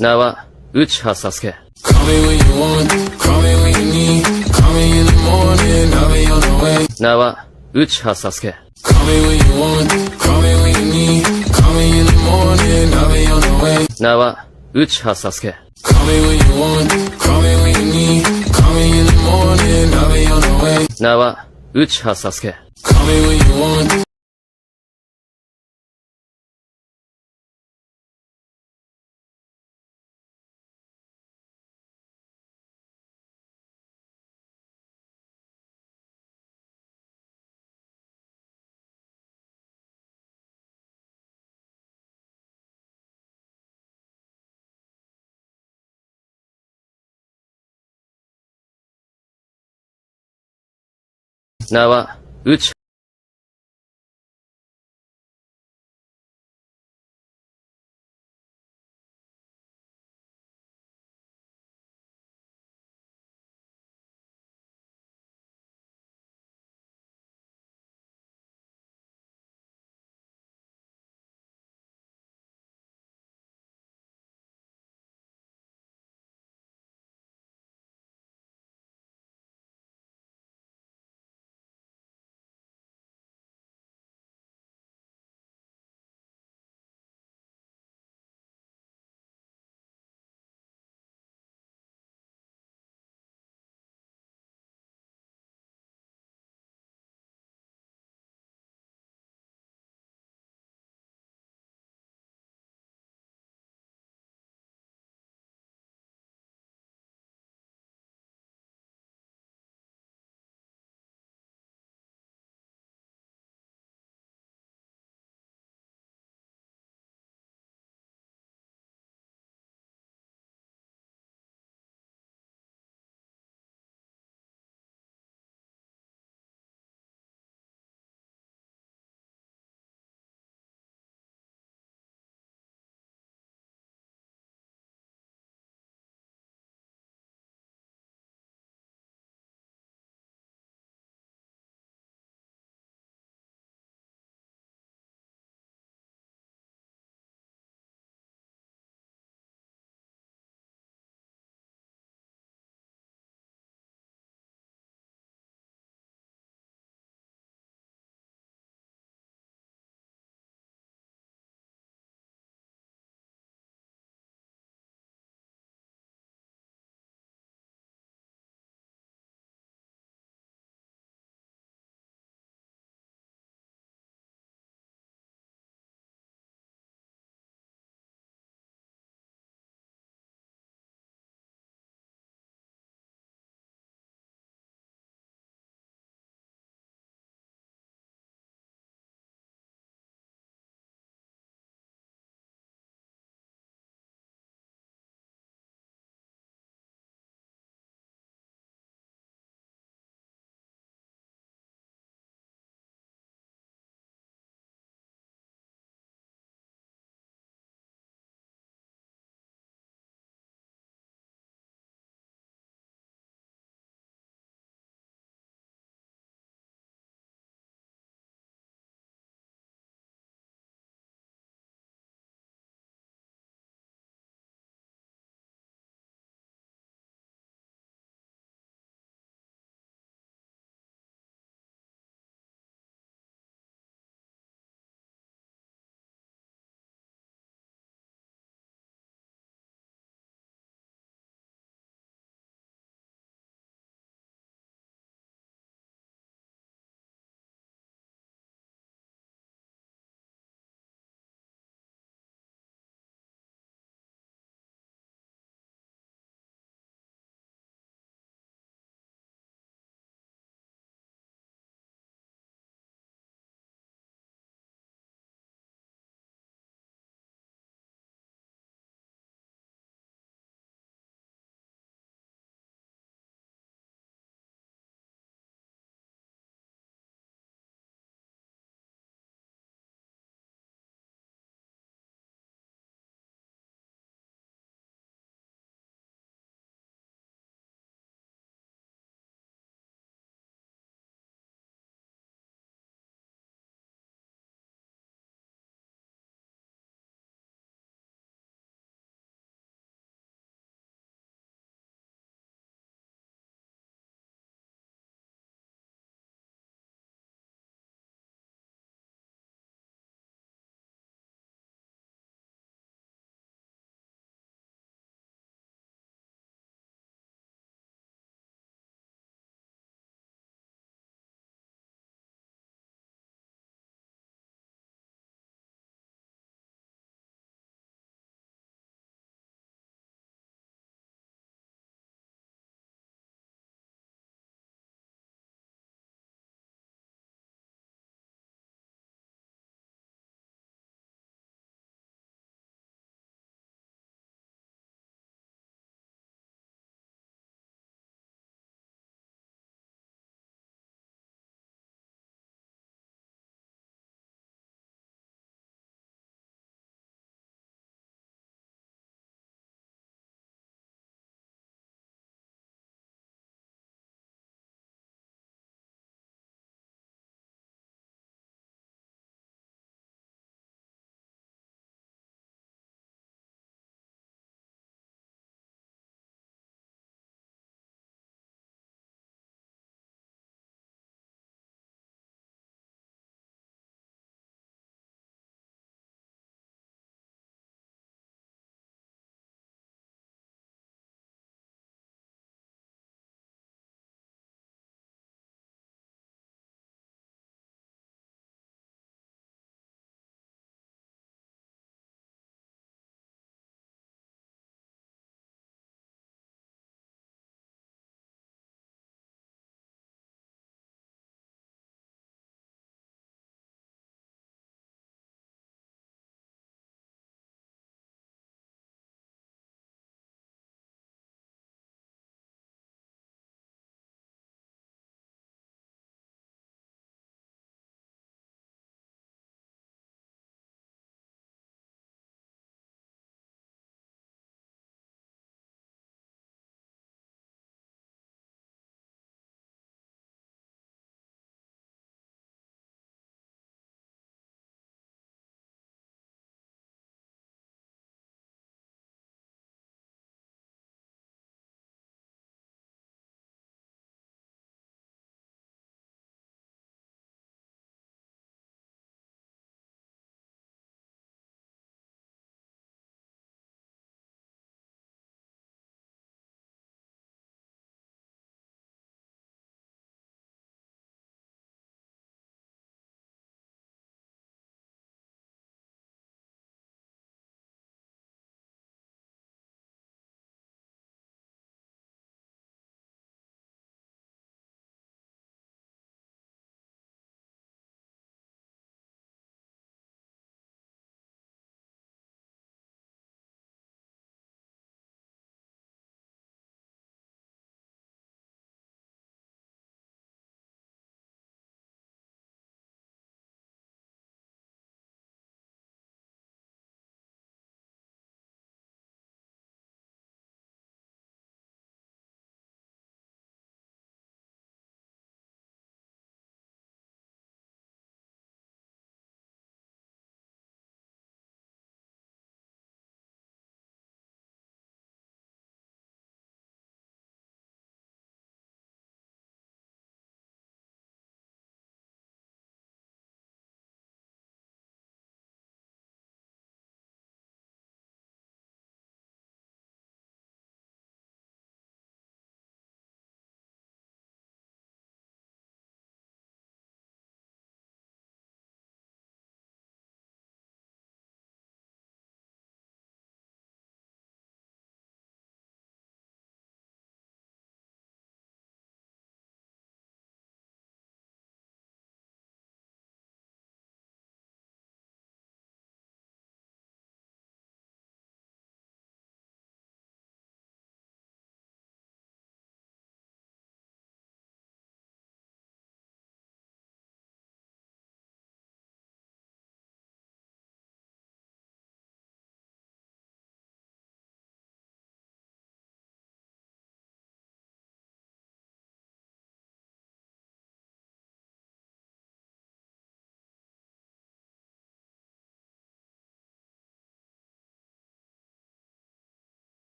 名は内葉サスケ。 Call me when you want, call me when you need. Call me in the morning, I'll be on the way. 名は内葉サスケ。 Call me when you want, call me when you need. Call me in the morning, I'll be on the way. 名は内葉サスケ。 Call me when you want, call me when you need. Call me in the morning, I'll be on the way. 名は内葉サスケ。 Call me when you want.名は内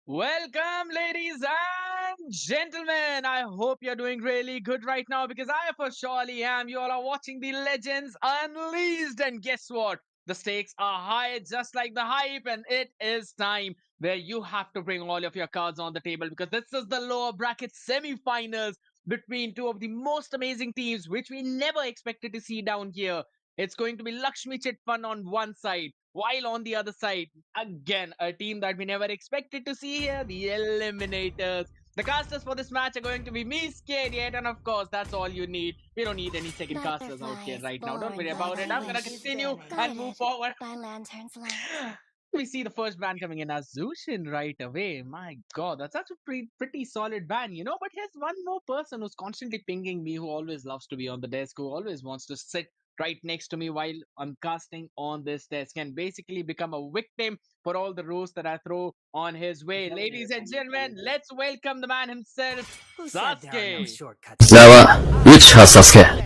Welcome, ladies and gentlemen. I hope you're doing really good right now because I for surely am. You all are watching the Legends Unleashed, and guess what? The stakes are high, just like the hype, and it is time where you have to bring all of your cards on the table because this is the lower bracket semi-finals between two of the most amazing teams, which we never expected to see down here. It's going to be Lakshmi Chit Fun on one side, while on the other side, again, a team that we never expected to see here, the Eliminators. The casters for this match are going to be me, Scared Yet, and of course, that's all you need. We don't need any second casters out here right now. Don't worry about it. I'm gonna continue and move forward. By Lantern's light. We see the first ban coming in as Zushin right away. My god, that's such a pretty solid ban, you know. But here's one more person who's constantly pinging me, who always loves to be on the desk, who always wants to sit right next to me while I'm casting on this desk and basically become a victim for all the roast that I throw on his way. Ladies and gentlemen, let's welcome the man himself, Who said there are no Sasuke. shortcuts? 名は、内葉サスケ。名は、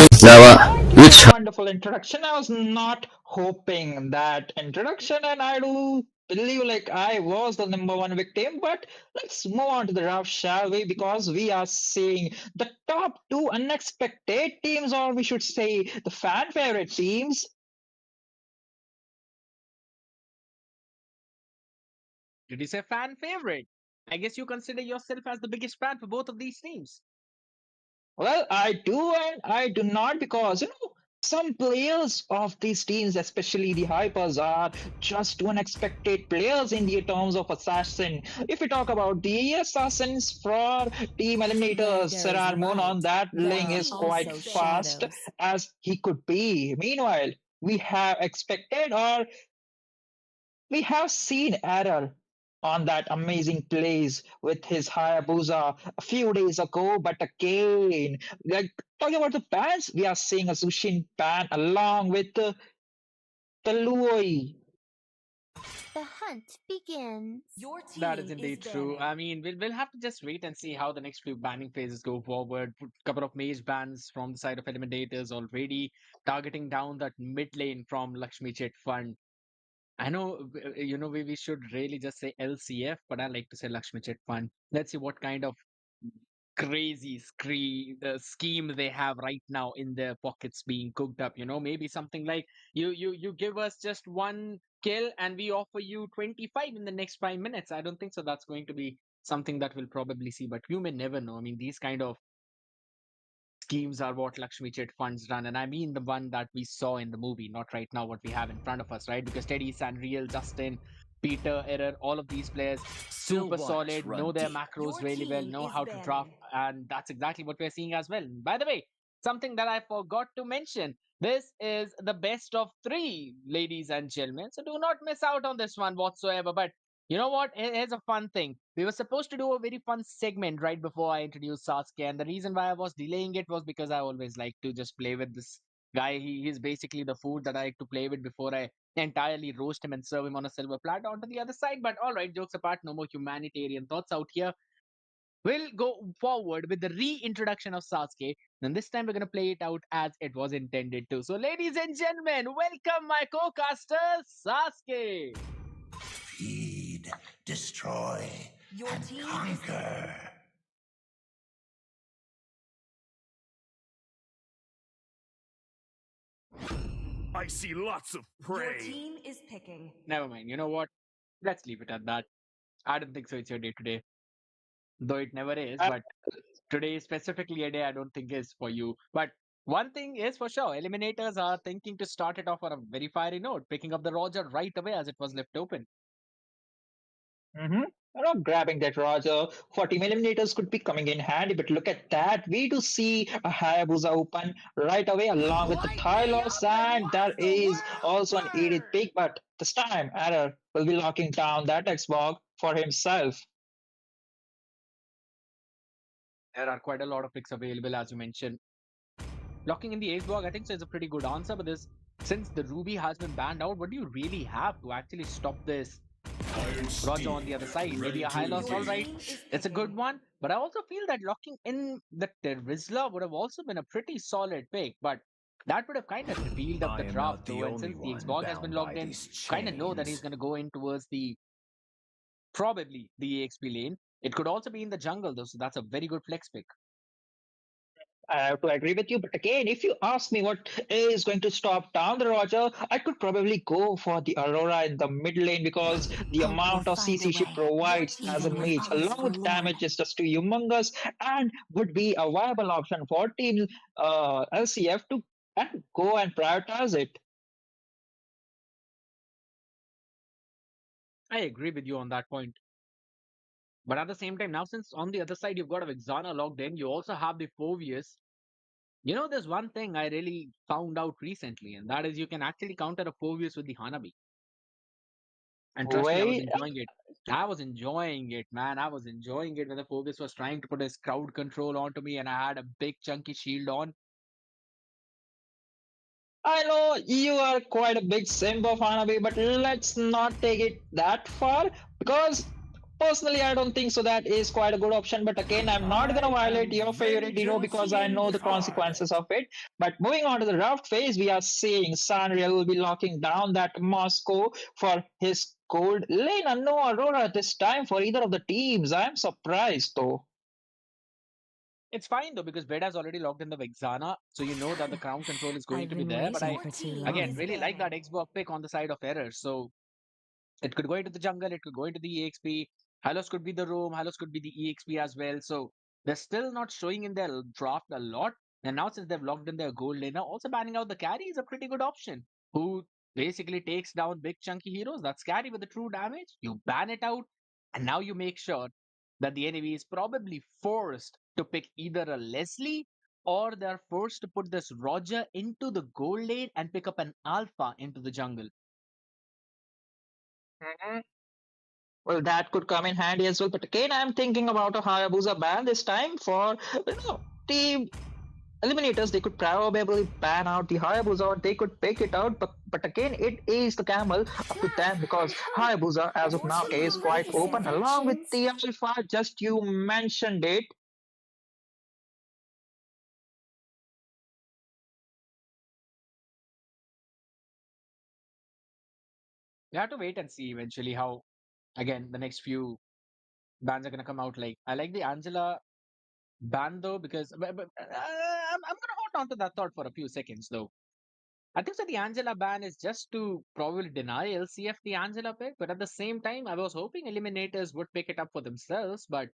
内葉 Wonderful introduction. I was not hoping that introduction, and I do believe like I was the number one victim. But let's move on to the draft, shall we? Because we are seeing the top two unexpected teams, or we should say the fan favorite teams. Did you say fan favorite? I guess you consider yourself as the biggest fan for both of these teams. Well, I do and I do not because some players of these teams, especially the hypers, are just unexpected players in the terms of assassin. If we talk about the assassins for team eliminators, There Sarar is Moon on light. that There link are is quite also fast shadows. as he could be. Meanwhile, we have expected or we have seen error on that amazing plays with his Hayabusa a few days ago, but again, like talking about the bans, we are seeing a Zushin ban along with the Luoi. The hunt begins. Your team That is indeed true. banning. I mean, we'll have to just wait and see how the next few banning phases go forward. A couple of mage bans from the side of Eliminators already targeting down that mid lane from Lakshmi Chit Fund. I know, we should really just say LCF, but I like to say Lakshmi Chit Fund. Let's see what kind of crazy scheme they have right now in their pockets being cooked up. Maybe something like you give us just one kill and we offer you 25 in the next 5 minutes. I don't think so that's going to be something that we'll probably see, but you may never know. I mean, these kind of schemes are what Lakshmi Chit funds run, and I mean the one that we saw in the movie, not right now what we have in front of us, right? Because Teddy, Sanriel, Justin, Peter, Error, all of these players super solid, know their macros Your really well, team know is how to draft, and that's exactly what we're seeing as well. By the way, something that I forgot to mention. This is the best of three, ladies and gentlemen. So do not miss out on this one whatsoever. But you know what? Here's a fun thing. We were supposed to do a very fun segment right before I introduced Sasuke, and the reason why I was delaying it was because I always like to just play with this guy. He's basically the food that I like to play with before I entirely roast him and serve him on a silver platter onto the other side. But all right, jokes apart, no more humanitarian thoughts out here. We'll go forward with the reintroduction of Sasuke, and this time we're going to play it out as it was intended to. So, ladies and gentlemen, welcome my co-caster, Sasuke. Feed, destroy, Your and team is conquer. I see lots of Your prey. team is picking. Never mind. You know what? Let's leave it at that. I don't think so. It's your day today, though it never is. But today is specifically a day I don't think is for you. But one thing is for sure, Eliminators are thinking to start it off on a very fiery note, picking up the Roger right away as it was left open. Mm-hmm. Grabbing that Roger 40 millimeters could be coming in handy, but look at that. We do see a Hayabusa open right away along with the Thylos, and there is also an Edith pick, but this time Error will be locking down that Xbox for himself. There are quite a lot of picks available, as you mentioned. Locking in the ace block, I think so is a pretty good answer, but since the Ruby has been banned out, what do you really have to actually stop this Roger on the other side? Maybe a high loss, all right. It's a good one, but I also feel that locking in the Rizzler would have also been a pretty solid pick. But That would have kind of revealed up I the am draft not the though, and only since the one Xborg has been bound logged by in, these kind of know that he's chains. going to go in towards the probably the EXP lane. It could also be in the jungle though, so that's a very good flex pick. I have to agree with you, but again, if you ask me what is going to stop down the Roger, I could probably go for the Aurora in the mid lane because the Hope will amount of find a CC she way. Your provides as a team is mage, always along with forlorn. damage, is just too humongous and would be a viable option for Team LCF to and go and prioritize it. I agree with you on that point. But at the same time, now since on the other side you've got a Vexana logged in, you also have the Phoveus. You know, there's one thing I really found out recently, and that is you can actually counter a Phoveus with the Hanabi. And trust me, I was Way enjoying it. I was enjoying it, man. I was enjoying it when the Phoveus was trying to put his crowd control onto me, and I had a big chunky shield on. I know you are quite a big simp of Hanabi, but let's not take it that far because personally I don't think so that is quite a good option. But again, I'm not gonna I violate am your favorite hero because vengeance I know the incarnate. consequences of it. But moving on to the draft phase, we are seeing Sanriel will be locking down that Moscow for his gold lane and no Aurora this time for either of the teams. I'm surprised though. It's fine though because Bed has already logged in the Vexana, so you know that the crown control is going I've to be been there. But waiting I for too again long. really like that Xbox pick on the side of error. So it could go into the jungle, it could go into the EXP. Halos could be the roam, Halos could be the EXP as well. So they're still not showing in their draft a lot. And now since they've logged in their gold laner, also banning out the carry is a pretty good option. Who basically takes down big chunky heroes. That's carry with the true damage. You ban it out, and now you make sure that the enemy is probably forced to pick either a Leslie or they're forced to put this Roger into the gold lane and pick up an alpha into the jungle. Mhm. Well, that could come in handy as well. But again, I'm thinking about a Hayabusa ban this time for team eliminators. They could probably ban out the Hayabusa or they could pick it out. But again, it is the camel up to them because Hayabusa as of Your now team is quite likes open along with inventions. the Alpha. Just you mentioned it. We have to wait and see eventually how, again, the next few bands are going to come out. Like, I like the Angela band though, because I'm going to hold on to that thought for a few seconds though. I think that the Angela ban is just to probably deny LCF the Angela pick, but at the same time, I was hoping eliminators would pick it up for themselves. But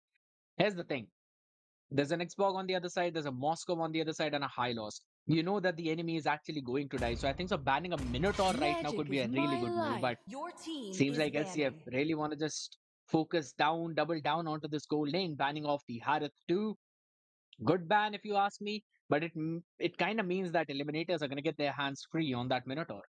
here's the thing, there's an Xbox on the other side, there's a Moscow on the other side, and a high loss. You know that the enemy is actually going to die. So I think so banning a Minotaur right now could Magic be is a really my good move. life. But Your team seems is like LCF banning. really want to just focus down, double down onto this gold lane, banning off the Harith too. Good ban if you ask me, but it kind of means that eliminators are going to get their hands free on that Minotaur.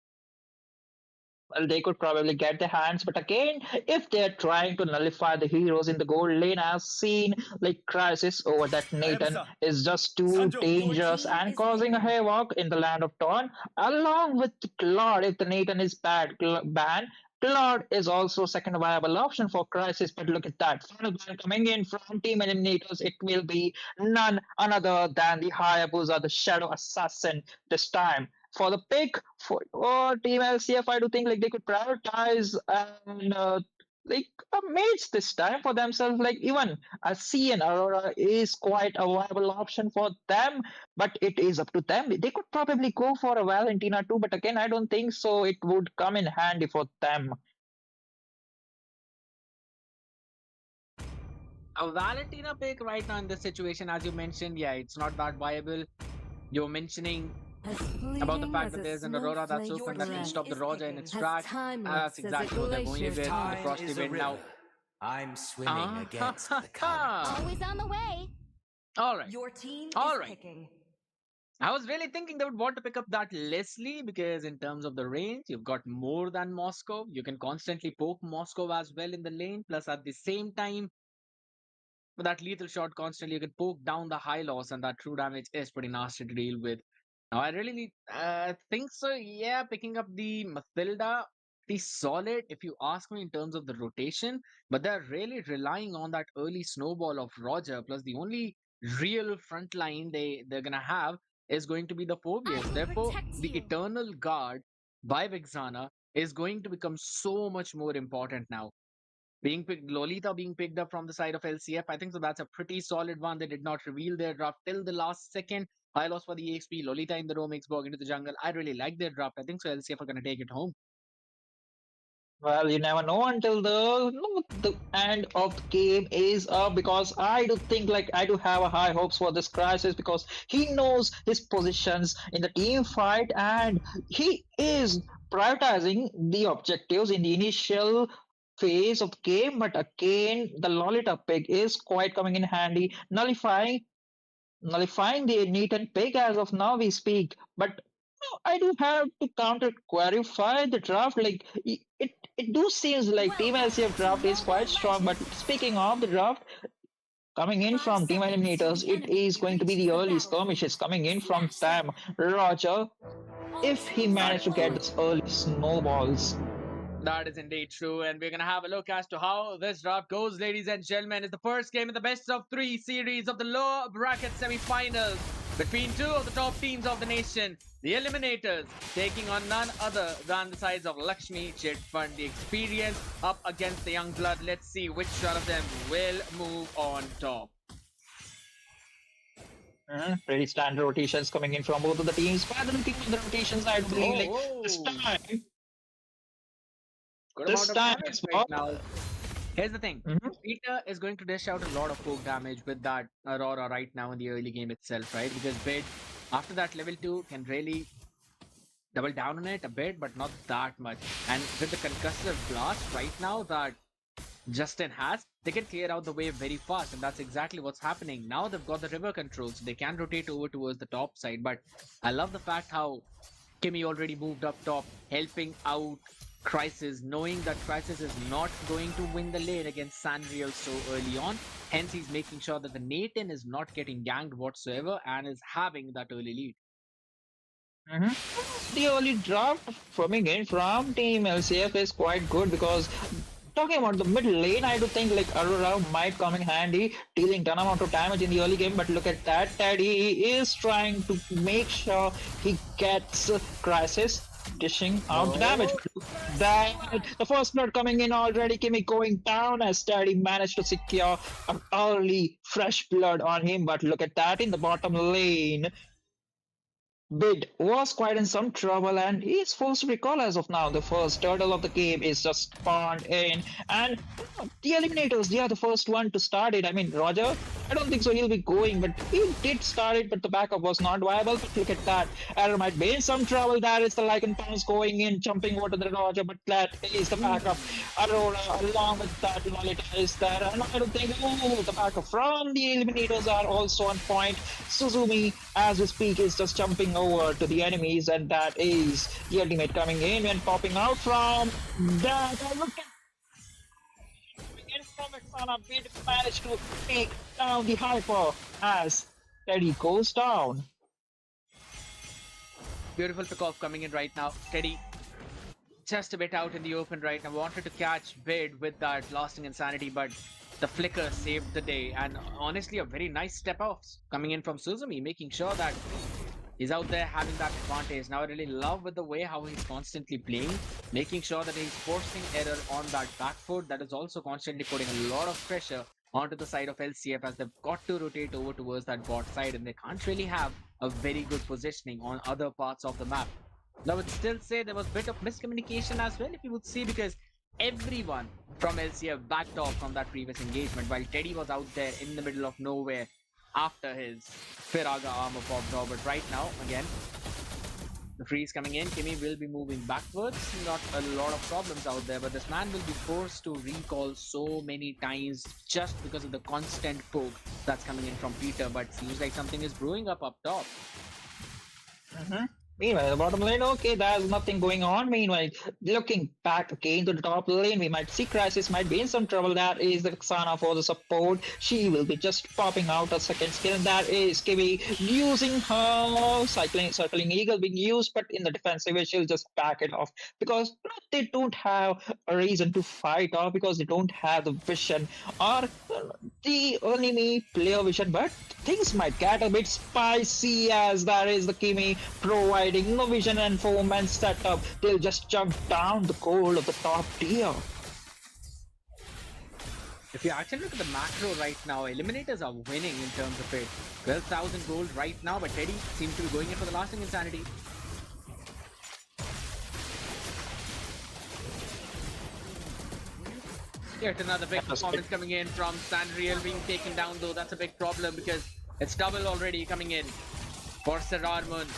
Well, they could probably get their hands, but again, if they're trying to nullify the heroes in the gold lane, I've seen like Crisis over that Nathan はやぶさ is just too 参上 Your dangerous team and is causing a banning. havoc in the land of Dawn, along with Claude. If the Nathan is banned, Claude is also second viable option for Crisis. But look at that final ban coming in from Team Eliminators. It will be none other than the Hayabusa, the Shadow Assassin this time for the pick for Team LCF. I do think like they could prioritize and like a mage this time for themselves. Like even a CN Aurora is quite a viable option for them, but it is up to them. They could probably go for a Valentina too, but again, I don't think so. It would come in handy for them. A Valentina pick right now in this situation, as you mentioned, yeah, it's not that viable. You're mentioning As about the fleeting fact as that a there's an Aurora that's snowflake open breath. that can stop the Is Roger in picking. its As track. timeless That's as a exactly what they're going glacier with. The tide. Frosty Time is a Wind now. river. I'm swimming Ah, against the current. Always on the way. All right. Your team All is right. picking. I was really thinking they would want to pick up that Leslie because, in terms of the range, you've got more than Moscow. You can constantly poke Moscow as well in the lane. Plus, at the same time, with that lethal shot constantly, you can poke down the high loss, and that true damage is pretty nasty to deal with. Now, I really think so. Yeah, picking up the Mathilda, the solid, if you ask me, in terms of the rotation, but they're really relying on that early snowball of Roger. Plus, the only real front line they're gonna have is going to be the Phobius. will Therefore, protect the you. Eternal Guard by Vexana is going to become so much more important now. Being picked, Lolita being picked up from the side of LCF, I think so. That's a pretty solid one. They did not reveal their draft till the last second. I lost for the EXP. Lolita in the roam, Xborg into the jungle. I really like their draft. I think so. LCF are going to take it home. Well, you never know until the end of the game is up, because I do think like I do have a high hopes for this crisis, because he knows his positions in the team fight and he is prioritizing the objectives in the initial phase of the game. But again, the Lolita pick is quite coming in handy, nullifying the neat and pick as of now we speak. But no, I do have to counter clarify the draft. Like it do seems like Team LCF Welcome to draft is Mobile quite strong. But Legends! speaking of the draft coming in 5 from Team seconds till Eliminators, the it enemy is going to be reaches the the early battlefield. skirmishes coming in from Smash them! Tam Roger. If he Ultimate managed to get support! those early snowballs. That is indeed true. And we're going to have a look as to how this draft goes, ladies and gentlemen. It's the first game in the best of 3 series of the lower bracket semi-finals between two of the top teams of the nation. The Eliminators taking on none other than the sides of Lakshmi Chit Fund. The experience up against the young blood. Let's see which one of them will move on top. Pretty standard rotations coming in from both of the teams. But looking at the rotations, I believe like this Oh, time, good this amount of time damage it's right now. Here's the thing. Mhm. Peter is going to dish out a lot of poke damage with that Aurora right now in the early game itself, right? Because Bid, after that level 2, can really double down on it a bit, but not that much. And with the concussive blast right now that Justin has, they can clear out the wave very fast, and that's exactly what's happening. Now they've got the river control, so they can rotate over towards the top side. But I love the fact how Kimmy already moved up top, helping out Crisis, knowing that Crisis is not going to win the lane against Sanriel so early on. Hence, he's making sure that the Nathan is not getting ganked whatsoever and is having that early lead. The early draft coming in from Team LCF is quite good, because talking about the mid lane, I do think like Aurora might come in handy, dealing ton amount of damage in the early game. But look at that, Teddy is trying to make sure he gets Crisis dishing out the damage. That the first blood coming in already, Kimmy going down as Teddy managed to secure an early fresh blood on him. But look at that in the bottom lane. Bid was quite in some trouble and he is forced to recall as of now. The first turtle of the game is just spawned in, and the Eliminators, they are the first one to start it. I mean, Roger, I don't think so he'll be going, but he did start it, but the backup was not viable. But look at that. Error might be in some trouble. There is the Lycan Pounce going in, jumping over to the Roger, but that is the backup. Aurora, along with that, Lolita is there, and I don't think, the backup from the Eliminators are also on point. Suzumi, as we speak, is just jumping over to the enemies, and that is the ultimate coming in and popping out from that. Look at from Exana, Bid managed to take down the Hyper as Teddy goes down. Beautiful pick off coming in right now. Teddy just a bit out in the open right now. Wanted to catch Bid with that lasting insanity, but the flicker saved the day. And honestly, a very nice step off coming in from Suzumi, making sure that he's out there having that advantage. Now I really love with the way how he's constantly playing, making sure that he's forcing error on that back foot. That is also constantly putting a lot of pressure onto the side of LCF, as they've got to rotate over towards that bot side, and they can't really have a very good positioning on other parts of the map. Now I would still say there was a bit of miscommunication as well, if you would see, because everyone from LCF backed off from that previous engagement, while Teddy was out there in the middle of nowhere after his Firaga armor popped off. But right now, again, the freeze coming in, Kimmy will be moving backwards. Not a lot of problems out there, but this man will be forced to recall so many times just because of the constant poke that's coming in from Peter. But seems like something is brewing up top. Meanwhile, the bottom lane, okay, there's nothing going on. Meanwhile, looking back again to the top lane, we might see Crisis might be in some trouble. That is the Xana for the support. She will be just popping out a second skill. That is Kiwi using her circling eagle being used, but in the defensive way, she'll just back it off, because they don't have a reason to fight off, because they don't have the vision, or the enemy player vision, but things might get a bit spicy as there is the Kimi providing no vision and foreman setup. They'll just jump down the goal of the top tier. If you actually look at the macro right now, Eliminators are winning in terms of it. 12,000 gold right now, but Teddy seems to be going in for the lasting insanity. Yet another big performance coming in from Sandriel being taken down, though that's a big problem because it's double already coming in for Serarmun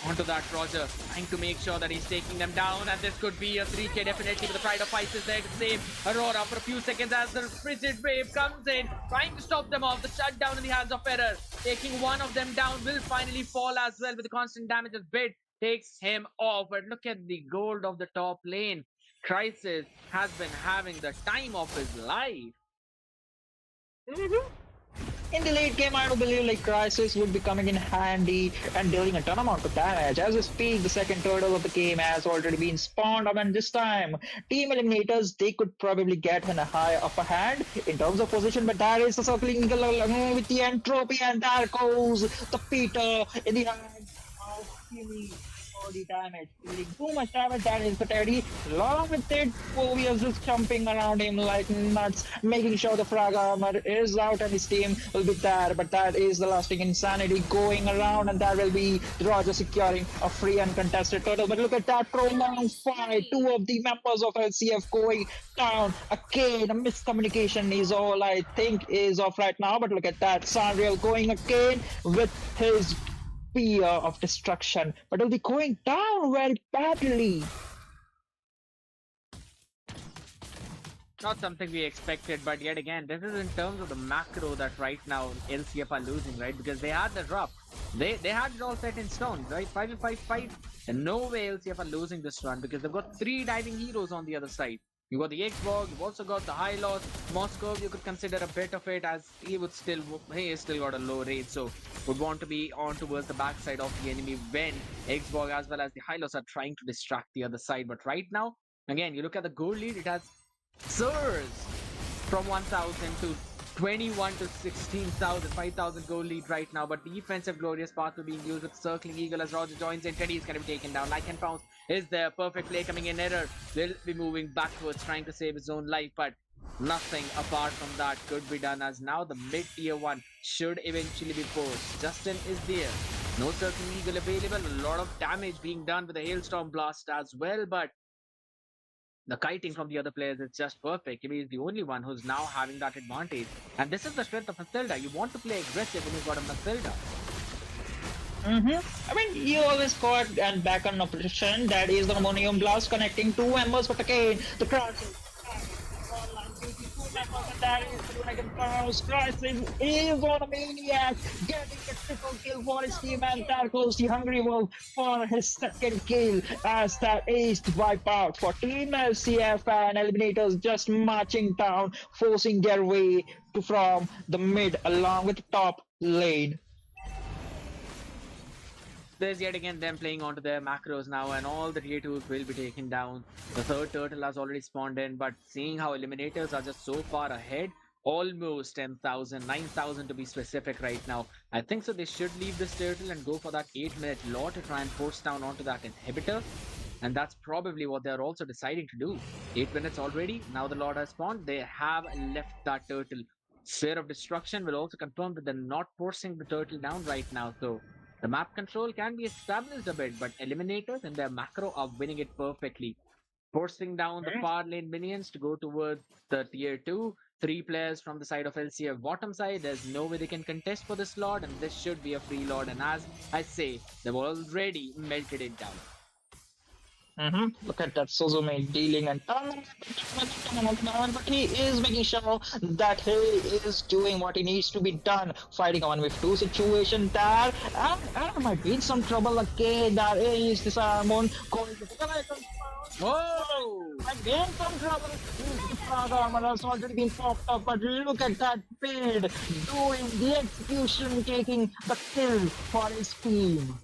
onto that Roger, trying to make sure that he's taking them down, and this could be a 3k definitely, but the Pride of Ice is there to save Aurora for a few seconds as the Frigid Wave comes in, trying to stop them off. The shutdown in the hands of Error, taking one of them down, will finally fall as well with the constant damage as Bid takes him off. But look at the gold of the top lane. Crisis has been having the time of his life. In the late game, I do believe like Crisis would be coming in handy and dealing a ton amount of damage. As we speak, the second turtle of the game has already been spawned up, and this time, Team Eliminators, they could probably get in a high upper hand in terms of position, but that is the circling eagle with the entropy, and there goes the Peter in the hands of Kimi. The damage, dealing too much damage. That is the Teddy. Along with it, Phobia's just jumping around him like nuts, making sure the frag armor is out and his team will be there. But that is the lasting insanity going around, and that will be Roger securing a free and contested turtle. But look at that prolonged fight. Two of the members of LCF going down. Again, a miscommunication is all I think is off right now. But look at that, Sandriel going again with his fear of destruction, but it'll be going down very badly. Not something we expected, but yet again, this is in terms of the macro that right now LCF are losing, right? Because they had the drop. They had it all set in stone, right? 5-5-5. And no way LCF are losing this run because they've got 3 diving heroes on the other side. You got the Xborg, you've also got the high loss. Moscow, you could consider a bit of it as he has still got a low rate, so would want to be on towards the backside of the enemy when Xborg as well as the high loss are trying to distract the other side. But right now, again, you look at the goal lead, it has surged from 1,000 to 21 to 16,000, 5,000 goal lead right now. But defensive glorious path will being used with Circling Eagle as Roger joins in. Teddy is going to be taken down. Like and Pounce is there. Perfect play coming in. Error will be moving backwards, trying to save his own life, but nothing apart from that could be done as now the mid tier 1 should eventually be forced. Justin is there. No Circling Eagle available. A lot of damage being done with the Hailstorm Blast as well, but the kiting from the other players is just perfect. Kimi is the only one who's now having that advantage. And this is the strength of Mathilda. You want to play aggressive when you've got a Mathilda. I mean, you always got and back on opposition. That is the Ammonium Blast connecting 2 members, but again, the Crisis. That is the Dragon Powers. Crisis is on a maniac, getting the triple kill for his team, and there goes the Hungry Wolf for his second kill as that ace to wipe out for Team LCF, and Eliminators just marching down, forcing their way to from the mid along with the top lane. There's yet again them playing onto their macros now, and all the tier 2s will be taken down. The third turtle has already spawned in, but seeing how Eliminators are just so far ahead, almost 10,000, 9,000 to be specific right now, I think so they should leave this turtle and go for that 8-minute law to try and force down onto that inhibitor. And that's probably what they're also deciding to do. 8 minutes already, now the Lord has spawned, they have left that turtle. Sphere of Destruction will also confirm that they're not forcing the turtle down right now, so the map control can be established a bit, but Eliminators and their macro are winning it perfectly. Forcing down the far lane minions to go towards the tier 2. 3 players from the side of LCF bottom side. There's no way they can contest for this Lord, and this should be a free Lord. And as I say, they've already melted it down. Look at that Suzume dealing and but he is making sure that he is doing what he needs to be done, fighting a 1v2 situation there. And might be in some trouble again. There is this Armon going to Whoa! again some trouble. The frog armor has already been popped up, but look at that Bid doing the execution, taking the kill for his team.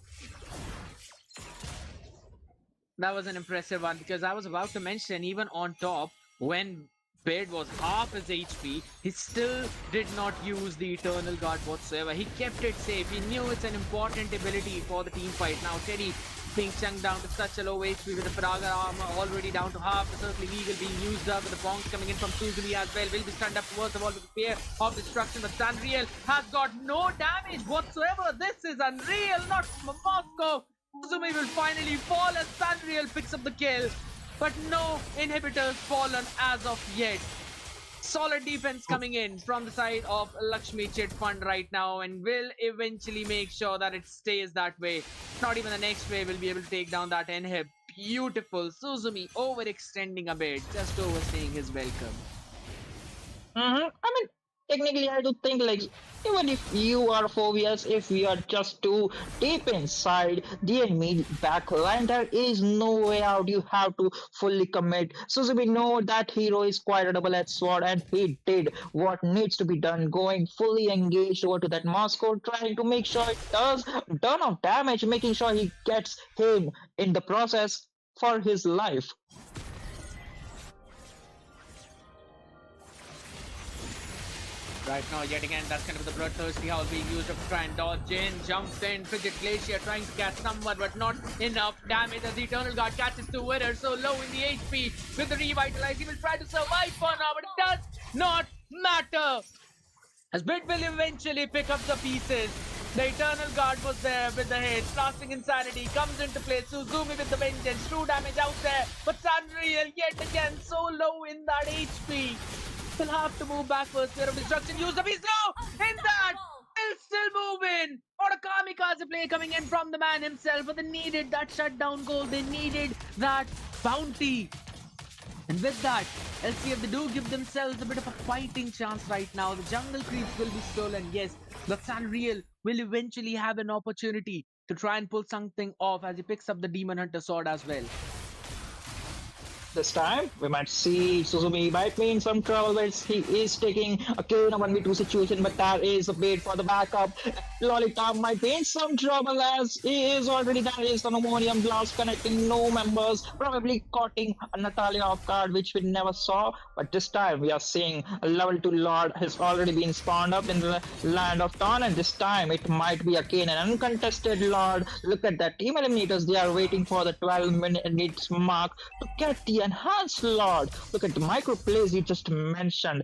That was an impressive one because I was about to mention even on top when Bed was half his HP. He still did not use the Eternal Guard whatsoever. He kept it safe. He knew it's an important ability for the team fight. Now Teddy being chunked down to such a low HP with the Faraga armor already down to half. The Circling Eagle being used up with the bongs coming in from Suzumi as well. Will be stunned up towards the wall with the fear of destruction. But Sanriel has got no damage whatsoever. This is unreal, not Moscow. Suzumi will finally fall as Sanriel picks up the kill. But no inhibitors fallen as of yet. Solid defense coming in from the side of Lakshmi Chit Fund right now and will eventually make sure that it stays that way. Not even the next wave will be able to take down that inhib. Beautiful. Suzumi overextending a bit, just overstaying his welcome. I mean, technically, I do think like even if you are phobias, if we are just too deep inside the enemy backline, there is no way out. You have to fully commit. So we know that hero is quite a double-edged sword, and he did what needs to be done, going fully engaged over to that Moscow, trying to make sure it does ton of damage, making sure he gets him in the process for his life. Right now, yet again, that's kind of the bloodthirsty howl being used to try and dodge in, jumps in, Frigid Glacier trying to catch someone, but not enough damage as the Eternal Guard catches two winners so low in the HP with the revitalize. He will try to survive for now, but it does not matter. As Bit will eventually pick up the pieces. The Eternal Guard was there with the hit. Blasting Insanity comes into play. Suzumi with the vengeance. True damage out there. But Sanriel yet again so low in that HP. Will have to move backwards. Fear of destruction used up. He's low in that. Still moving. What a kamikaze play coming in from the man himself. But they needed that shutdown goal. They needed that bounty. And with that, LCF, they do give themselves a bit of a fighting chance right now. The jungle creeps will be stolen, yes. But Sanriel will eventually have an opportunity to try and pull something off as he picks up the Demon Hunter sword as well. This time, we might see Suzumi might be in some trouble as he is taking a kill in a 1v2 situation, but there is a bait for the backup. Lolita might be in some trouble as he is already there is an ammonium blast connecting no members, probably caughting a Natalia off guard, which we never saw. But this time, we are seeing a level 2 Lord has already been spawned up in the land of Dawn, and this time it might be again an uncontested Lord. Look at that. Team Eliminators, they are waiting for the 12 minutes mark to get the enhanced Lord. Look at the micro plays you just mentioned.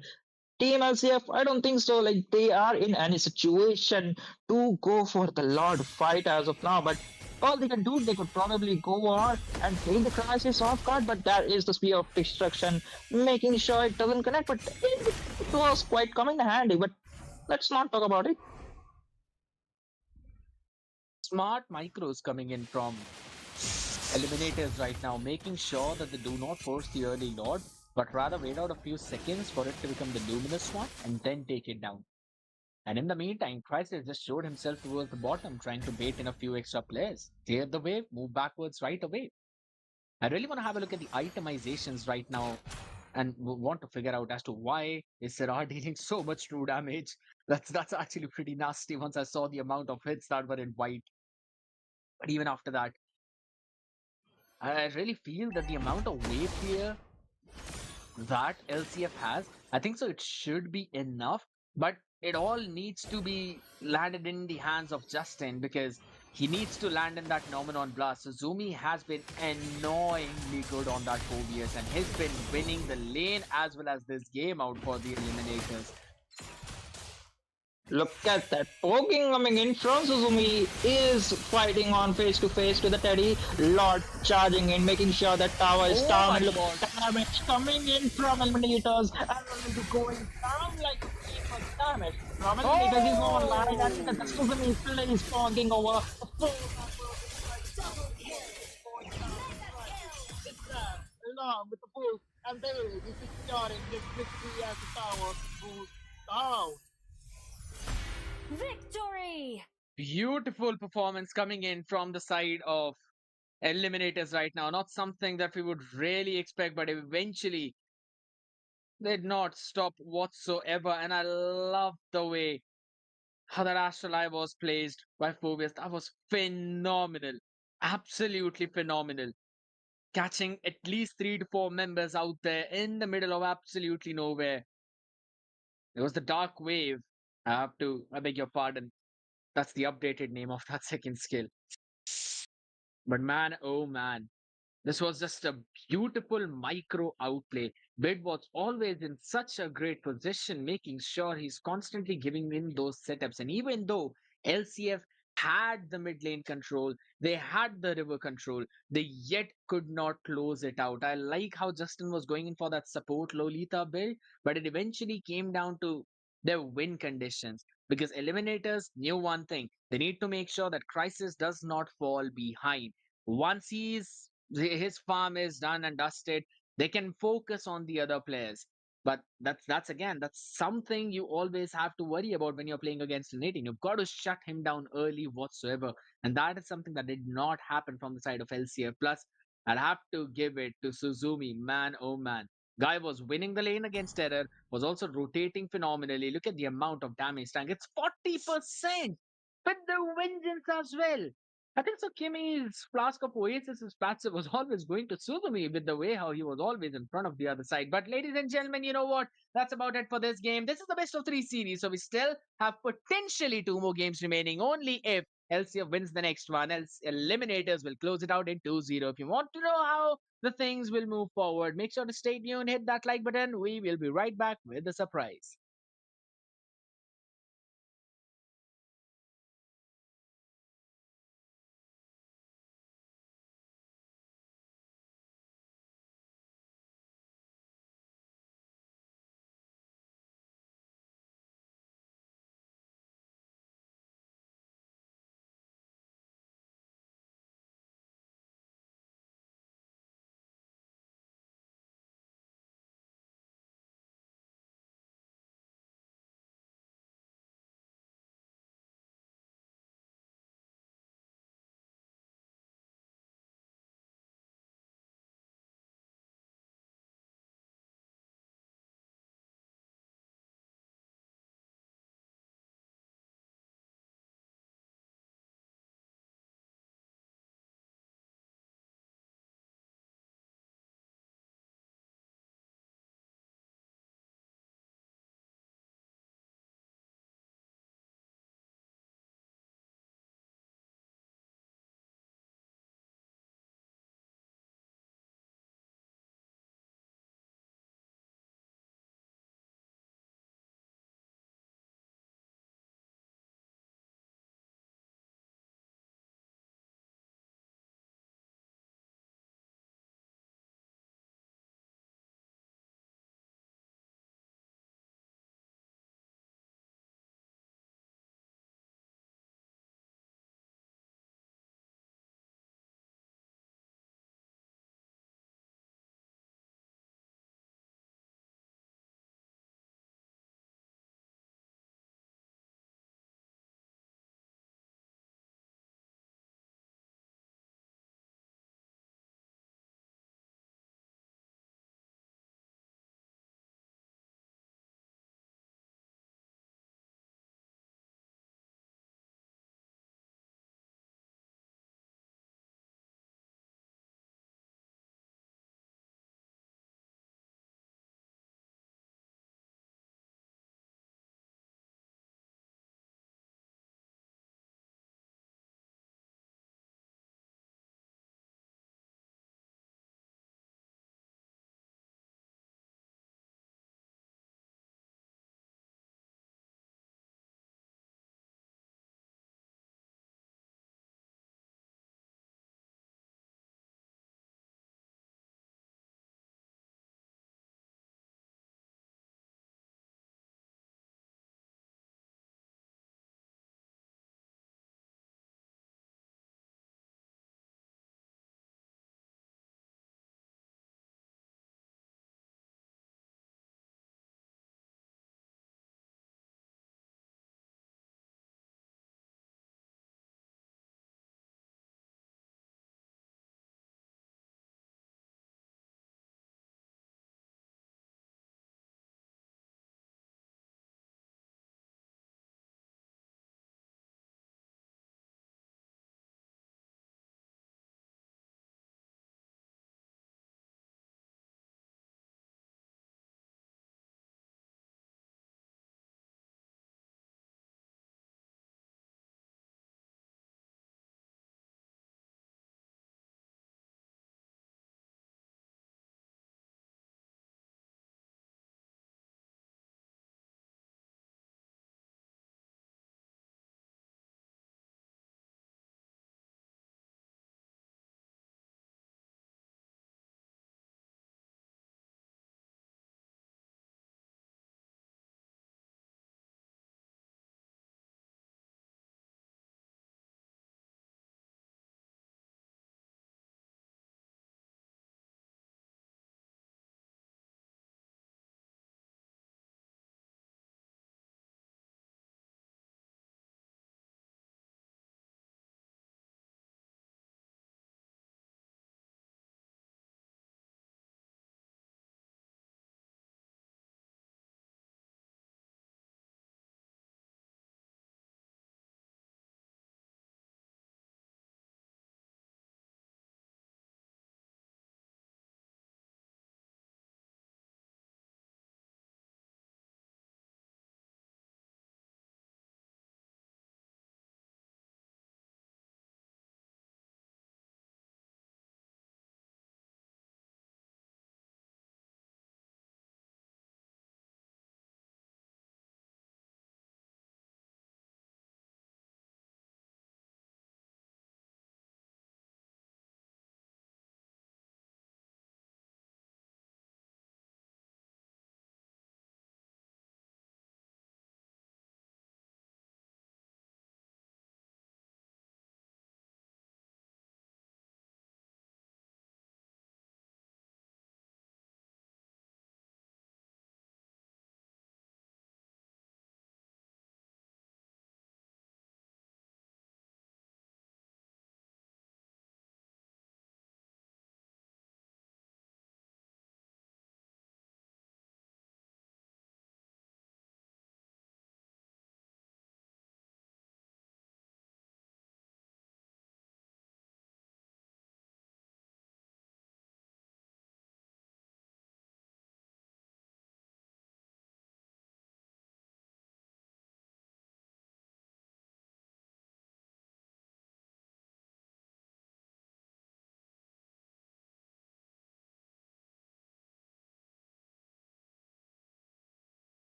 Team LCF, I don't think so. Like they are in any situation to go for the Lord fight as of now. But all they can do, they could probably go on and take the crisis off guard. But there is the spear of destruction, making sure it doesn't connect. But it was quite coming handy. But let's not talk about it. Smart micros coming in from Eliminators right now, making sure that they do not force the early Lord, but rather wait out a few seconds for it to become the luminous one and then take it down. And in the meantime, Crisis just showed himself towards the bottom, trying to bait in a few extra players. Clear the wave, move backwards right away. I really want to have a look at the itemizations right now and want to figure out as to why is Siraj dealing so much true damage. That's actually pretty nasty once I saw the amount of hits that were in white. But even after that, I really feel that the amount of wave clear that LCF has, I think so it should be enough, but it all needs to be landed in the hands of Justin because he needs to land in that Nomenon Blast. Suzumi has been annoyingly good on that Phobius and he's been winning the lane as well as this game out for the Eliminators. Look at that. Poking coming in from Suzumi is fighting on face to face with the Teddy. Lord charging in, making sure that tower is down. And look at the damage coming in from Eliminators. And will be going down like a damage. From Eliminators is online and the Suzumi still is poking over. The full along with the full and they will be securing this victory as the tower goes down. Victory! Beautiful performance coming in from the side of Eliminators right now. Not something that we would really expect, but eventually they did not stop whatsoever. And I love the way how that Astral Eye was placed by Phobius. That was phenomenal. Absolutely phenomenal. catching at least 3 to 4 members out there in the middle of absolutely nowhere. It was the Dark Wave. I beg your pardon. That's the updated name of that second skill. But man, oh man, this was just a beautiful micro outplay. Bid was always in such a great position, making sure he's constantly giving in those setups. And even though LCF had the mid lane control, they had the river control, they yet could not close it out. I like how Justin was going in for that support Lolita build, but it eventually came down to their win conditions because Eliminators knew one thing: they need to make sure that Crisis does not fall behind. Once his farm is done and dusted, they can focus on the other players. But that's something you always have to worry about when you're playing against an 18. You've got to shut him down early whatsoever. And that is something that did not happen from the side of LCF. Plus, I'd have to give it to Suzumi. Man, oh man. Guy was winning the lane against Terror, was also rotating phenomenally. Look at the amount of damage tank. It's 40% with the vengeance as well. I think so. Kimmy's Flask of Oasis's passive was always going to Suzumi with the way how he was always in front of the other side. But ladies and gentlemen, you know what? That's about it for this game. This is the best of 3 series, so we still have potentially 2 more games remaining. Only if LCF wins the next one, else Eliminators will close it out in 2-0. If you want to know how the things will move forward, make sure to stay tuned, hit that like button. We will be right back with the surprise.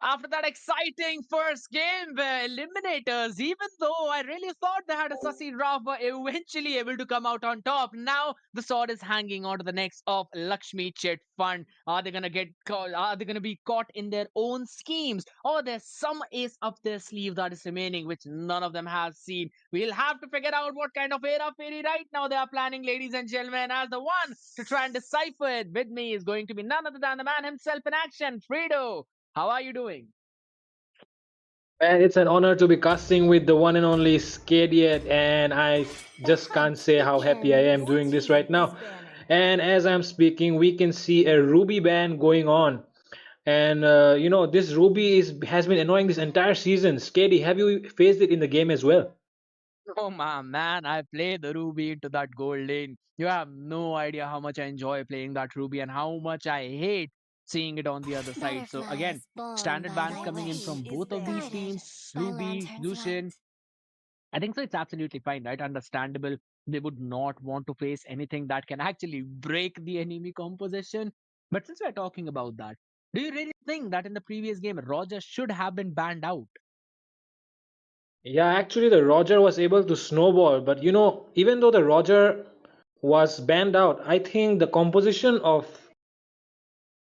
After that exciting first game where eliminators, even though I really thought they had a sussy draft, were eventually able to come out on top. Now the sword is hanging onto the necks of Lakshmi Chit Fund. Are they gonna get caught? Are they gonna be caught in their own schemes? Or there's some ace up their sleeve that is remaining, which none of them has seen. We'll have to figure out what kind of era fairy right now they are planning, ladies and gentlemen, as the one to try and decipher it with me is going to be none other than the man himself in action, Fredo. How are you doing? And it's an honor to be casting with the one and only Skadiet, and I just can't say how happy I am doing this right now. And as I'm speaking, we can see a Ruby ban going on. And this Ruby has been annoying this entire season. Skady, have you faced it in the game as well? Oh my man, I play the Ruby into that gold lane. You have no idea how much I enjoy playing that Ruby and how much I hate seeing it on the other side. So again, Butterflies born standard by bans my coming in from wish, both of these guided teams, by Ruby, lantern's Lucian. light. I think so it's absolutely fine, right? Understandable. They would not want to face anything that can actually break the enemy composition. But since we're talking about that, do you really think that in the previous game Roger should have been banned out? Yeah, actually, the Roger was able to snowball, but even though the Roger was banned out, I think the composition of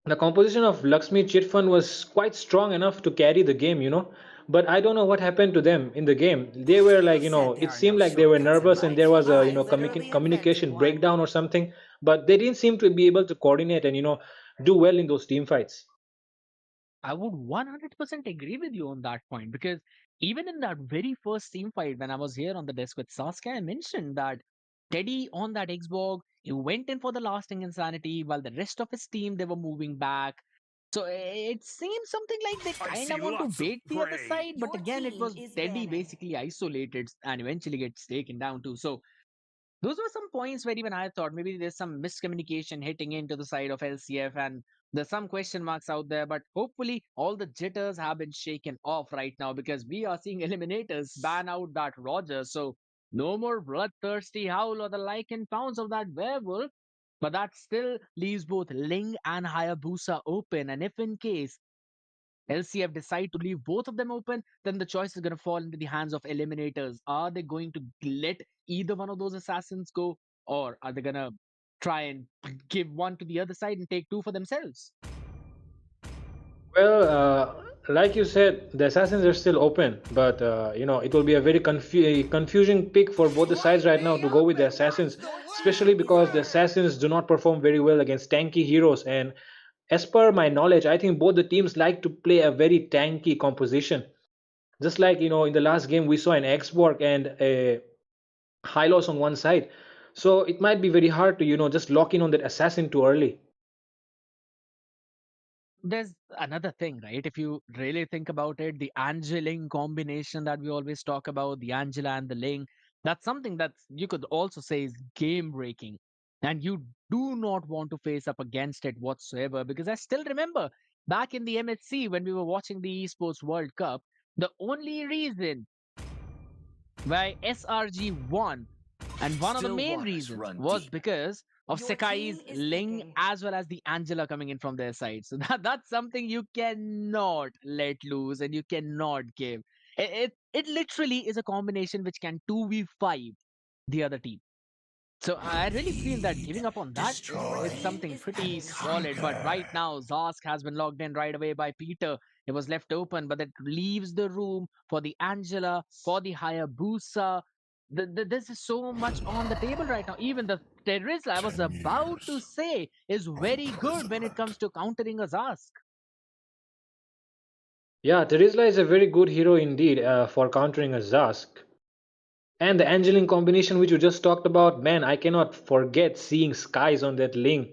Lakshmi Chitfund was quite strong enough to carry the game. But I don't know what happened to them in the game. They were like, Who said there it are no seemed like they were shortcuts in nervous and there life? was a, I literally invented communication one. breakdown or something. But they didn't seem to be able to coordinate and, do well in those team fights. I would 100% agree with you on that point because even in that very first team fight when I was here on the desk with Sasuke, I mentioned that Teddy on that Xbox, he went in for the lasting insanity while the rest of his team they were moving back. So it seems something like they I kind see of want to lots of bait the other gray. side, but Your again, it team was is Teddy banning. basically isolated and eventually gets taken down too. So those were some points where even I thought maybe there's some miscommunication hitting into the side of LCF and there's some question marks out there, but hopefully all the jitters have been shaken off right now because we are seeing eliminators ban out that Roger. So no more bloodthirsty howl or the lichen pounds of that werewolf. But that still leaves both Ling and Hayabusa open. And if in case LCF decide to leave both of them open, then the choice is going to fall into the hands of eliminators. Are they going to let either one of those assassins go, or are they going to try and give one to the other side and take two for themselves? Well, like you said, the assassins are still open, but it will be a very confusing pick for both the sides right now to go with the assassins, especially because the assassins do not perform very well against tanky heroes. And as per my knowledge, I think both the teams like to play a very tanky composition. Just like in the last game we saw an Xborg and a Hylos on one side, so it might be very hard to just lock in on that assassin too early. There's another thing, right? If you really think about it, the Angeling combination that we always talk about, the Angela and the Ling, that's something that you could also say is game breaking. And you do not want to face up against it whatsoever. Because I still remember back in the MHC when we were watching the Esports World Cup, the only reason why SRG won and one of the Still main waters reasons run was deep. because of Your Sekai's team is Ling picking. as well as the Angela coming in from their side. So that's something you cannot let loose and you cannot give. It literally is a combination which can 2v5 the other team. So I really feel that giving up on that is Your team something is pretty picking. solid. But right now, Zask has been logged in right away by Peter. It was left open, but it leaves the room for the Angela, for the Hayabusa. This is so much on the table right now. Even the Terrorist, I was about to say, is very good when it comes to countering a Zask. Yeah, Terizla is a very good hero indeed for countering a Zask. And the Angeline combination which you just talked about, man, I cannot forget seeing skies on that link.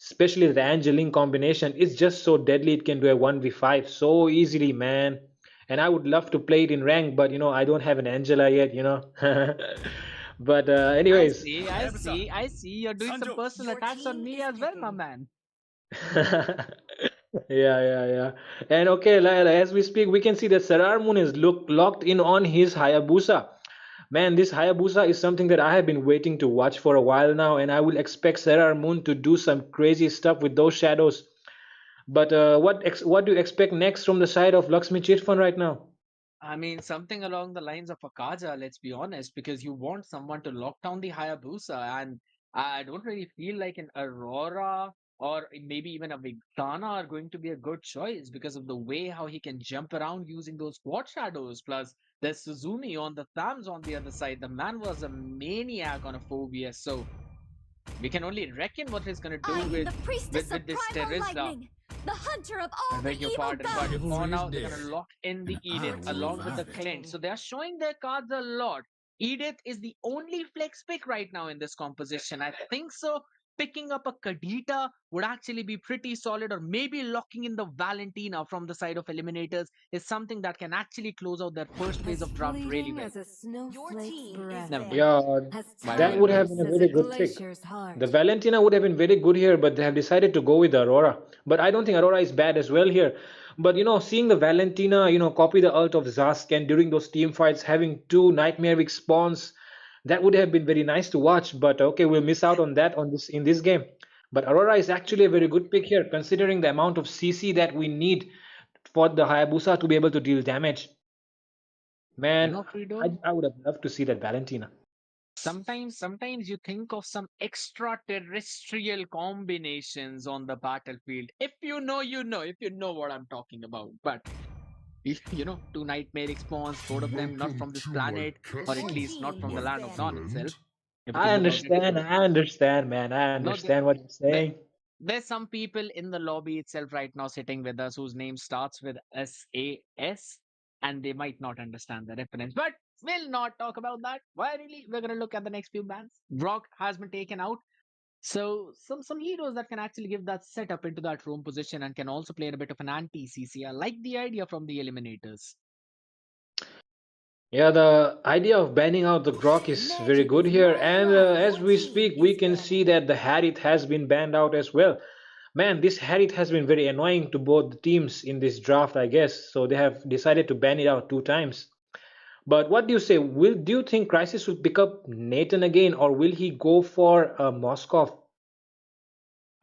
Especially the Angeline combination. It's just so deadly, it can do a 1v5 so easily, man. And I would love to play it in rank, but I don't have an Angela yet. But I anyways. see, I see, I see. You're doing some Sanjo. personal Your attacks on team me is as well, my picking. man. Yeah. And okay, as we speak, we can see that Sarar Moon is locked in on his Hayabusa. Man, this Hayabusa is something that I have been waiting to watch for a while now, and I will expect Sarar Moon to do some crazy stuff with those shadows. But what do you expect next from the side of Lakshmi Chit Fund right now? I mean, something along the lines of a Kaja, let's be honest, because you want someone to lock down the Hayabusa, and I don't really feel like an Aurora or maybe even a Vixana are going to be a good choice because of the way how he can jump around using those quad shadows. Plus, there's Suzumi on the Thams on the other side. The man was a maniac on a 4vs, so we can only reckon what he's gonna do I am with the priestess with of this primal Terizla. lightning, the hunter of I all the beg your evil pardon, but gods. for Chivalry now is they're gonna dead, lock in the and I Edith will along with the revive it. Clint. So they're showing their cards a lot. Edith is the only flex pick right now in this composition. I think so. Picking up a Kadita would actually be pretty solid, or maybe locking in the Valentina from the side of Eliminators is something that can actually close out their first phase of draft really well. As a snowflake's breath. Never mind. Yeah, As Why that would would it have be? been a timeless as very a good pick. glacier's heart. The Valentina would have been very good here, but they have decided to go with the Aurora. But I don't think Aurora is bad as well here. But seeing the Valentina, copy the ult of Zask and during those team fights having two Nightmare spawns, that would have been very nice to watch. But okay, we'll miss out on that in this game. But Aurora is actually a very good pick here, considering the amount of CC that we need for the Hayabusa to be able to deal damage. Man, Fredo, I would have loved to see that Valentina. sometimes you think of some extraterrestrial combinations on the battlefield. If you know, you know. If you know what I'm talking about. But two nightmare spawns, both of them not from this planet, or at least not from the land of Dawn itself. If you I think about it. understand, man. I No, understand what you're saying. there's some people in the lobby itself right now sitting with us whose name starts with SAS, and they might not understand the reference. But we'll not talk about that. Why really? We're gonna look at the next few bands. Brock has been taken out. So some heroes that can actually give that setup into that roam position and can also play a bit of an anti-CC. I like the idea from the eliminators. Yeah, the idea of banning out the Grok is very good here, and as we speak, we can see that the Harith has been banned out as well. Man, this Harith has been very annoying to both the teams in this draft, I guess. So they have decided to ban it out 2 times. But what do you say? Do you think Crisis will pick up Nathan again, or will he go for Moskov?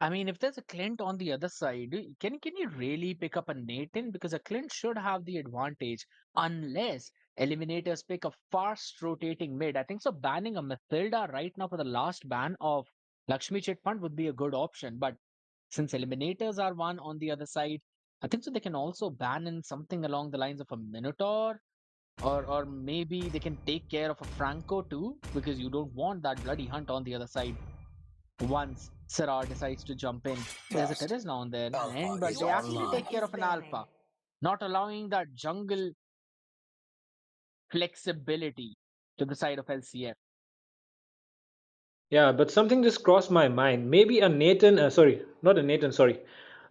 I mean, if there's a Clint on the other side, can you really pick up a Nathan? Because a Clint should have the advantage, unless eliminators pick a fast rotating mid. I think so. Banning a Mathilda right now for the last ban of Lakshmi Chit Fund would be a good option. But since eliminators are one on the other side, I think so they can also ban in something along the lines of a Minotaur, or maybe they can take care of a Franco too, because you don't want that bloody hunt on the other side once Sarah decides to jump in. There's a Terizla on there, and but they actually take care of an Alpha, not allowing that jungle flexibility to the side of LCF. Yeah, but something just crossed my mind. Maybe a Nathan, sorry, not a Nathan, sorry.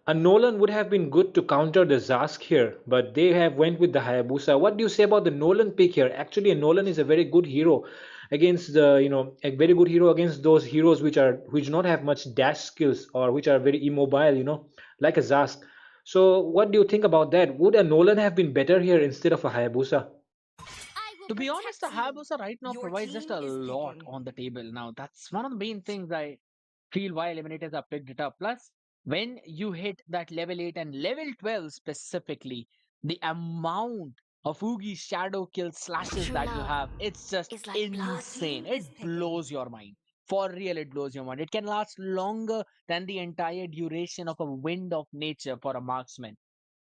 A Nolan would have been good to counter the Zask here, but they have went with the Hayabusa. What do you say about the Nolan pick here? Actually, a Nolan is a very good hero against a very good hero against those heroes which do not have much dash skills or which are very immobile, like a Zask. So what do you think about that? Would a Nolan have been better here instead of a Hayabusa? To be honest, the Hayabusa right now provides just a lot on the table. Now, that's one of the main things I feel why eliminators have picked it up. Plus, when you hit that level 8 and level 12 specifically, the amount of Oogie shadow kill slashes True that you love have, it's just is like blood. insane. It blows your mind. For real, it blows your mind. It can last longer than the entire duration of a wind of nature for a marksman.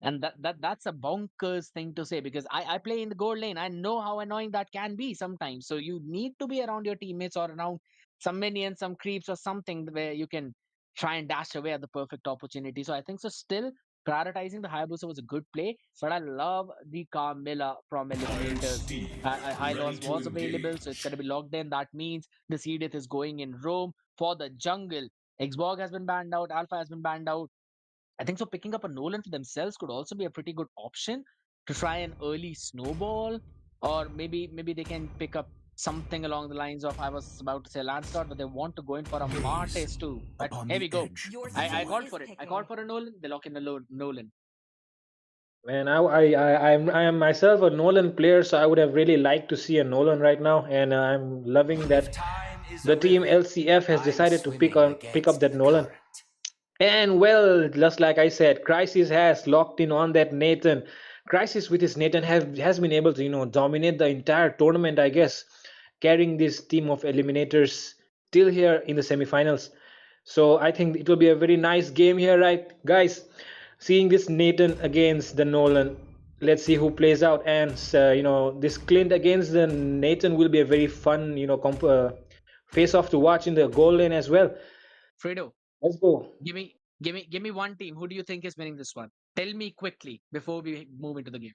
And that's a bonkers thing to say because I play in the gold lane. I know how annoying that can be sometimes. So you need to be around your teammates or around some minions, some creeps or something where you can try and dash away at the perfect opportunity. So I think so still prioritizing the Hayabusa was a good play, but I love the Carmilla from Eliminators. High loss was available, so it's going to be locked in. That means this Edith is going in Rome for the jungle. Xborg has been banned out, Alpha has been banned out. I think so. Picking up a Nolan for themselves could also be a pretty good option to try an early snowball, or maybe they can pick up something along the lines of I was about to say Lancelot, but they want to go in for a Martes too. But here we go. I called for it. I called for a Nolan. They lock in the Nolan. Man, I am myself a Nolan player, so I would have really liked to see a Nolan right now, and I'm loving that Time is the a team river. LCF has I'm decided to swimming pick up against that the Nolan. current. And well, just like I said, Crisis has locked in on that Nathan. Crisis with his Nathan has been able to, dominate the entire tournament, I guess, carrying this team of eliminators till here in the semifinals. So I think it will be a very nice game here, right, guys? Seeing this Nathan against the Nolan. Let's see who plays out. And this Clint against the Nathan will be a very fun, face off to watch in the goal lane as well. Fredo, Let's go. give me one team. Who do you think is winning this one? Tell me quickly before we move into the game.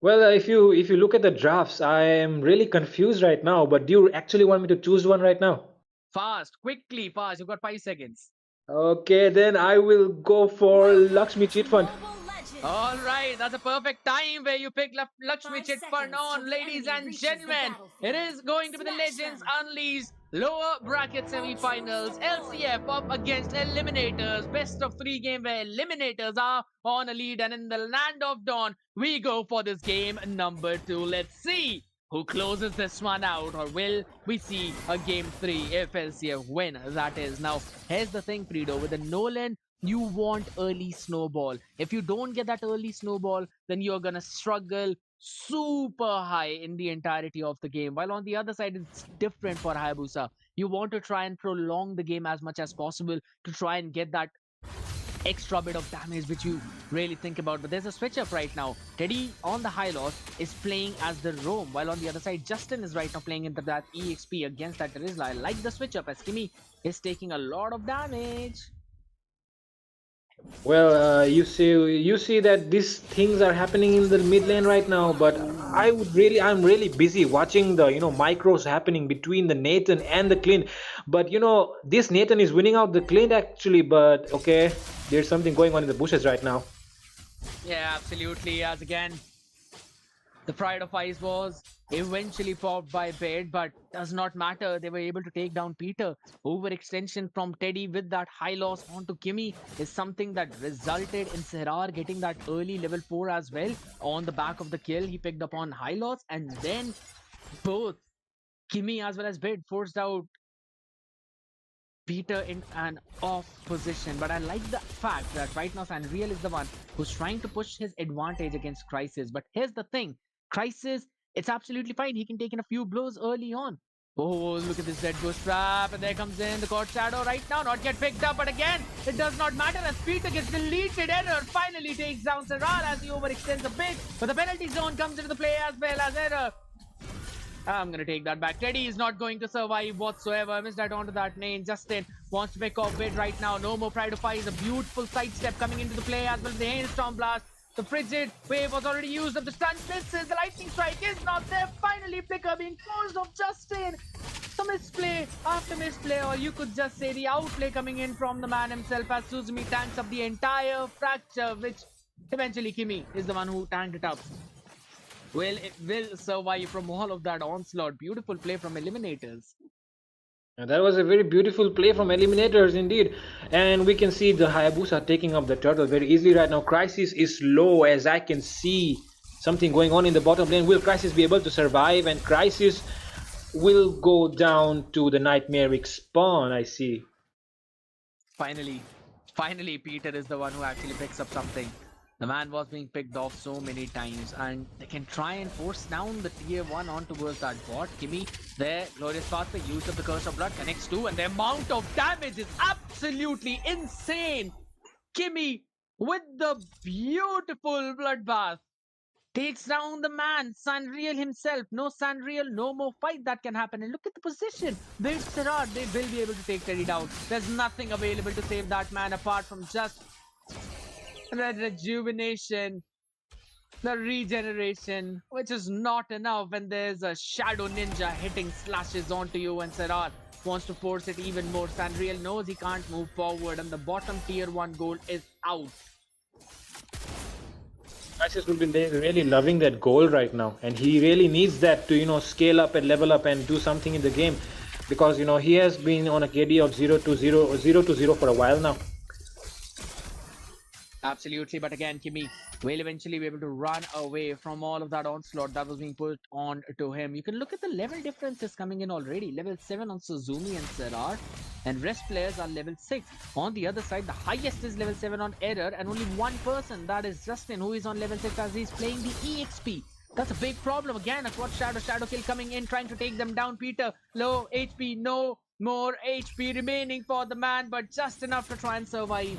Well, if you look at the drafts, I am really confused right now. But do you actually want me to choose one right now? Fast, quickly, fast. You've got 5 seconds. Okay, then I will go for Lakshmi Cheat Fund. All right, that's a perfect time where you pick Lakshmi Chit Fund on, ladies and gentlemen. It is going to be the Legends Unleashed lower bracket semifinals, LCF up against Eliminators, best of 3 game where Eliminators are on a lead, and in the land of dawn, we go for this game number 2. Let's see who closes this one out, or will we see a game 3 if LCF win? That is. Now, here's the thing, Fredo, with the Nolan, you want early snowball. If you don't get that early snowball, then you're gonna struggle super high in the entirety of the game. While on the other side, it's different for Hayabusa. You want to try and prolong the game as much as possible to try and get that extra bit of damage which you really think about. But there's a switch up right now. Teddy on the high loss is playing as the roam, while on the other side Justin is right now playing into that EXP against that Rizla. I like the switch up as Kimi is taking a lot of damage. Well, you see that these things are happening in the mid lane right now, but I'm really busy watching the micros happening between the Nathan and the Clint. But this Nathan is winning out the Clint actually. But okay, there's something going on in the bushes right now. Yeah, absolutely. As again, the Pride of Ice was eventually popped by Bed, but does not matter. They were able to take down Peter. Overextension from Teddy with that high loss onto Kimi is something that resulted in Serrar getting that early level 4 as well. On the back of the kill, he picked up on high loss, and then both Kimi as well as Bed forced out Peter in an off position. But I like the fact that right now Sanreal is the one who's trying to push his advantage against Crisis. But here's the thing, Crisis, it's absolutely fine. He can take in a few blows early on. Oh, look at this Dead Ghost trap, and there comes in the Court Shadow right now, not yet picked up, but again, it does not matter as Peter gets deleted. Error finally takes down Serrar as he overextends a bit, but the penalty zone comes into the play as well as Error. I'm gonna take that back. Teddy is not going to survive whatsoever. Missed that onto that lane. Justin wants to pick off Bid right now. No more Pride of Fire. A beautiful sidestep coming into the play as well as the Hailstorm Blast. The Frigid Wave was already used up. The stun misses. The Lightning Strike is not there. Finally, Picker being forced off Justin. The misplay after misplay, or you could just say the outplay coming in from the man himself as Suzumi tanks up the entire fracture, which eventually Kimi is the one who tanked it up. Well, it will survive from all of that onslaught. Beautiful play from Eliminators. And that was a very beautiful play from Eliminators indeed. And we can see the Hayabusa taking up the turtle very easily right now. Crisis is low, as I can see something going on in the bottom lane. Will Crisis be able to survive? And Crisis will go down to the Nightmaric spawn, I see. Finally, Peter is the one who actually picks up something. The man was being picked off so many times, and they can try and force down the tier 1 on towards that bot. Kimi there, Glorious Pathway, use of the Curse of Blood, connects 2, and the amount of damage is absolutely insane. Kimi with the beautiful Bloodbath takes down the man, Sanreal himself. No Sanreal, no more fight that can happen. And look at the position. Build Serrar, they will be able to take Teddy down. There's nothing available to save that man apart from just the rejuvenation, the regeneration, which is not enough when there's a Shadow Ninja hitting slashes onto you, and Serrar wants to force it even more. Sanreal knows he can't move forward, and the bottom tier 1 goal is out. Crisis will be really loving that goal right now, and he really needs that to scale up and level up and do something in the game, because he has been on a KD of 0 to 0 for a while now. Absolutely, but again, Kimi will eventually be able to run away from all of that onslaught that was being put on to him. You can look at the level differences coming in already. Level 7 on Suzumi and Serrar, and rest players are level 6. On the other side, the highest is level 7 on Error, and only one person, that is Justin, who is on level 6 as he's playing the EXP. That's a big problem. Again, a quad shadow kill coming in, trying to take them down. Peter, low HP, no more HP remaining for the man, but just enough to try and survive.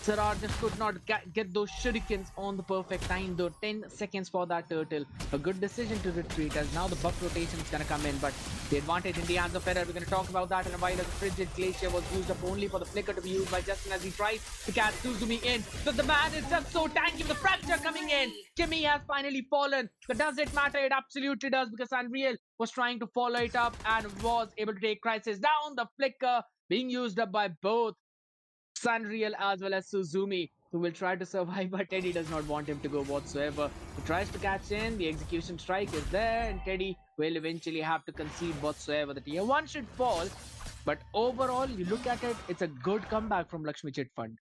Serrar just could not get those shurikens on the perfect time, though. 10 seconds for that turtle. A good decision to retreat, as now the buff rotation is going to come in, but the advantage in the hands of Error, we're going to talk about that in a while, as the frigid glacier was used up only for the flicker to be used by Justin as he tries to catch Suzumi in. So the man is just so tanky with the fracture coming in. Kimi has finally fallen, but does it matter? It absolutely does, because Unreal was trying to follow it up and was able to take Crisis down. The flicker being used up by both Sanriel as well as Suzumi, who will try to survive, but Teddy does not want him to go whatsoever. He tries to catch in, the execution strike is there, and Teddy will eventually have to concede whatsoever. The tier 1 should fall, but overall, you look at it, it's a good comeback from Lakshmi Chit Fund.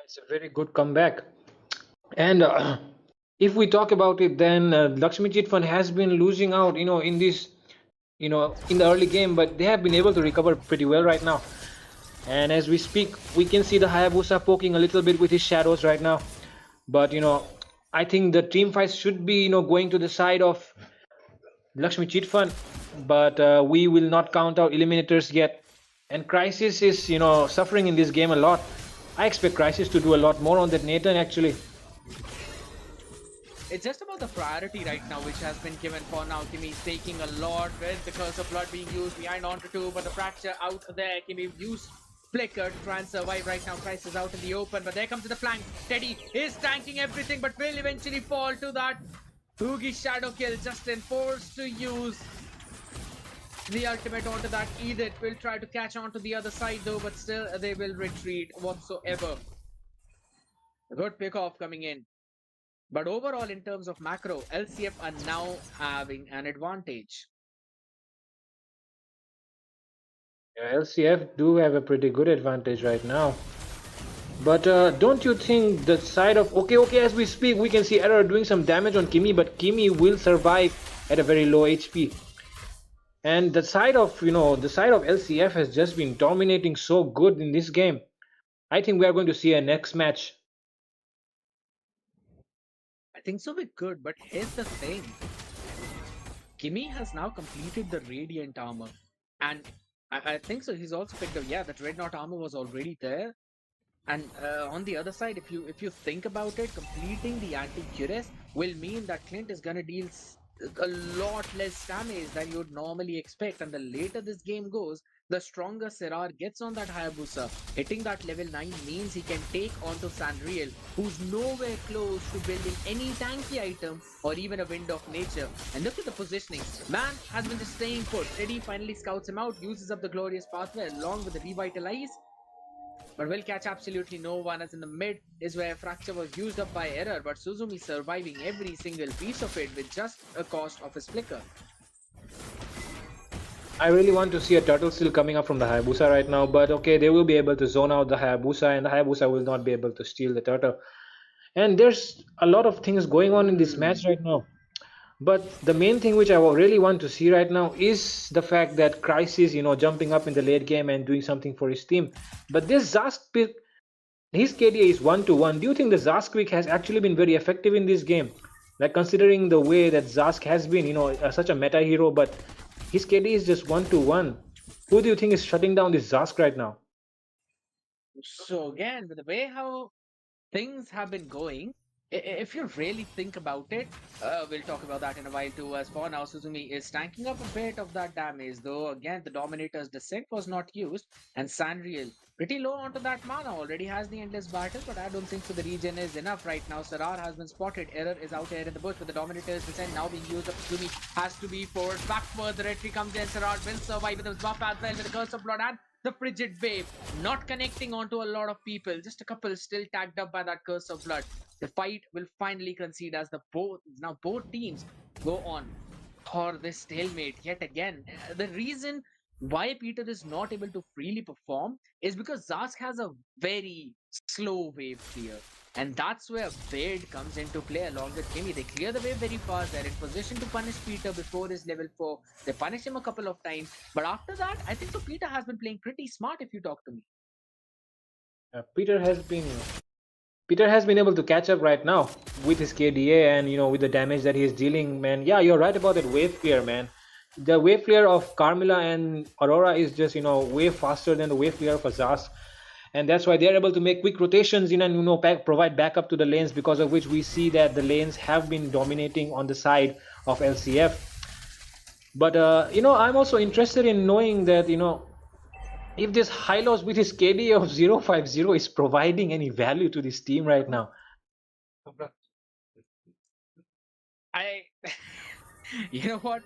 It's a very good comeback. And if we talk about it, then Lakshmi Chit Fund has been losing out, in this, in the early game, but they have been able to recover pretty well right now. And as we speak, we can see the Hayabusa poking a little bit with his shadows right now. But, I think the team fights should be, going to the side of Lakshmi Chit Fund. But we will not count out eliminators yet. And Crisis is, suffering in this game a lot. I expect Crisis to do a lot more on that Nathan, actually. It's just about the priority right now, which has been given for now. Kimi is taking a lot with the Curse of Blood being used behind onto 2, but the fracture out there. Kimi used Flicker to try and survive right now. Crisis out in the open, but there comes to the flank. Teddy is tanking everything, but will eventually fall to that Oogie shadow kill. Justin forced to use the ultimate onto that. Edith will try to catch on to the other side though, but still they will retreat whatsoever. A good pick-off coming in. But overall, in terms of macro, LCF are now having an advantage. Yeah, LCF do have a pretty good advantage right now. But don't you think the side of... Okay, as we speak, we can see Error doing some damage on Kimi, but Kimi will survive at a very low HP. And the side of, the side of LCF has just been dominating so good in this game. I think we are going to see a next match. I think so we could, but here's the thing. Kimi has now completed the Radiant armor. And I think so he's also picked up, yeah, that Red Knot armor was already there. And on the other side, if you think about it, completing the anti-cuirass will mean that Clint is gonna deal a lot less damage than you would normally expect. And the later this game goes, the stronger Serrar gets on that Hayabusa. Hitting that level 9 means he can take onto Sanriel, who's nowhere close to building any tanky item or even a Wind of Nature. And look at the positioning. Man has been just staying put. Teddy finally scouts him out, uses up the Glorious Pathway along with the Revitalize, but will catch absolutely no one, as in the mid is where Fracture was used up by Error, but Suzumi surviving every single piece of it with just a cost of his flicker. I really want to see a turtle still coming up from the Hayabusa right now, but okay, they will be able to zone out the Hayabusa, and the Hayabusa will not be able to steal the turtle. And there's a lot of things going on in this match right now. But the main thing which I really want to see right now is the fact that Crisis, jumping up in the late game and doing something for his team. But this Zask pick, his KDA is 1-1. Do you think the Zask pick has actually been very effective in this game? Like, considering the way that Zask has been, such a meta hero, but his KDA is just 1-1. Who do you think is shutting down this Zask right now? So again, with the way how things have been going, if you really think about it, we'll talk about that in a while too. As for now, Suzumi is tanking up a bit of that damage, though again the Dominator's Descent was not used, and Sanriel pretty low onto that mana, already has the Endless Battle, but I don't think so the regen is enough right now. Serrar has been spotted, Error is out here in the bush with the Dominator's Descent now being used up. Suzumi has to be forced backward, the retreat comes in, Serrar will survive with his buff as well with the Curse of Blood and the Frigid Wave, not connecting onto a lot of people, just a couple still tagged up by that Curse of Blood. The fight will finally concede as both teams go on for this stalemate yet again. The reason why Peter is not able to freely perform is because Zask has a very slow wave clear. And that's where Baird comes into play along with Kimmy. They clear the wave very fast. They're in position to punish Peter before his level 4. They punish him a couple of times. But after that, I think so Peter has been playing pretty smart if you talk to me. Peter has been able to catch up right now with his KDA and with the damage that he is dealing, man. Yeah, you're right about that wave clear, man. The wave clear of Carmilla and Aurora is just way faster than the wave clear of Azaz, and that's why they're able to make quick rotations and provide backup to the lanes, because of which we see that the lanes have been dominating on the side of LCF. But I'm also interested in knowing that if this Hylos with his KD of 050 is providing any value to this team right now. You know what?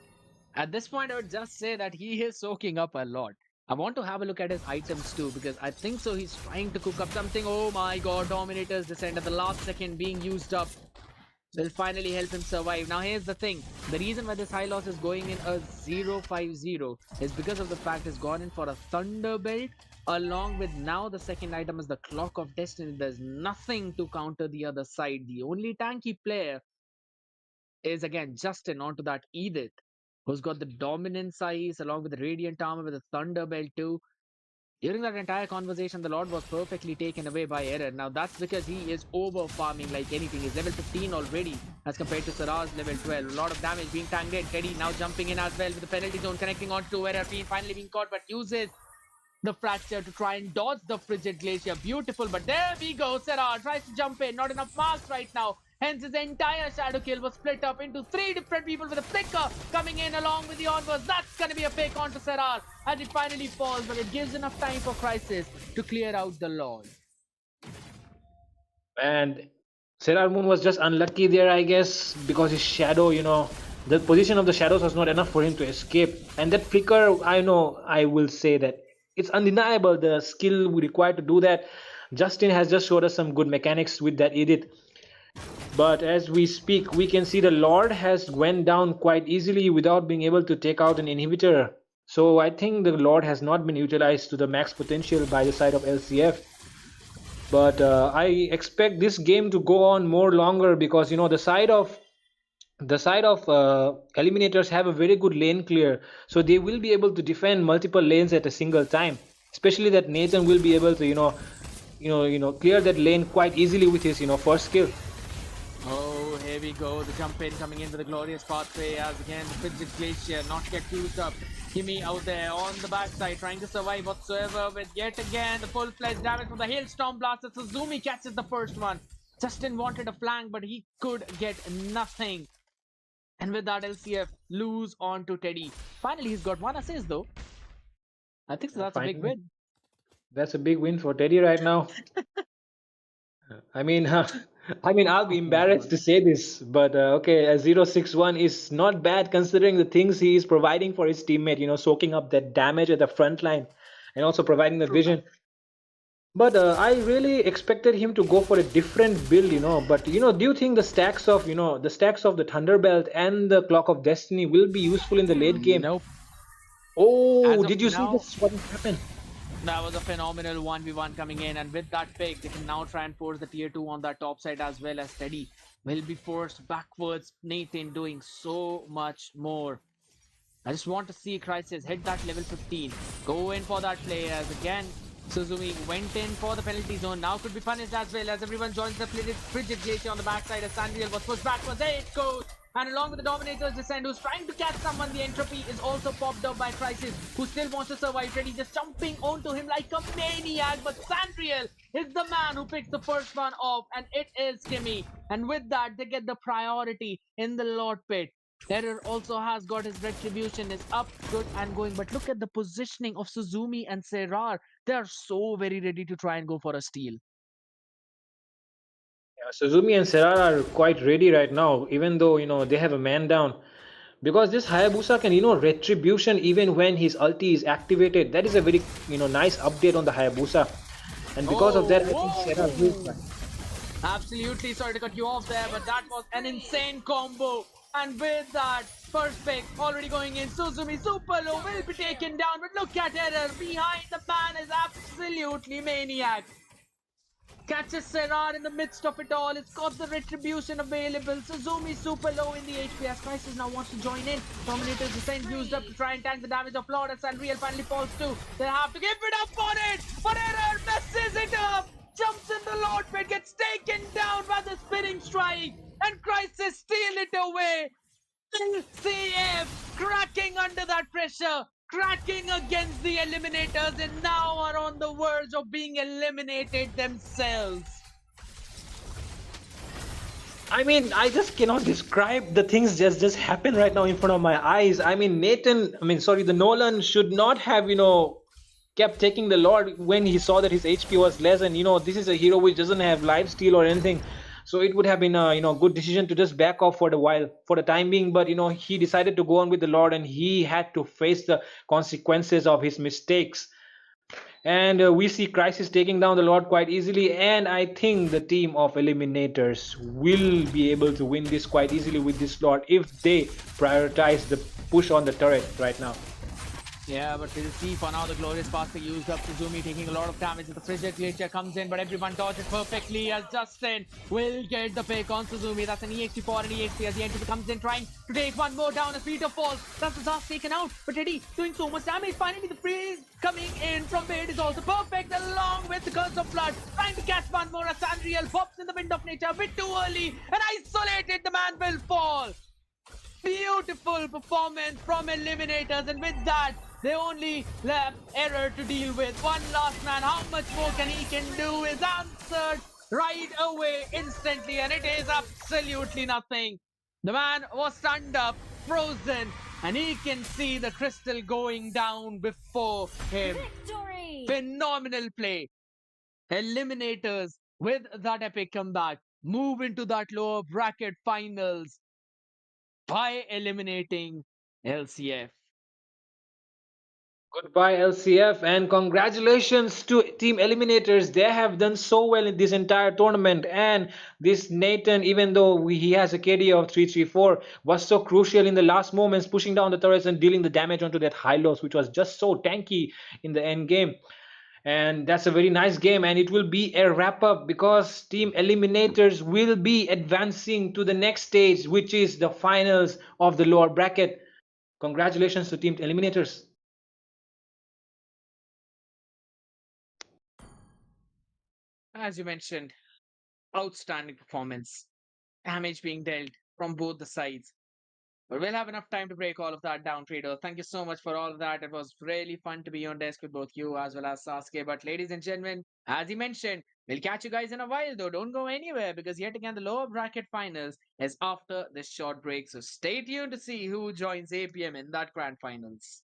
At this point, I would just say that he is soaking up a lot. I want to have a look at his items too, because I think so he's trying to cook up something. Oh my god, Dominator's Descent at the last second being used up will finally help him survive. Now here's the thing. The reason why this Hylos is going in a 050 is because of the fact he's gone in for a Thunderbelt, along with now the second item is the Clock of Destiny. There's nothing to counter the other side. The only tanky player is again Justin onto that Edith, who's got the Dominance Ice along with the Radiant Armor with the Thunderbelt too. During that entire conversation, the Lord was perfectly taken away by Error. Now that's because he is over farming like anything. He's level 15 already as compared to Sarah's level 12. A lot of damage being tanked in. Teddy now jumping in as well with the penalty zone connecting onto Error. Finally being caught, but uses the fracture to try and dodge the frigid glacier. Beautiful, but there we go. Sarah tries to jump in. Not enough marks right now. Hence, his entire shadow kill was split up into 3 different people with a flicker coming in along with the onwards. That's going to be a fake onto Serrar as it finally falls, but it gives enough time for Crisis to clear out the Lord. And Serrar Moon was just unlucky there, I guess, because his shadow, the position of the shadows was not enough for him to escape. And that flicker, I will say that it's undeniable the skill we require to do that. Justin has just showed us some good mechanics with that Edith. But as we speak, we can see the Lord has went down quite easily without being able to take out an inhibitor. So I think the Lord has not been utilized to the max potential by the side of LCF. But I expect this game to go on more longer, because the side of eliminators have a very good lane clear, so they will be able to defend multiple lanes at a single time. Especially that Nathan will be able to clear that lane quite easily with his first skill. Oh, here we go. The jump in coming in with a glorious pathway as again the Frigid Glacier not get used up. Kimmy out there on the backside trying to survive whatsoever with yet again the full-fledged damage from the Hailstorm Blaster. Suzumi catches the first one. Justin wanted a flank, but he could get nothing. And with that, LCF lose on to Teddy. Finally, he's got 1 assist though. I think so that's a big win. That's a big win for Teddy right now. I mean, I'll be embarrassed to say this, but okay, a 061 is not bad considering the things he is providing for his teammate, soaking up that damage at the front line and also providing the vision. But I really expected him to go for a different build, but do you think the stacks of the Thunderbelt and the Clock of Destiny will be useful in the late game? Nope. Oh, did you see this? What happened? That was a phenomenal 1v1 coming in, and with that pick, they can now try and force the tier 2 on that top side as well as Teddy will be forced backwards. Nathan doing so much more. I just want to see Crisis hit that level 15. Go in for that play as again Suzumi went in for the penalty zone. Now could be punished as well as everyone joins the Frigid Glacier on the backside as Sandriel was pushed backwards. There it goes. And along with the Dominator's Descent, who's trying to catch someone, the entropy is also popped up by Crisis, who still wants to survive. Freddy just jumping onto him like a maniac, but Sandriel is the man who picks the first one off, and it is Kimmy. And with that, they get the priority in the Lord Pit. Terror also has got his retribution, is up, good and going, but look at the positioning of Suzumi and Serrar. They are so very ready to try and go for a steal. Suzumi and Serrar are quite ready right now, even though they have a man down, because this Hayabusa can retribution even when his ulti is activated. That is a very nice update on the Hayabusa, and because of that, I think Serrar will. Absolutely, sorry to cut you off there, but that was an insane combo And with that, first pick already going in, Suzumi super low will be taken down. But look at Error behind the man is absolutely maniac. Catches Serrar in the midst of it all. It's got the retribution available. Suzumi super low in the HP as Crisis now wants to join in. Dominator's descent used up to try and tank the damage of Lord as Unreal finally falls too. They have to give it up for it. But Error messes it up. Jumps in the Lord pit, gets taken down by the spinning strike. And Crisis steal it away. LCF cracking under that pressure, cracking against the eliminators, and now are on the verge of being eliminated themselves. I mean, I just cannot describe the things just happen right now in front of my eyes. I mean, the Nolan should not have, kept taking the Lord when he saw that his HP was less, and this is a hero which doesn't have life steal or anything. So it would have been a good decision to just back off for the time being. But he decided to go on with the Lord, and he had to face the consequences of his mistakes. And we see Crisis taking down the Lord quite easily, and I think the team of Eliminators will be able to win this quite easily with this Lord if they prioritize the push on the turret right now. Yeah, but we'll see for now the glorious pass they used up. Suzumi taking a lot of damage as the Frigid Glacier comes in, but everyone dodges perfectly as Justin will get the pick on Suzumi. That's an EXP4 and EXP as the entry comes in, trying to take one more down as Peter falls. That's the Zast taken out, but Teddy doing so much damage. Finally, the freeze coming in from Bait is also perfect, along with the Curse of Blood. Trying to catch one more as Sandriel pops in the Wind of Nature a bit too early and isolated. The man will fall. Beautiful performance from Eliminators, and with that, they only left Error to deal with. One last man, how much more can he do is answered right away, instantly, and it is absolutely nothing. The man was stunned up, frozen, and he can see the crystal going down before him. Victory! Phenomenal play. Eliminators, with that epic comeback, move into that lower bracket finals by eliminating LCF. Goodbye, LCF, and congratulations to Team Eliminators. They have done so well in this entire tournament. And this Nathan, even though he has a KD of 334, was so crucial in the last moments, pushing down the turrets and dealing the damage onto that Hylos, which was just so tanky in the end game. And that's a very nice game, and it will be a wrap up because Team Eliminators will be advancing to the next stage, which is the finals of the lower bracket. Congratulations to Team Eliminators. As you mentioned, outstanding performance, damage being dealt from both the sides. But we'll have enough time to break all of that down, Trader. Thank you so much for all of that. It was really fun to be on desk with both you as well as Sasuke. But ladies and gentlemen, as he mentioned, we'll catch you guys in a while though. Don't go anywhere because yet again the lower bracket finals is after this short break. So stay tuned to see who joins APM in that grand finals.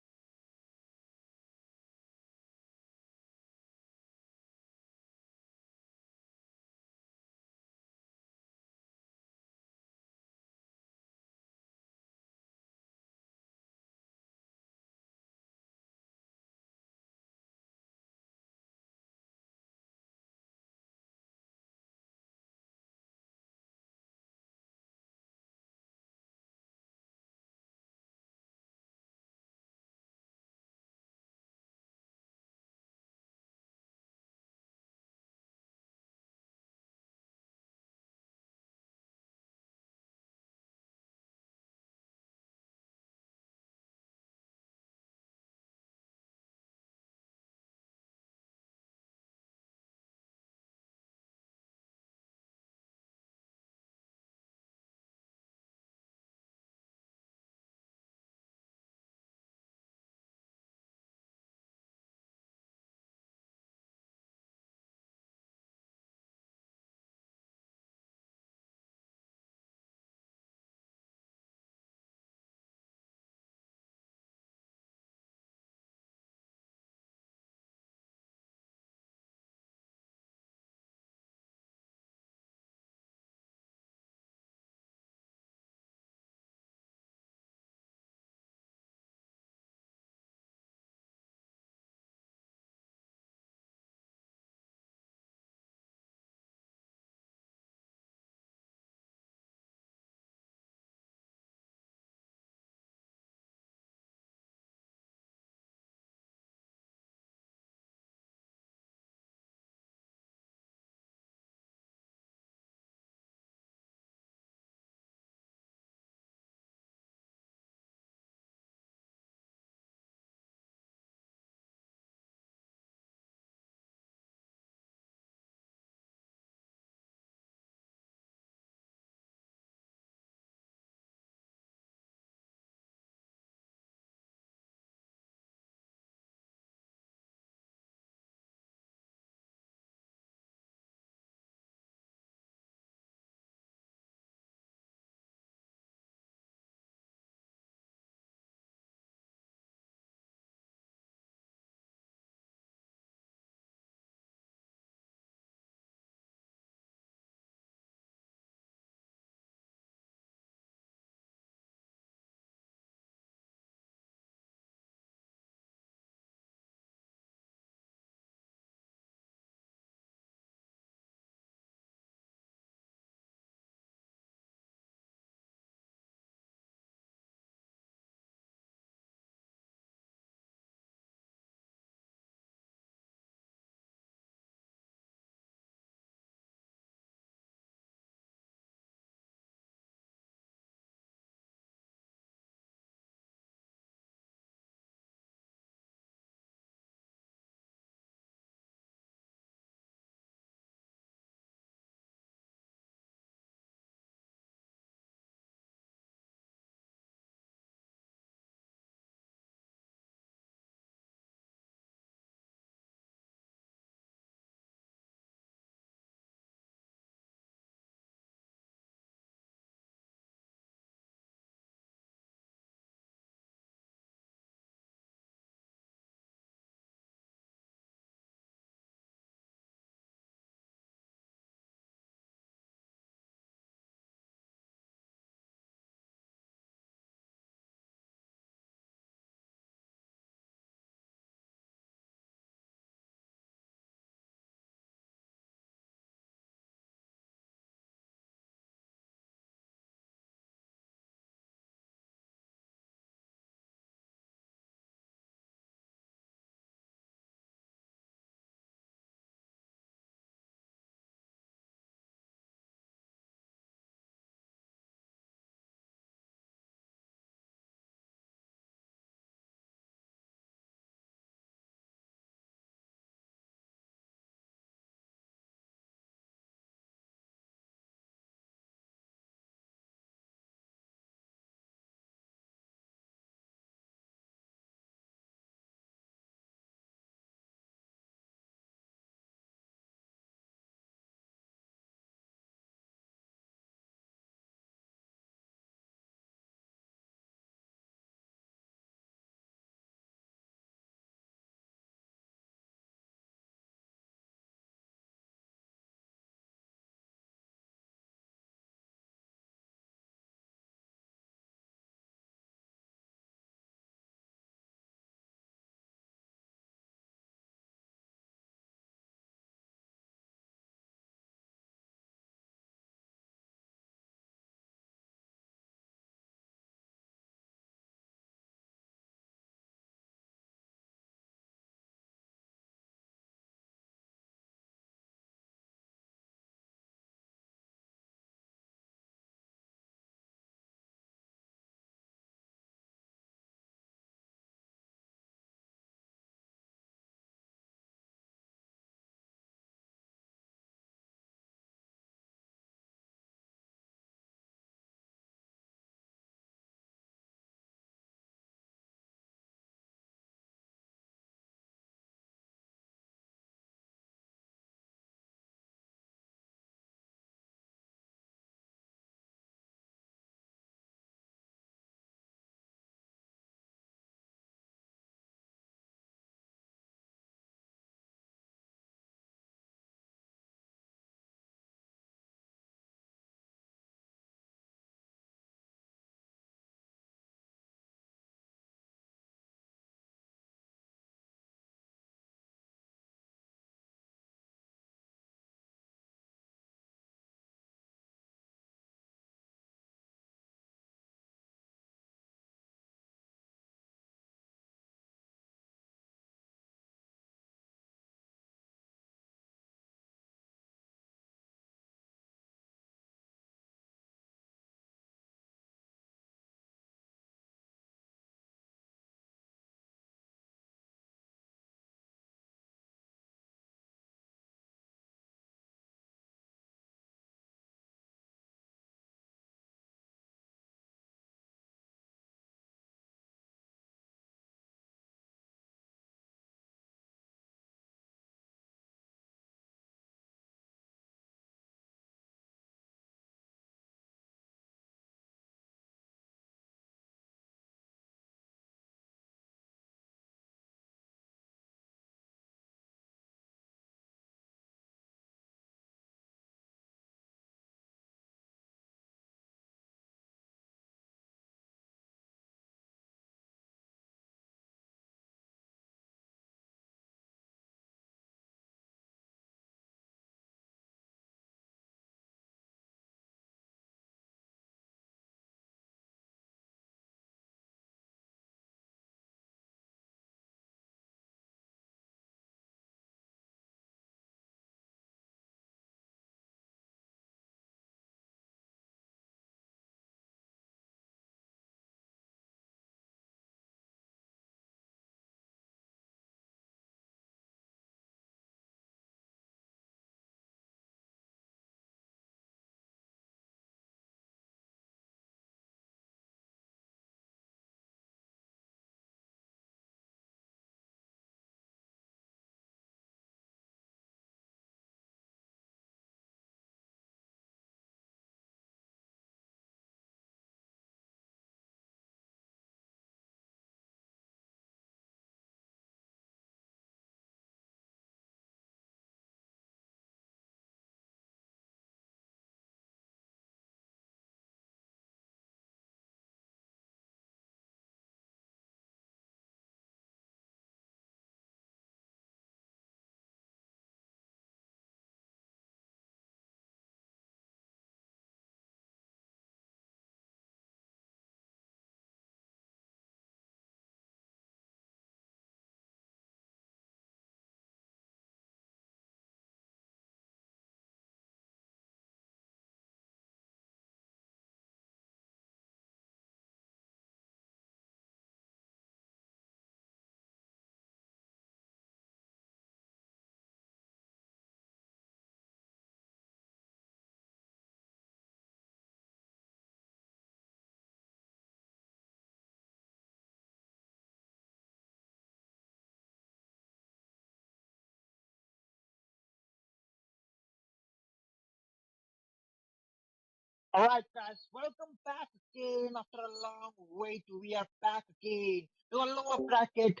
All right, guys, welcome back again after a long wait. We are back again to a lower bracket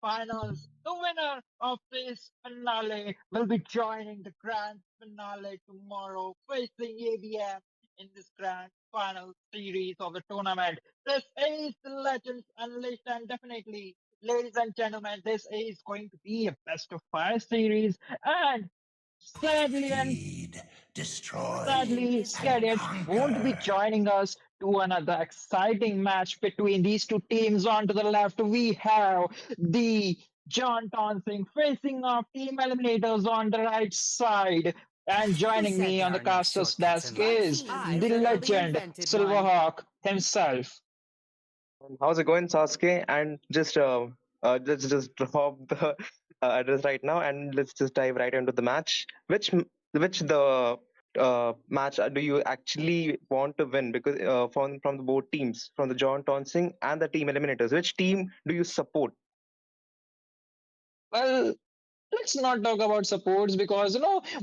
finals. The winner of this finale will be joining the grand finale tomorrow, facing ABM in this grand final series of the tournament. This is the Legends Unleashed, and definitely, ladies and gentlemen, this is going to be a best of five series. And sadly and sadly, Scariot won't be joining us to another exciting match between these two teams. On to the left, we have the John Tonsing facing off Team Eliminators on the right side. And Who joining said me there on the are no caster's shortcuts in desk life? is I the literally legend invented one. Silverhawk himself. How's it going, Sasuke? And let's just drop the address right now, and let's just dive right into the match. Which the match do you actually want to win? Because from the both teams, from the John Tonsing and the Team Eliminators, which team do you support? Well, let's not talk about supports because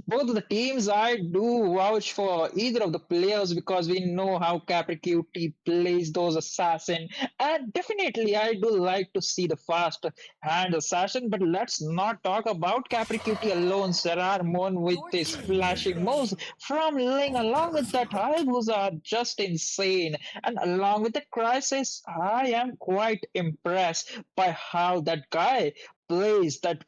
both of the teams I do vouch for either of the players because we know how Capricuti plays those assassin, and definitely I do like to see the fast hand assassin. But let's not talk about Capricuti alone. Serrar Moon with Your his team is flashing moves winning. from Ling along with that Hayabusa are just insane, and along with the crisis I am quite impressed by how that guy plays that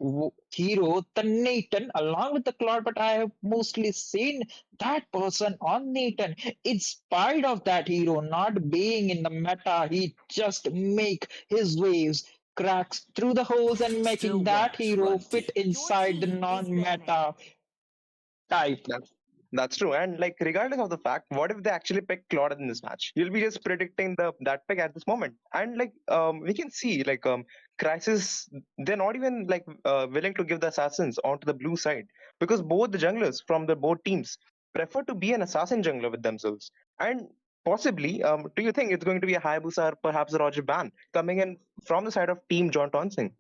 hero, the Nathan, along with the Claude, but I have mostly seen that person on Nathan. In spite of that hero not being in the meta, he just make his waves cracks through the holes and Still making that works, hero fit Runty. Your inside the team is banning. non-meta type. That's true. And like regardless of the fact, what if they actually pick Claude in this match? You'll be just predicting the that pick at this moment. And like we can see Crisis, they're not even willing to give the assassins onto the blue side because both the junglers from the both teams prefer to be an assassin jungler with themselves. And possibly, do you think it's going to be a Hayabusa or perhaps a Roger Ban coming in from the side of Team John Tonsing?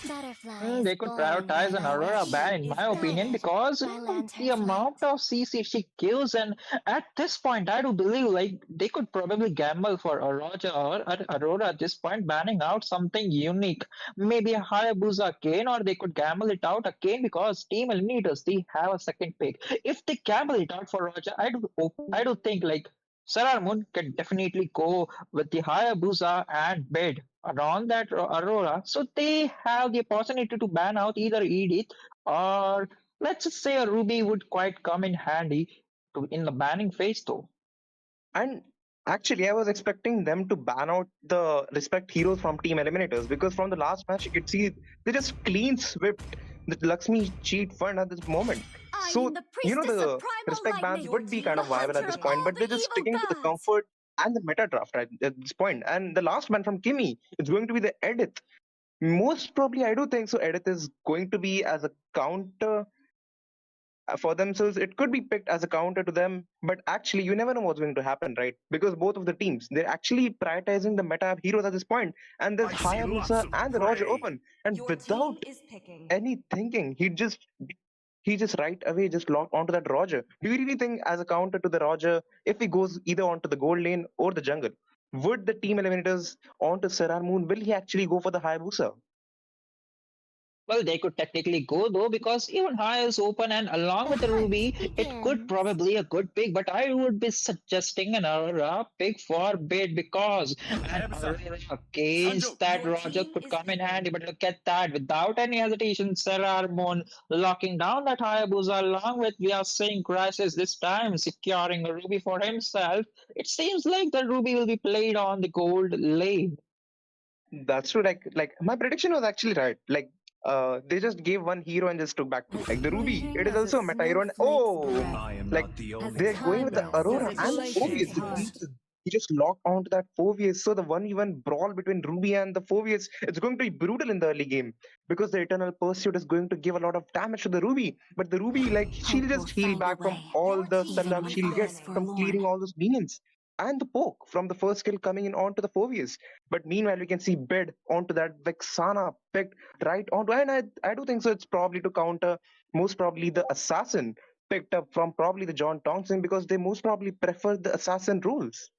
Butterflies They could born prioritize an yellow. Your Aurora ban, team in is my opinion, guided because by the lantern amount flight. of CC she kills, and at this point, I do believe like they could probably gamble for a Roger or an Aurora at this point, banning out something unique, maybe a Hayabusa Kane, or they could gamble it out again because Team Eliminators they have a second pick. If they gamble it out for Roger, I do think like Sarar Moon can definitely go with the Hayabusa and bid around that Aurora. So they have the opportunity to ban out either Edith or let's just say a Ruby would quite come in handy in the banning phase though. And actually, I was expecting them to ban out the respect heroes from Team Eliminators because from the last match, you could see they just clean swept the Lakshmi cheat fund at this moment. I am So, the priestess of the primal respect bans lightning, would be kind the of viable at hunter this of point, all but the they're just evil sticking to the gods. comfort and the meta draft at this point. And the last ban from Kimmy is going to be the Edith. Most probably, I do think so. Edith is going to be as a counter for themselves. It could be picked as a counter to them, but actually you never know what's going to happen, right? Because both of the teams, they're actually prioritizing the meta heroes at this point, and there's I see lots Hayabusa of and the Roger gray. open, and Your without team is picking. any thinking, he just right away just locked onto that Roger. Do you really think as a counter to the Roger, if he goes either onto the gold lane or the jungle, would the Team Eliminators onto Serrar Moon, will he actually go for the Hayabusa? Well, they could technically go though because even high is open, and along The with the hunt Ruby, it could begins. probably a good pick. But I would be suggesting an Aurora pick for bid because an Aurora against that Your Roger team could is come in picking. handy. But look at that, without any hesitation, Serrar Moon locking down that Hayabusa along with we are seeing Crisis this time securing a Ruby for himself. It seems like the Ruby will be played on the gold lane. That's true. Like my prediction was actually right. They just gave one hero and just took back two. As Like the Ruby, fleeting it is as a also a meta hero. And snowflake's breath. I am like not the As only they're going time with the one. melts Aurora into and the glaciers Phoveus. hard. He just locked onto that Phoveus. So the 1v1 brawl between Ruby and the Phoveus, it's going to be brutal in the early game because the Eternal Pursuit is going to give a lot of damage to the Ruby. But the Ruby, like she'll Hope will just heal find a back from way. all Your the team stun Even damage when she'll all get is from forlorn. clearing all those minions. And the poke from the first kill coming in onto the Phoveus. But meanwhile, we can see Bed onto that Vexana picked right onto. And I do think so. It's probably to counter most probably the assassin picked up from probably the John Thompson because they most probably prefer the assassin roles.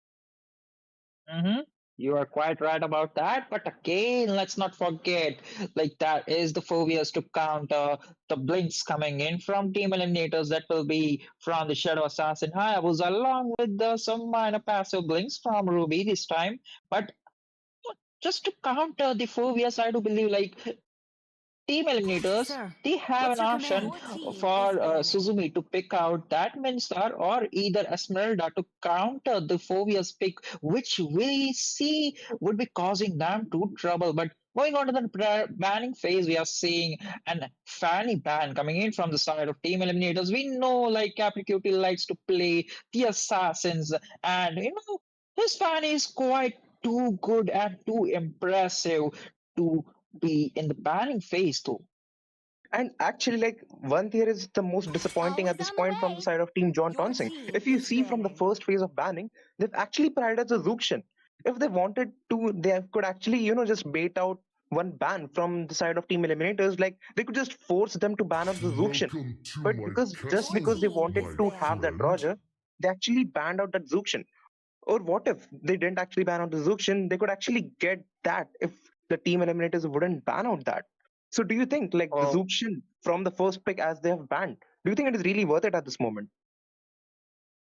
You are quite right about that, but again, let's not forget, like that is the phobias to counter the blinks coming in from team eliminators that will be from the Shadow Assassin Hayabusa, along with some minor passive blinks from Ruby this time. But just to counter the phobias, I do believe like team eliminators, Sir, they have what's an your option command? for Suzumi to pick out that Minstar or either Esmeralda to counter the Phobia's pick, which we see would be causing them to trouble. But moving on to the banning phase, we are seeing an Fanny ban coming in from the side of team eliminators. We know like Capricuti likes to play the assassins, and his Fanny is quite too good and too impressive to be in the banning phase too. And actually, like one tier is the most disappointing at this point from the side of Team John Tonsing. If you see from the first phase of banning, they've actually prioritized the Zuxian. If they wanted to, they could actually, just bait out one ban from the side of Team Eliminators. Like they could just force them to ban out the Zuxian. But because they wanted to have that Roger, they actually banned out that Zuxian. Or what if they didn't actually ban out the Zuxian? They could actually get that if the Team Eliminators wouldn't ban out that. So do you think like the Zuxian from the first pick as they have banned, do you think it is really worth it at this moment?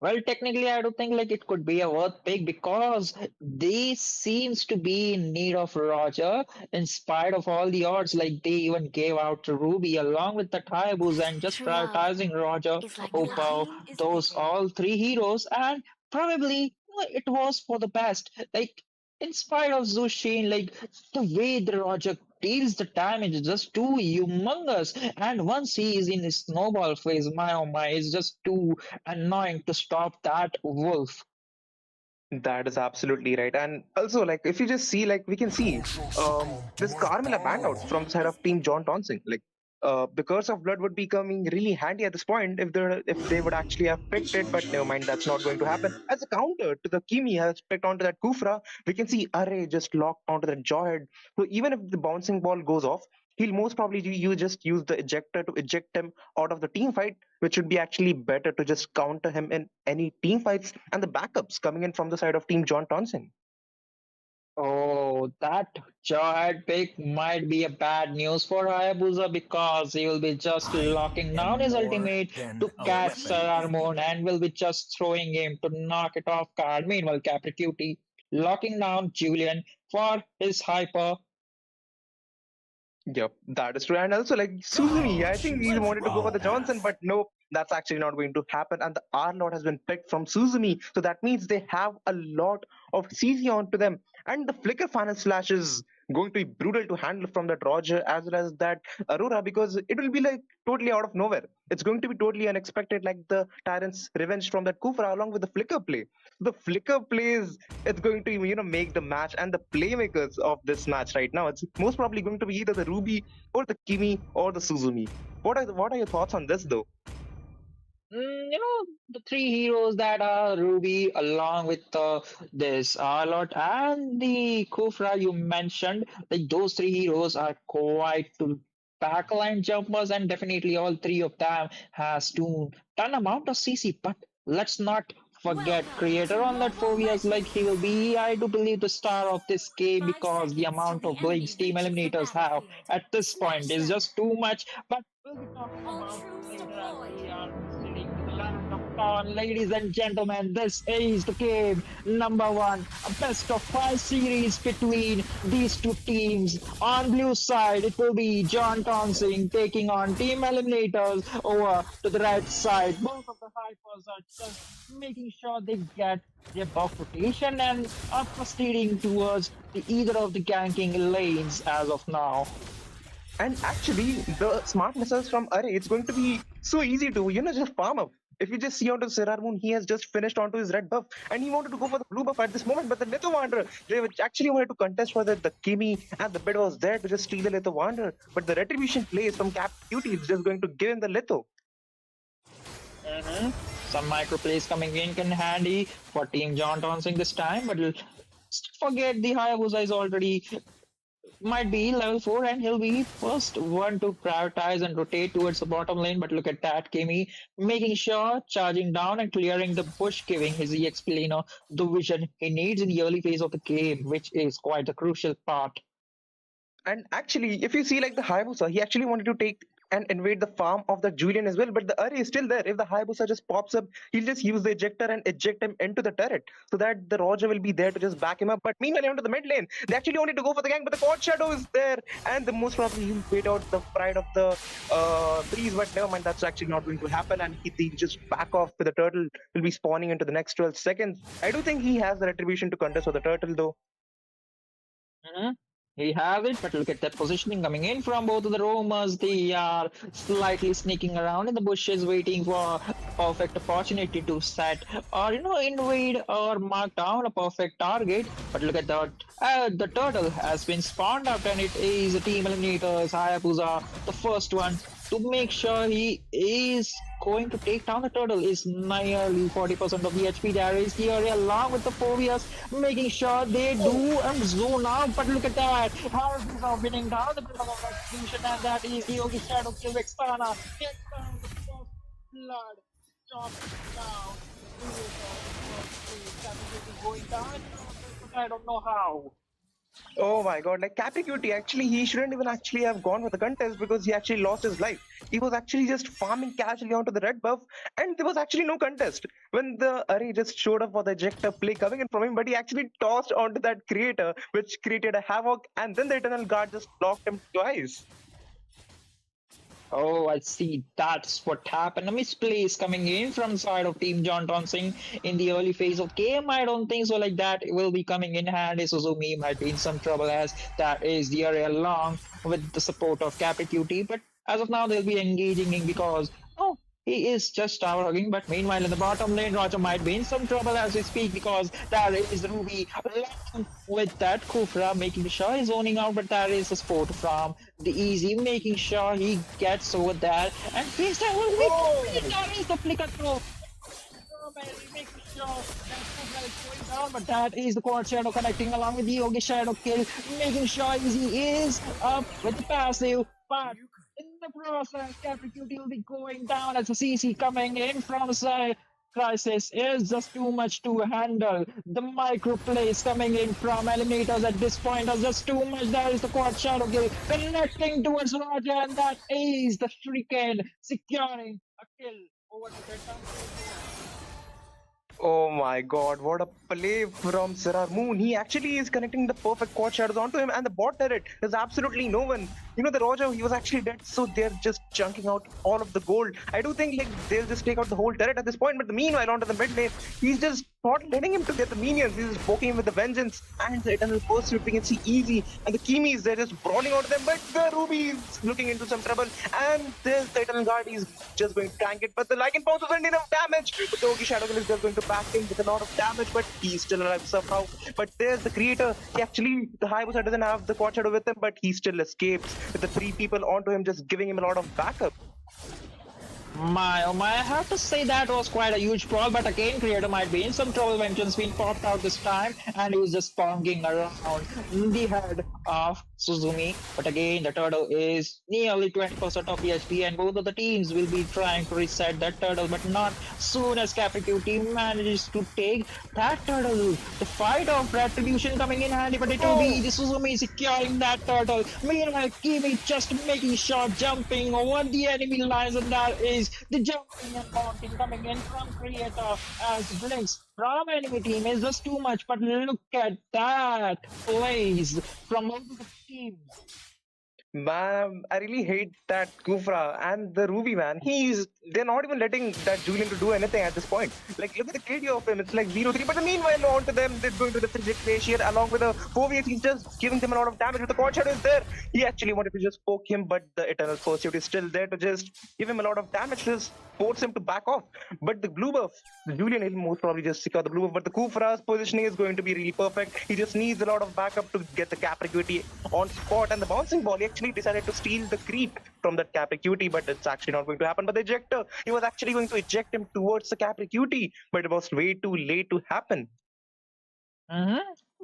Well, technically, I do think like it could be a worth pick because they seems to be in need of Roger in spite of all the odds. Like they even gave out to Ruby along with the Hayabusa and just prioritizing Roger over those all three heroes, and probably it was for the best. Like in spite of Zushin, like the way the Roger deals the damage is just too humongous. And once he is in his snowball phase, my oh my, it's just too annoying to stop that wolf. That is absolutely right. And also, like, if you just see, like, we can see this Carmilla banned out from the side of Team John Tonsing. Like, the Curse of Blood would be coming really handy at this point if they would actually have picked it, but never mind, that's not going to happen. As a counter to the Kimi has picked onto that Kufra, we can see Array just locked onto that Jawhead. So even if the bouncing ball goes off, he'll most probably just use the ejector to eject him out of the team fight, which would be actually better to just counter him in any team fights and the backups coming in from the side of Team John Tonsing. Oh, that Jawhead pick might be a bad news for Hayabusa because he will be just locking down his ultimate to catch Saramon and will be just throwing him to knock it off guard. Meanwhile, Capricuti locking down Julian for his hyper. Yep, that is true. And also, like Suzumi, I think he wanted to go for the Johnson, but no, that's actually not going to happen. And the R lot has been picked from Suzumi, so that means they have a lot of CC onto them. And the Flicker Final Slash is going to be brutal to handle from that Roger as well as that Aurora because it will be like totally out of nowhere. It's going to be totally unexpected, like the Tyrant's Revenge from that Kufra along with the Flicker play. The Flicker plays, it's going to make the match, and the playmakers of this match right now, it's most probably going to be either the Ruby or the Kimi or the Suzumi. What are your thoughts on this though? The three heroes that are Ruby along with this Arlot and the Kufra you mentioned, like those three heroes are quite to backline jumpers, and definitely all three of them has to ton amount of CC. But let's not forget creator on that phobias, like he will be, I do believe, the star of this game because the amount of blinks team eliminators have at this point is just too much. But we'll be talking about it later as we are proceeding to the land of Dawn. Ladies and gentlemen, this is the game number 1, a best of 5 series between these two teams. On blue side, it will be John Tonsing taking on team eliminators. Over to the right side, both of the hypers are just making sure they get their buff rotation and are proceeding towards either of the ganking lanes as of now. And actually, the smart missiles from Array, it's going to be so easy to, just farm up. If you just see onto Sirar Moon, he has just finished onto his red buff and he wanted to go for the blue buff at this moment. But the Litho Wanderer, they actually wanted to contest for the Kimi, and the bid was there to just steal the Litho Wanderer. But the retribution plays from Cap Duty is just going to give him the Litho. Some micro plays coming in handy for Team John Tonsing this time, but forget the Hayabusa is already might be level 4 and he'll be first one to prioritize and rotate towards the bottom lane. But look at that, Kimi making sure charging down and clearing the bush, giving his EXP laner the vision he needs in the early phase of the game, which is quite a crucial part. And actually, if you see like the Hayabusa, he actually wanted to take and invade the farm of the Julian as well, but the array is still there. If the Hayabusa just pops up, he'll just use the ejector and eject him into the turret so that the Roger will be there to just back him up. But meanwhile, onto the mid lane, they actually wanted to go for the gank, but the God Shadow is there, and the most probably he'll wait out the pride of the breeze. But never mind, that's actually not going to happen, and he'll just back off with the turtle will be spawning into the next 12 seconds. I do think he has the retribution to contest for the turtle though. He has it, but look at that positioning coming in from both of the roamers. They are slightly sneaking around in the bushes, waiting for a perfect opportunity to set or invade or mark down a perfect target. But look at that. The turtle has been spawned out, and it is a team eliminators. Hayabusa, the first one to make sure he is going to take down the turtle, is nearly 40% of the HP there is here, along with the phobias, making sure they do and zone out. But look at that, Harvey's are winning down the middle of execution, and that is the Yogi Shadow kill Vexana. Gets down the first blood, chops down. Going down, but I don't know how. Oh my god, like Capricuti, actually he shouldn't even actually have gone for the contest because he actually lost his life. He was actually just farming casually onto the red buff, and there was actually no contest when the array just showed up for the ejector play coming in from him, but he actually tossed onto that creator, which created a havoc, and then the Eternal Guard just blocked him twice. Oh, I see. That's what happened. A misplace coming in from the side of Team John Thompson in the early phase of game. I don't think so. Like that will be coming in handy. Suzumi might be in some trouble as that is the area along with the support of Capricuti. But as of now, they'll be engaging in because he is just tower hugging. But meanwhile, in the bottom lane, Roger might be in some trouble as we speak because there is Ruby with that Kufra making sure he's zoning out. But there is a support from the Easy making sure he gets over there and face that there is the flicker through. Making sure that Kufra is going down, but that is the Quad Shadow connecting along with the Yogi Shadow kill, making sure Easy is up with the passive. But in the process, Capricuti will be going down as the CC coming in from the side. Crisis is just too much to handle. The micro plays coming in from eliminators at this point are just too much. There is the Quad Shadow kill connecting towards Roger, and that is the Shuriken securing a kill over the Oh my god, what a play from Sirar Moon. He actually is connecting the perfect quad shadows onto him, and the bot turret, there's absolutely no one. The Roger, he was actually dead, so they're just chunking out all of the gold. I do think like they'll just take out the whole turret at this point, but meanwhile onto the mid lane, he's just not letting him to get the minions. He's just poking him with the vengeance and the eternal pursuit. We can see Easy and the Kimis, they're just brawling out of them, but the Ruby is looking into some trouble, and there's the Eternal Guard, he's just going to tank it, but the Lycan Pulse wasn't enough damage. But the Yogi Shadow is just going to back him with a lot of damage, but he's still alive somehow. But there's the creator. He actually, the Hayabusa doesn't have the Quad Shadow with him, but he still escapes with the 3 people onto him, just giving him a lot of backup. My, oh my, I have to say that was quite a huge brawl, but again, Creator might be in some trouble. Vengeance being popped out this time, and he's just bonking around the head of Suzumi. But again, the turtle is nearly 20% of the HP, and both of the teams will be trying to reset that turtle, but not soon as Capricuti manages to take that turtle. The fight of Retribution coming in handy, but it will be the Suzumi securing that turtle. Meanwhile, Kimi just making sure jumping over the enemy lines, and that is the jumping and bonking coming in from Creator as Blinks from enemy team is just too much. But look at that plays from both of the teams. Man, I really hate that Kufra and the Ruby, man. They're not even letting that Julian to do anything at this point. Like, look at the KD of him, it's like 0-3. But meanwhile, on to them, they're going to the Physics Glacier along with the Fovius. He's just giving them a lot of damage. With the Quad Shadow is there. He actually wanted to just poke him, but the Eternal Pursuit is still there to just give him a lot of damage, just force him to back off. But the blue buff, the Julian will most probably just secure the blue buff, but the Kufra's positioning is going to be really perfect. He just needs a lot of backup to get the Capricuti on spot, and the bouncing ball, he actually decided to steal the creep from that Capricuti, but it's actually not going to happen. But the ejector, he was actually going to eject him towards the Capricuti, but it was way too late to happen.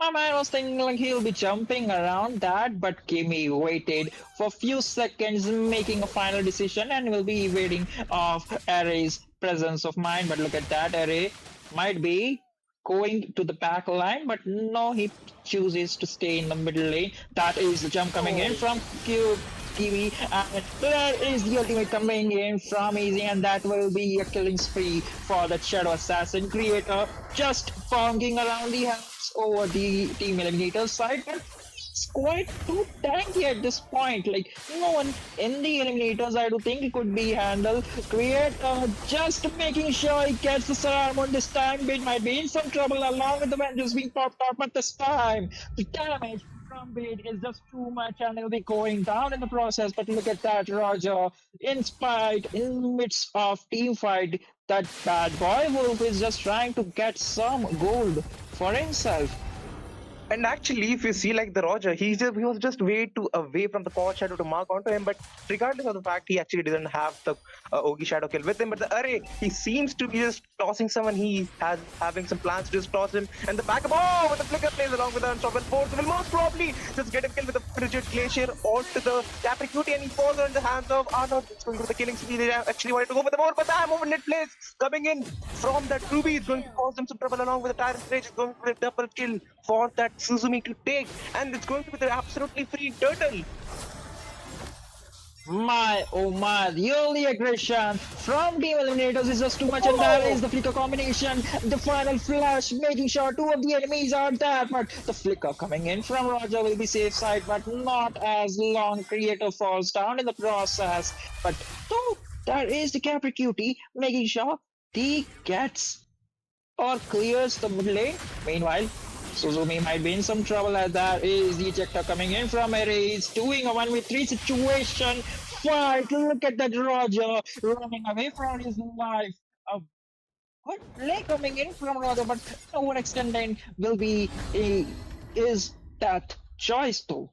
My man was thinking like he'll be jumping around that, but Kimi waited for a few seconds, making a final decision, and will be waiting of Array's presence of mind. But look at that, Array might be going to the back line, but no, he chooses to stay in the middle lane. That is the jump coming in from Kiwi, and there is the ultimate coming in from Easy, and that will be a killing spree for the Shadow Assassin creator, just bonking around the house over the Team Eliminator side. But it's quite too tanky at this point. Like, no one in the Eliminators, I do think it could be handled. Creator just making sure he gets the Saramon this time. Bit might be in some trouble along with the Vengeance being popped up, but this time the damage from Bait is just too much, and he'll be going down in the process. But look at that, Roger, in the midst of team fight, that bad boy Wolf is just trying to get some gold for himself. And actually, if you see like the Roger, he was just way too away from the core shadow to mark onto him. But regardless of the fact, he actually didn't have the Ogi shadow kill with him. But the Array, he seems to be just tossing someone. He has having some plans to just toss him. And the backup, oh, with the flicker plays along with the unstoppable force, will most probably just get a kill with a frigid glacier onto the Capricuti, and he falls on the hands of Arnold. It's going to the killing spree. They actually wanted to go for the more, but that movement net plays coming in from that Ruby is going to cause them some trouble along with the Tyrant Rage. Is going for a double kill for that Suzumi to take, and it's going to be the absolutely free turtle. My oh my, the early aggression from Team Eliminators is just too much, and that is the flicker combination. The final flash, making sure two of the enemies are there, but the flicker coming in from Roger will be safe side, but not as long. Creator falls down in the process, but no, there is the Capricuti making sure he gets or clears the mid lane. Meanwhile, Suzumi might be in some trouble, as there is the ejector coming in from Eri. He's doing a 1v3 situation. Fight! Look at that Roger running away from his life. A good play coming in from Roger, but to what extent then will be is that choice though?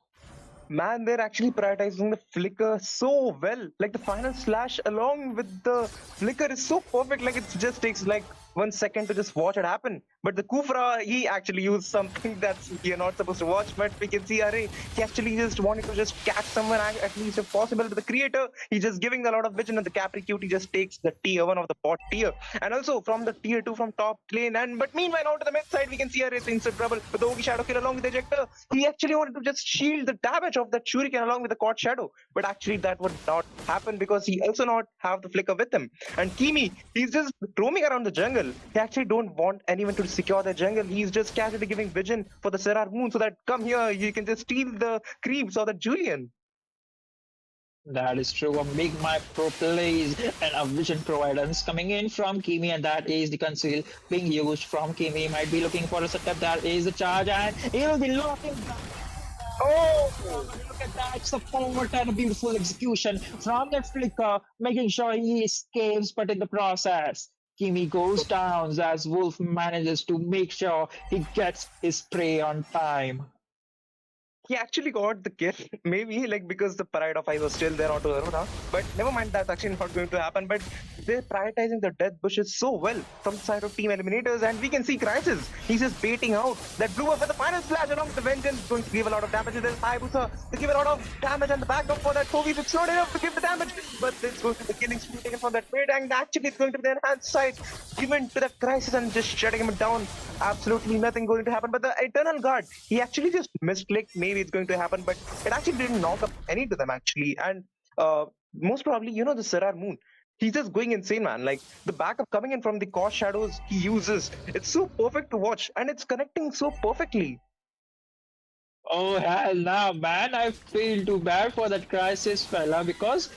Man, they're actually prioritizing the flicker so well. Like the final slash along with the flicker is so perfect. Like it just takes like 1 second to just watch it happen. But the Kufra, he actually used something that you're not supposed to watch. But we can see Array, he actually just wanted to just catch someone at least if possible. But the creator, he's just giving a lot of vision, and the Capricuti just takes the tier 1 of the bot tier. And also from the tier 2 from top lane. But meanwhile, out to the mid side, we can see Array in some trouble with the Ogi Shadow kill along with the ejector. He actually wanted to just shield the damage of that Shuriken along with the Caught Shadow. But actually that would not happen because he also not have the flicker with him. And Kimi, he's just roaming around the jungle. He actually don't want anyone to secure the jungle. He's just casually giving vision for the Serrar Moon so that come here, you can just steal the creeps or the Julian. That is true. A big micro plays and a vision providence coming in from Kimi, and that is the conceal being used from Kimi. Might be looking for a setup. That is the charge, and he'll be locking down. Oh, look at that support and a beautiful execution from the flicker, making sure he escapes, but in the process, Kimi goes down as Wolf manages to make sure he gets his prey on time. He actually got the kill, maybe like because the Pride of Ice was still there onto Aruna. But never mind, that's actually not going to happen. But they're prioritizing the death bushes so well from the side of Team Eliminators, and we can see Crisis. He's just baiting out that blue up with the final slash along with the Vengeance, going to give a lot of damage. There's Hayabusa to give a lot of damage, and the backdrop for that Kogi, it's not enough to give the damage. But it's going to be the killing spree taken from that mid, and actually it's going to be the enhanced side given to that Crisis and just shutting him down. Absolutely nothing going to happen. But the Eternal Guard, he actually just misclicked. Maybe it's going to happen, but it actually didn't knock up any to them actually. And most probably, you know, the Serrar Moon, he's just going insane, man. Like the backup coming in from the Caught Shadows he uses, it's so perfect to watch, and it's connecting so perfectly. Oh hell no, man, I feel too bad for that Crisis fella, because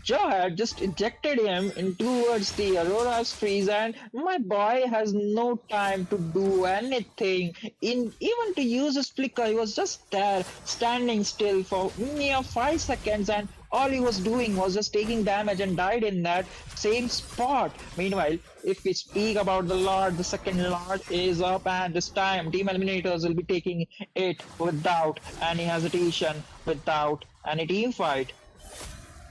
Joe had just ejected him in towards the Aurora's freeze, and my boy has no time to do anything. Even to use his flicker, he was just there, standing still for near 5 seconds, and all he was doing was just taking damage and died in that same spot. Meanwhile, if we speak about the Lord, the second Lord is up, and this time Team Eliminators will be taking it without any hesitation, without any team fight.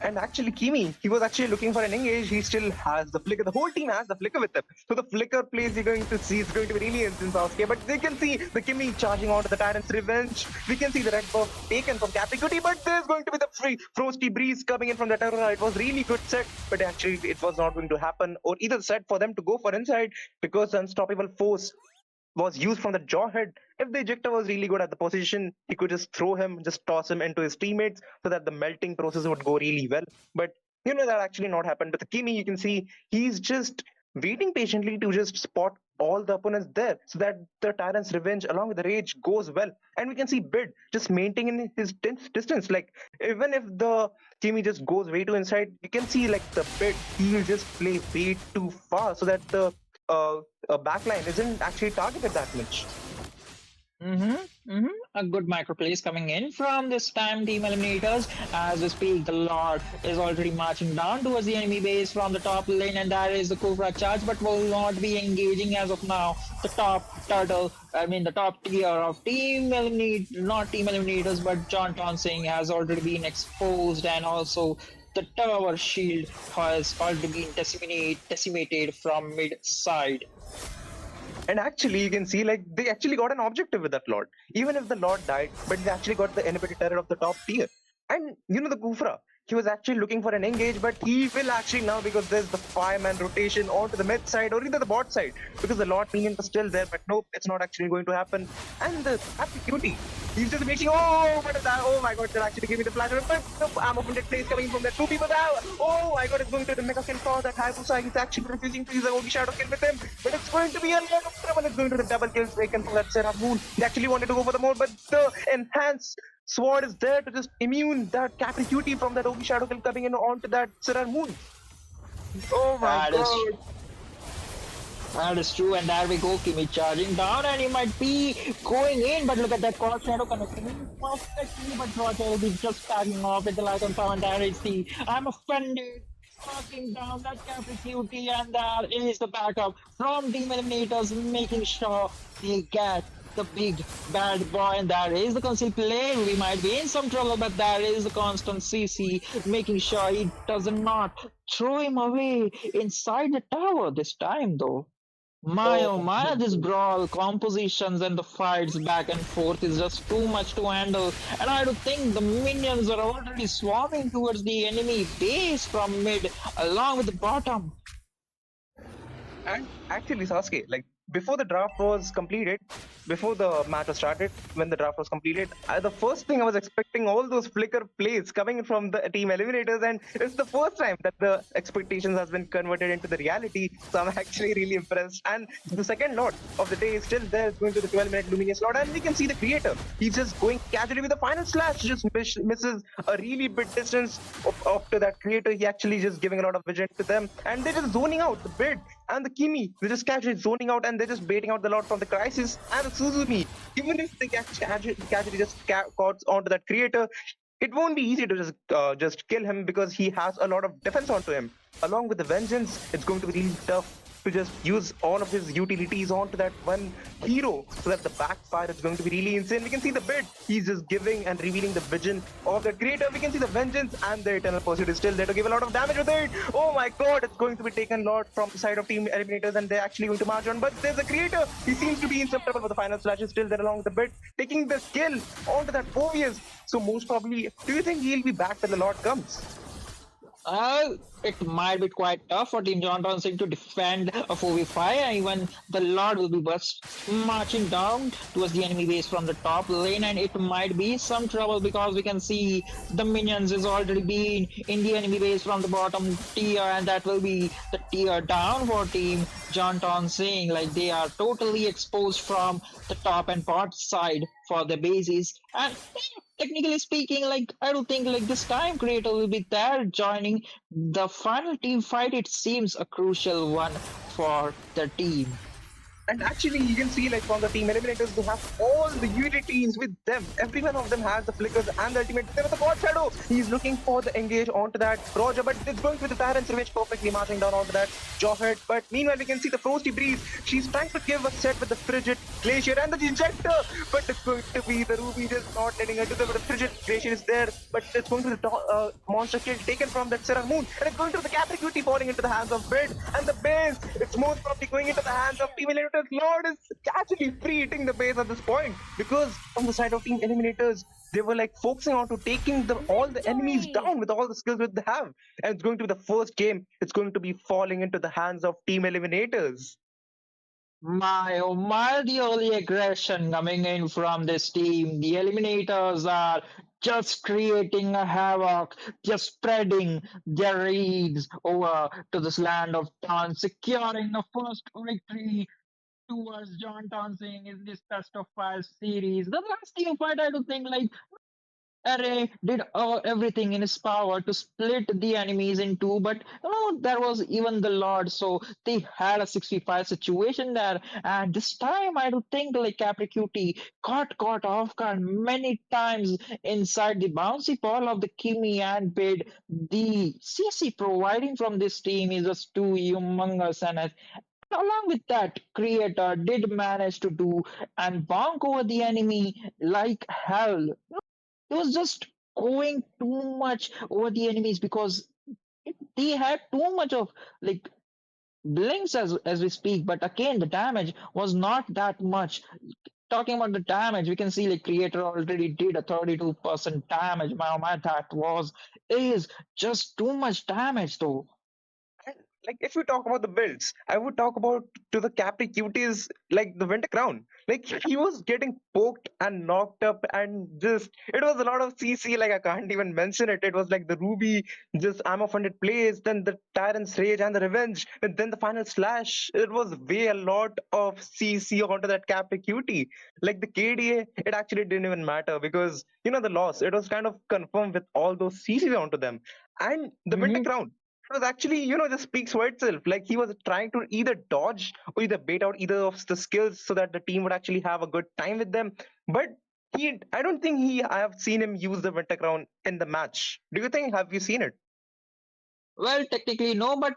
And actually, Kimi, he was actually looking for an engage. He still has the flicker. The whole team has the flicker with him. So the flicker plays you're going to see is going to be really instant Sasuke. But they can see the Kimi charging onto the Tyrant's Revenge. We can see the red buff taken from Capricuti, but there's going to be the free frosty breeze coming in from the Terra. It was really good set, but actually it was not going to happen. Or either set for them to go for inside because the unstoppable force was used from the jawhead. If the ejector was really good at the position, he could just throw him, just toss him into his teammates so that the melting process would go really well. But that actually not happened. But the Kimi, you can see he's just waiting patiently to just spot all the opponents there so that the Tyrant's Revenge along with the Rage goes well. And we can see Bid just maintaining his distance. Like even if the Kimi just goes way too inside, you can see like the Bid, he'll just play way too far so that the backline isn't actually targeted that much. A good micro plays coming in from this time team eliminators. As we speak, the Lord is already marching down towards the enemy base from the top lane, and that is the Cobra charge, but will not be engaging as of now. The top turtle, the top tier of team not team eliminators, but John Tonsing has already been exposed, and also the tower shield has already been decimated from mid side. And actually, you can see like they actually got an objective with that Lord. Even if the Lord died, but they actually got the inhibited terror of the top tier. And the Gufra, he was actually looking for an engage, but he will actually now, because there's the fireman rotation onto the mid side or either the bot side, because the Lord minion was still there, but nope, it's not actually going to happen. And the Happy Cutie, he's just making, what is that? Oh my god, they're actually giving me the flash, but the ammo from that place coming from the two people now. Oh my god, it's going to the Mega Skin for that Hayabusa. He's actually refusing to use the Ogi Shadow Kill with him, but it's going to be a lot of trouble. It's going to the double kills taken from that Seraph Moon. They actually wanted to go for the mode, but the enhanced sword is there to just immune that Capri Cutie from that Ogi Shadow Kill coming in onto that Seraph Moon. Oh my god. That is true, and there we go, Kimi charging down, and he might be going in, but look at that cross shadow connecting perfectly, but Roger will be just tagging off with the light on power, and there is the I'm offended, knocking down that Capri Cutie, and there is the backup from Team Eliminators, making sure they get the big bad boy, and there is the concealed play. We might be in some trouble, but there is the constant CC making sure he does not throw him away inside the tower this time though. Oh my, this brawl, compositions and the fights back and forth is just too much to handle, and I do think the minions are already swarming towards the enemy base from mid along with the bottom. And actually, Sasuke, like before the draft was completed, before the match was started, when the draft was completed, the first thing I was expecting all those flicker plays coming from the team eliminators, and it's the first time that the expectations has been converted into the reality. So I'm actually really impressed. And the second lot of the day is still there, going to the 12-minute Luminous slot, and we can see the creator. He's just going casually with the final slash, just misses a really big distance up to that creator. He actually just giving a lot of vision to them, and they're just zoning out the bid and the Kimi. They're just casually zoning out, and they're just baiting out the lot from the Crisis and the Suzumi. Even if they casually just caught onto that creator, it won't be easy to just kill him because he has a lot of defense onto him. Along with the Vengeance, it's going to be really tough to just use all of his utilities onto that one hero so that the backfire is going to be really insane. We can see the bid. He's just giving and revealing the vision of the creator. We can see the Vengeance, and the Eternal Pursuit is still there to give a lot of damage with it. Oh my god, it's going to be taken a lot from the side of Team Eliminators, and they're actually going to march on. But there's a creator. He seems to be in some trouble, but the final slash is still there along with the bid, taking the kill onto that Phobius. So most probably, do you think he'll be back when the Lord comes? It might be quite tough for Team John Tonsing to defend a 4v5, and even the Lord will be just marching down towards the enemy base from the top lane, and it might be some trouble because we can see the minions is already been in the enemy base from the bottom tier, and that will be the tier down for Team John Tonsing. Like they are totally exposed from the top and bot side for the bases, and technically speaking, like I don't think like this time creator will be there joining the final team fight. It seems a crucial one for the team. And actually, you can see like from the team eliminators, they have all the utilities with them. Every one of them has the flickers and the ultimate. There was a God Shadow. He's looking for the engage onto that Roger, but it's going with the Tyrant's Revenge perfectly marching down onto that Jawhead. But meanwhile, we can see the Frosty Breeze. She's trying to give a set with the Frigid Glacier and the Ejector, but it's going to be the Ruby just not letting her do that. But the Frigid Glacier is there, but it's going to be the monster kill taken from that Seraph Moon, and it's going to the Capricuti falling into the hands of Bid, and the base, it's most probably going into the hands of Team Eliminators. Lord is actually free hitting the base at this point, because on the side of Team Eliminators, they were like focusing on to taking all the enemies down with all the skills that they have. And it's going to be the first game, it's going to be falling into the hands of Team Eliminators. My, oh my, the early aggression coming in from this team. The Eliminators are just creating a havoc, just spreading their raids over to this land of Tan, securing the first victory towards John Townsend in this Best of Five series. The last team fight, I do think, like, Array did everything in his power to split the enemies in two, but there was even the Lord, so they had a 65 situation there. And this time, I do think like Capricuti got caught off guard many times inside the bouncy ball of the Kimi and Bid. The CC providing from this team is just too humongous, and along with that, Creator did manage to do and bonk over the enemy like hell. It was just going too much over the enemies because they had too much of like blinks as we speak, but again the damage was not that much. Talking about the damage, we can see like Creator already did a 32% damage. My that was is just too much damage though. And like if we talk about the builds, I would talk about to the Capri Cuties like the Winter Crown. Like he was getting poked and knocked up, and just it was a lot of CC. Like I can't even mention it. It was like the Ruby, just ammo funded plays, then the Tyrant's Rage and the Revenge, and then the final slash. It was way a lot of CC onto that Capri Cutie. Like the KDA, it actually didn't even matter because the loss. It was kind of confirmed with all those CC onto them, and the Winter Mhm. Crown, it was actually, just speaks for itself. Like he was trying to either dodge or either bait out either of the skills so that the team would actually have a good time with them. But I don't think I have seen him use the Winter Crown in the match. Do you think? Have you seen it? Well, technically no, but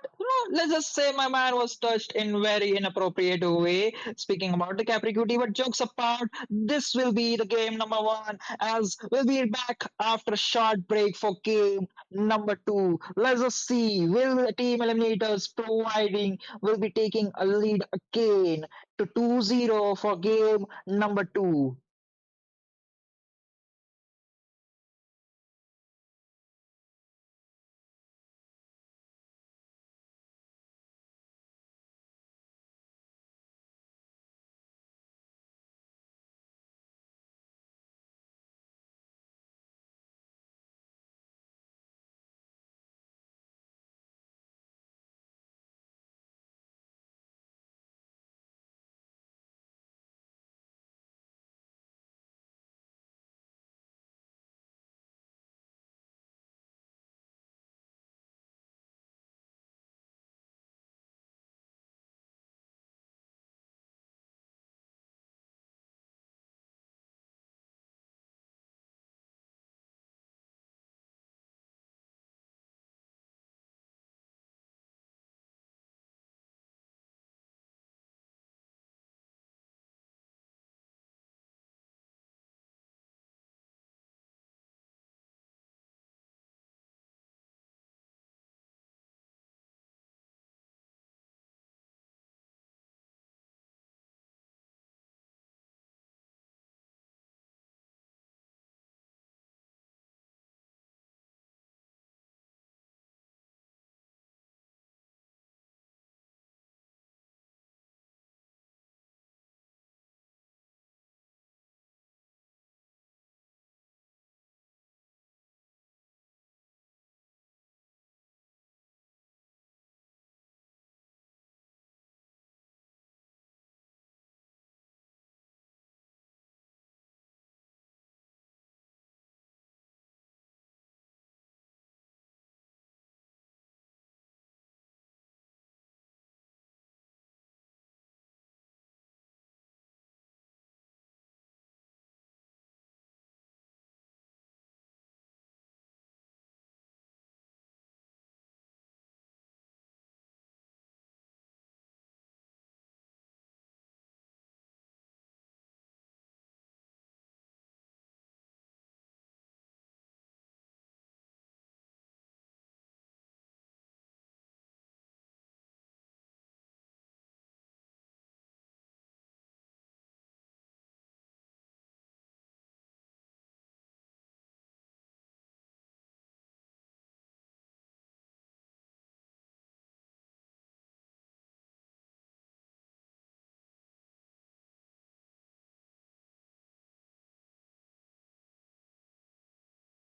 let's just say my man was touched in very inappropriate way. Speaking about the Capricuti, but jokes apart, this will be the game number one. As we'll be back after a short break for game number two. Let's just see, will the team eliminators providing will be taking a lead again to 2-0 for game number two.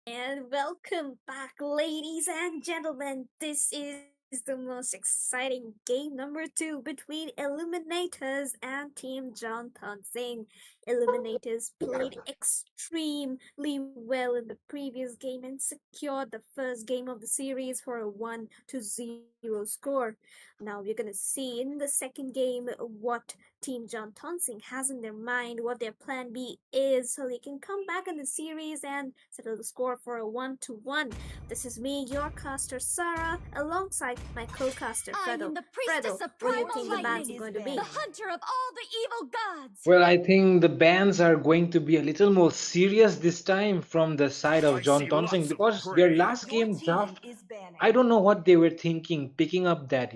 And welcome back, ladies and gentlemen. This is the most exciting game number 2 between Eliminators and Team John Thompson. Eliminators played extremely well in the previous game and secured the first game of the series for a 1-0 score. Now we're gonna see in the second game what Team John Thompson has in their mind, what their plan B is, so they can come back in the series and settle the score for a 1-1. This is me, your caster Sarah, alongside my co-caster Fredo. Fredo, what do you think the bans are going to be? The hunter of all the evil gods. Well, I think the bans are going to be a little more serious this time from the side of I John see Thompson lots of because their prey. last Your game team draft, is banning. I don't know what they were thinking, picking up that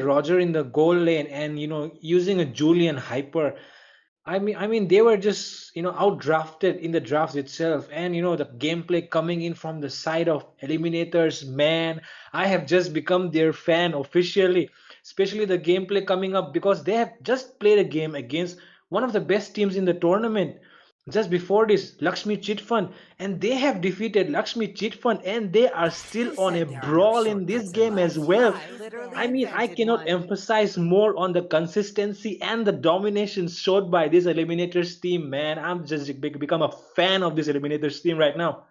Roger in the goal lane and using a Julian hyper. I mean, they were just outdrafted in the draft itself, and the gameplay coming in from the side of Eliminators. Man, I have just become their fan officially, especially the gameplay coming up because they have just played a game against one of the best teams in the tournament just before this, Lakshmi Chit Fund, and they have defeated Lakshmi Chit Fund, and they are still Who on a said there are no brawl in this shortcuts in game as life? well. I literally I mean, I invented cannot one. emphasize more on the consistency and the domination showed by this Eliminators team, man. I'm just become a fan of this Eliminators team right now.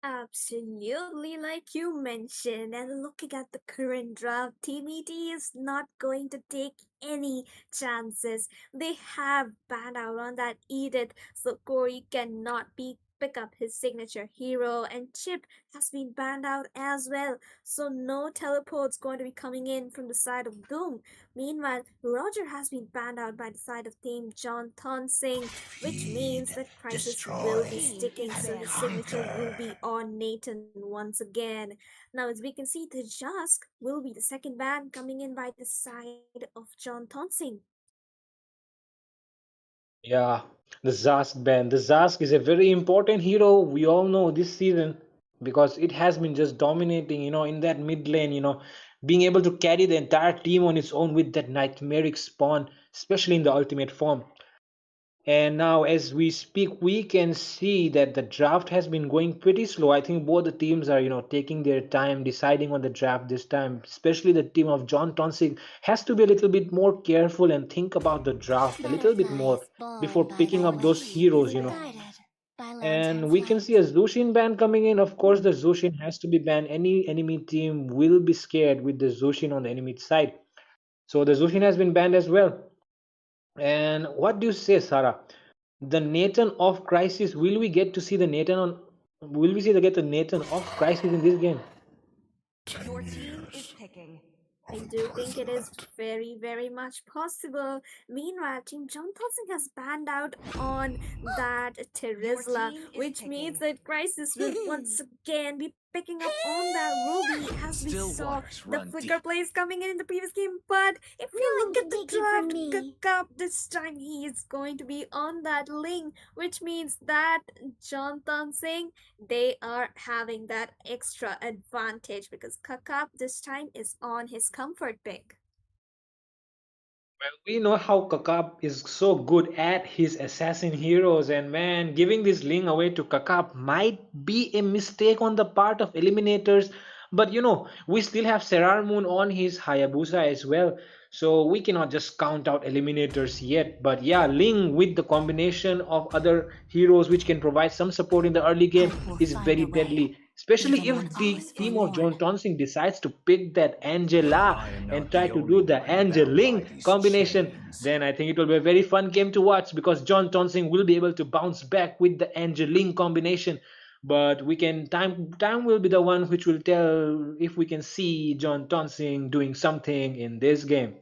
Absolutely, like you mentioned, and looking at the current draft, Team ET is not going to take any chances. They have banned out on that Edith, so Corey cannot be pick up his signature hero, and Chip has been banned out as well. So no teleports going to be coming in from the side of Doom. Meanwhile, Roger has been banned out by the side of Team John Thonsing, which means that Crisis will be sticking, so his signature will be on Nathan once again. Now, as we can see, the Jask will be the second ban coming in by the side of John Thonsing. Yeah, the Zask band. The Zask is a very important hero. We all know this season because it has been just dominating, in that mid lane, being able to carry the entire team on its own with that nightmaric spawn, especially in the ultimate form. And now, as we speak, we can see that the draft has been going pretty slow. I think both the teams are, taking their time deciding on the draft this time. Especially the team of John Tonsig has to be a little bit more careful and think about the draft a little bit more before picking up those heroes. And we can see a Zushin ban coming in. Of course, the Zushin has to be banned. Any enemy team will be scared with the Zushin on the enemy side. So the Zushin has been banned as well. And what do you say, Sarah? The Nathan of Crisis. Will we get to see the Nathan on? Will we see get the Nathan of Crisis in this game? Your team is picking. I do think it is very, very much possible. Meanwhile, Team John Thompson has banned out on that Terizla, which means that Crisis will once again be picking up on that Ruby as we saw the flicker plays coming in the previous game. But if you look at the draft, Cup this time he is going to be on that link, which means that John Thompson they are having that extra advantage because Kakap this time is on his comfort pick. Well, we know how Kakap is so good at his assassin heroes, and man, giving this Ling away to Kakap might be a mistake on the part of Eliminators. But we still have Serar Moon on his Hayabusa as well, so we cannot just count out Eliminators yet. But yeah, Ling with the combination of other heroes which can provide some support in the early game is very deadly. Especially if the team of John Tonsing decides to pick that Angela and try to do the Angeling combination, then I think it will be a very fun game to watch because John Tonsing will be able to bounce back with the Angeling combination. But we can time will be the one which will tell if we can see John Tonsing doing something in this game.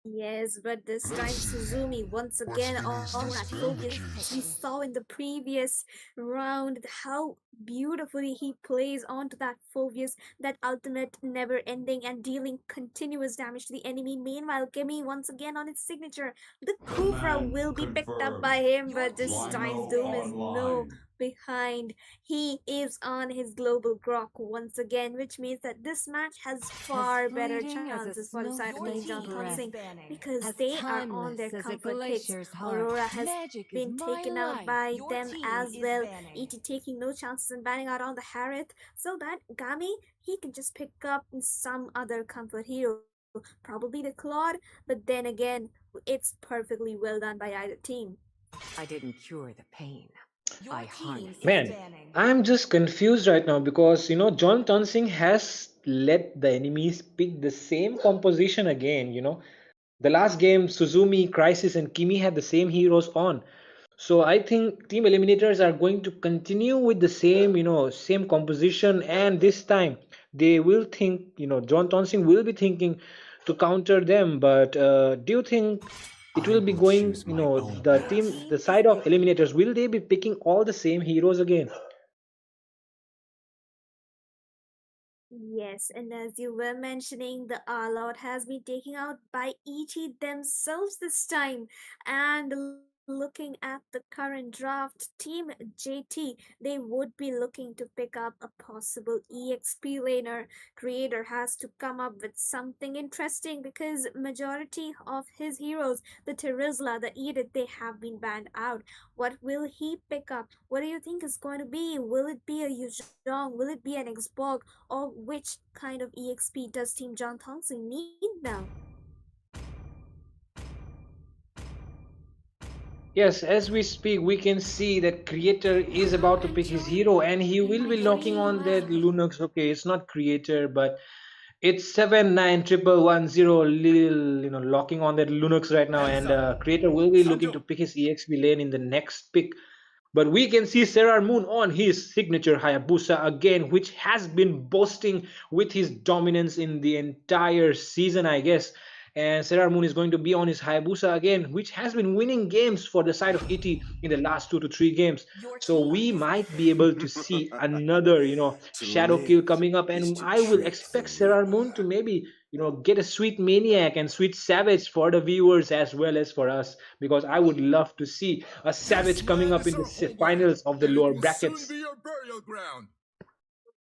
Yes, but this time Suzumi once again on that focus. As we saw in the previous round, how beautifully he plays onto that focus, that ultimate never ending and dealing continuous damage to the enemy. Meanwhile, Kimmy once again on its signature. The Kufra will be picked up by him, but this time Doom is no behind. He is on his global grok once again, which means that this match has far better fleeting as a chances for the side of Team John snowflake's breath, Thompson because as they are on timeless their as a comfort picks. glacier's heart. Aurora has Magic is been my taken out life. by Your them team as is well. banning. ET taking no chances in banning out on the Harith, so that Gami he can just pick up some other comfort hero, probably the Claude, but then again, it's perfectly well done by either team. I didn't cure the pain. Your I team harnessed is it. Man, banning. I'm just confused right now because John Tonsing has let the enemies pick the same composition again. The last game, Suzumi, Crisis, and Kimi had the same heroes on. So I think Team Eliminators are going to continue with the same composition, and this time they will think, John Tonsing will be thinking to counter them. But do you think it I will be will going, choose my own the Your team, path. team the is side of banning. Eliminators, will they be picking all the same heroes again? Yes, and as you were mentioning, the all-out has been taken out by ET themselves this time. And looking at the current draft, Team JT, they would be looking to pick up a possible EXP laner. Creator has to come up with something interesting because majority of his heroes, the Terizla, the Edith, they have been banned out. What will he pick up? What do you think is going to be? Will it be a Yuzhong? Will it be an Xbox? Or which kind of EXP does Team John Thompson need now? Yes, as we speak, we can see that Creator is about to pick his hero, and he will be locking on that Linux. Okay, it's not Creator, but it's 7911110 Lil, locking on that Linux right now, and Creator will be looking to pick his EXP lane in the next pick. But we can see Serrar Moon on his signature Hayabusa again, which has been boasting with his dominance in the entire season, I guess. And Serrar Moon is going to be on his Hayabusa again, which has been winning games for the side of ET in the last 2 to 3 games. Your So team we is might be able to see another, To shadow kill live coming up, is and to I will trick the expect Serrar Moon reaper. to maybe, get a sweet maniac and sweet savage for the viewers as well as for us, because I would love to see a This savage coming land up is in the our homeland, finals of the and it lower will soon brackets. be our burial ground.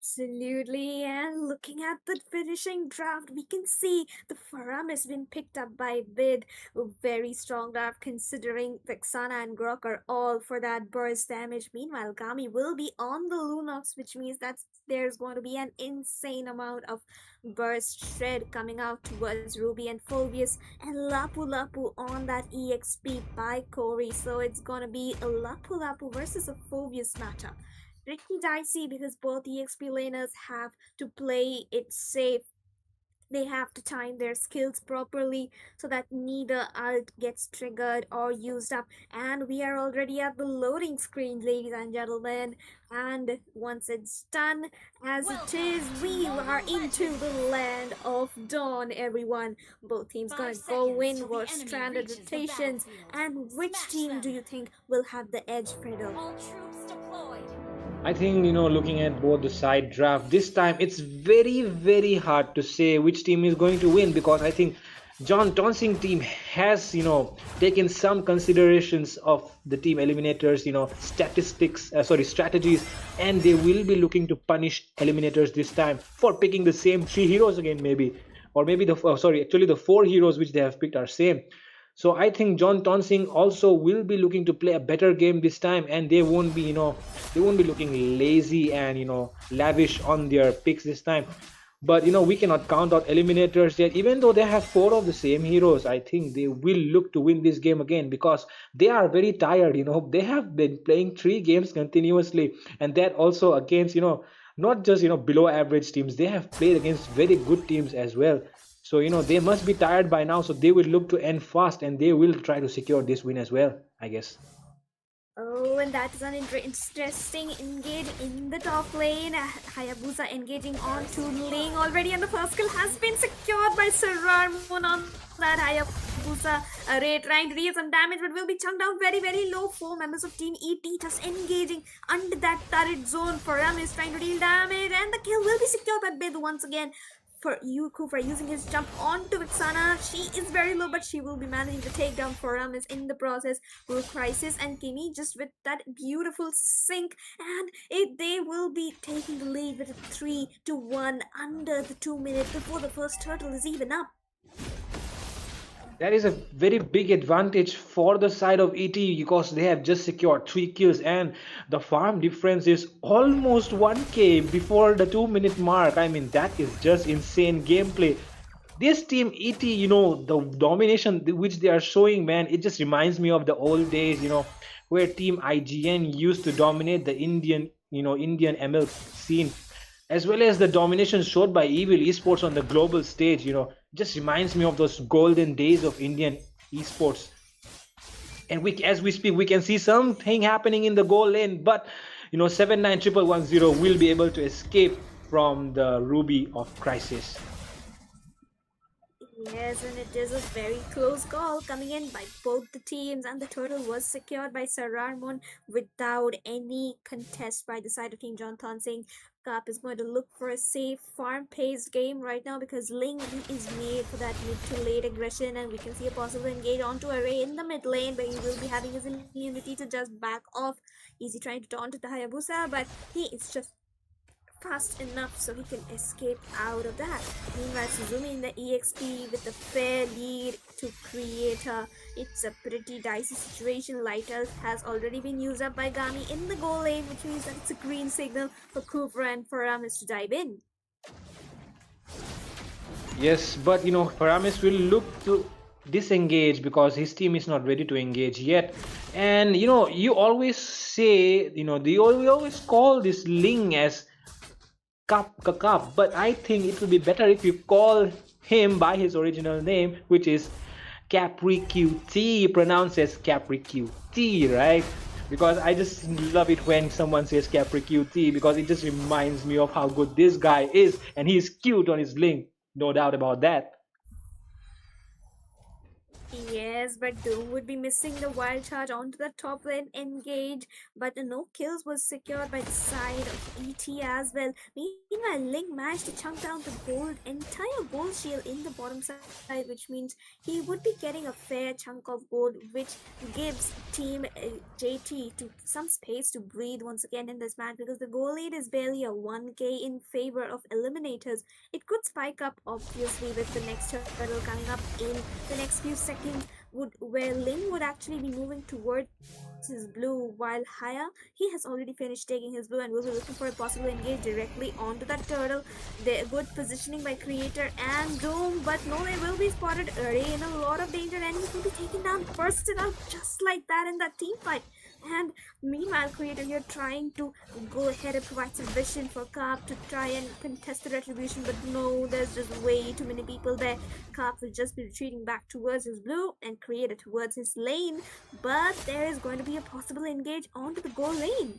Absolutely, and looking at the finishing draft, we can see the Faram has been picked up by Vid. A very strong draft considering Vexana and Grok are all for that burst damage. Meanwhile, Gami will be on the Lunox, which means that there's going to be an insane amount of burst shred coming out towards Ruby and Phobius, and Lapu Lapu on that EXP by Corey. So it's going to be a Lapu Lapu versus a Phobius matchup. Tricky dicey because both EXP laners have to play it safe. They have to time their skills properly so that neither ult gets triggered or used up. And we are already at the loading screen, ladies and gentlemen. And once it's done, as it is, we are into the land of dawn, everyone. Both teams gonna go in for stranded rotations. And which team do you think will have the edge, Fredo? All troops deployed. I think, looking at both the side draft, this time it's very, very hard to say which team is going to win, because I think John Tonsing team has, taken some considerations of the team eliminators, strategies, and they will be looking to punish eliminators this time for picking the same 3 heroes again, maybe. Or maybe actually the 4 heroes which they have picked are same. So I think John Tonsing also will be looking to play a better game this time, and they won't be looking lazy and lavish on their picks this time. But we cannot count out eliminators yet. Even though they have 4 of the same heroes, I think they will look to win this game again, because they are very tired. They have been playing 3 games continuously, and that also against not just below average teams. They have played against very good teams as well. So they must be tired by now. So they will look to end fast, and they will try to secure this win as well, I guess. Oh, and that is an interesting engage in the top lane. Hayabusa engaging on to Ling already, and the first kill has been secured by Serrar Moon on that Hayabusa. Array trying to deal some damage, but will be chunked down very, very low. 4 members of Team ET just engaging under that turret zone. Faram is trying to deal damage, and the kill will be secured by Bid once again. for Yuku for using his jump onto Vixana. She is very low, but she will be managing to take down Foramis in the process. Will Crisis and Kimi just with that beautiful sync, and they will be taking the lead with a 3-1 under the 2 minutes before the first turtle is even up. That is a very big advantage for the side of ET because they have just secured 3 kills and the farm difference is almost 1k before the 2-minute mark. I mean, that is just insane gameplay. This team ET, the domination which they are showing, man, it just reminds me of the old days, where team IGN used to dominate the Indian ML scene, as well as the domination showed by Evil Esports on the global stage. Just reminds me of those golden days of Indian esports. And as we speak, we can see something happening in the goal lane, but 79110 will be able to escape from the Ruby of Crisis. Yes, and it is a very close call coming in by both the teams, and the turtle was secured by Sararmon without any contest by the side of Team John Thonsing. Cap is going to look for a safe farm-paced game right now because Ling is made for that mid to late aggression, and we can see a possible engage onto Array in the mid lane, but he will be having his immunity to just back off. Easy trying to taunt the Hayabusa, but he is just fast enough so he can escape out of that. Meanwhile, Suzumi in the EXP with a fair lead to Creator. It's a pretty dicey situation. Light Elf has already been used up by Gami in the goal lane, which means that it's a green signal for Kufra and Faramis to dive in. Yes, but Faramis will look to disengage because his team is not ready to engage yet. And you always say, we always call this Ling as Cup, but I think it will be better if you call him by his original name, which is CapriQT, pronounced as CapriQT, right? Because I just love it when someone says CapriQT because it just reminds me of how good this guy is, and he's cute on his link, no doubt about that. Yes, but Doom would be missing the wild charge onto the top lane engage, but no kills was secured by the side of ET as well. Meanwhile, Link managed to chunk down the entire gold shield in the bottom side, which means he would be getting a fair chunk of gold, which gives Team JT to some space to breathe once again in this match because the goal lead is barely a 1k in favor of eliminators. It could spike up obviously with the next turtle coming up in the next few seconds, where Ling would actually be moving towards his blue, while Haya, he has already finished taking his blue and will be looking for a possible engage directly onto that turtle. They're good positioning by Creator and Doom, but no, they will be spotted early in a lot of danger, and he will be taken down, bursted out just like that in that team fight. And meanwhile, Creator here trying to go ahead and provide some vision for Carp to try and contest the retribution, but no, there's just way too many people there. Carp will just be retreating back towards his blue and Creator towards his lane, but there is going to be a possible engage onto the goal lane.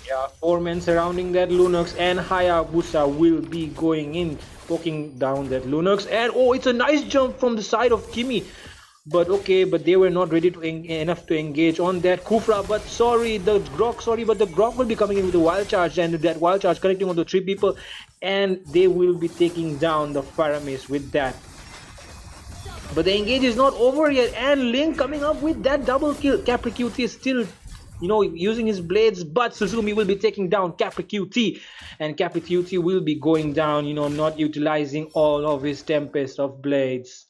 Yeah, 4 men surrounding that Lunox, and Hayabusa will be going in, poking down that Lunox, and oh, it's a nice jump from the side of Kimi. But okay, but they were not ready to enough to engage on that Kufra. But the Grok will be coming in with a wild charge, and that wild charge connecting on the 3 people, and they will be taking down the Faramis with that. But the engage is not over yet, and Link coming up with that double kill. CapriQT is still, using his blades, but Suzumi will be taking down CapriQT, and CapriQT will be going down, not utilizing all of his Tempest of Blades.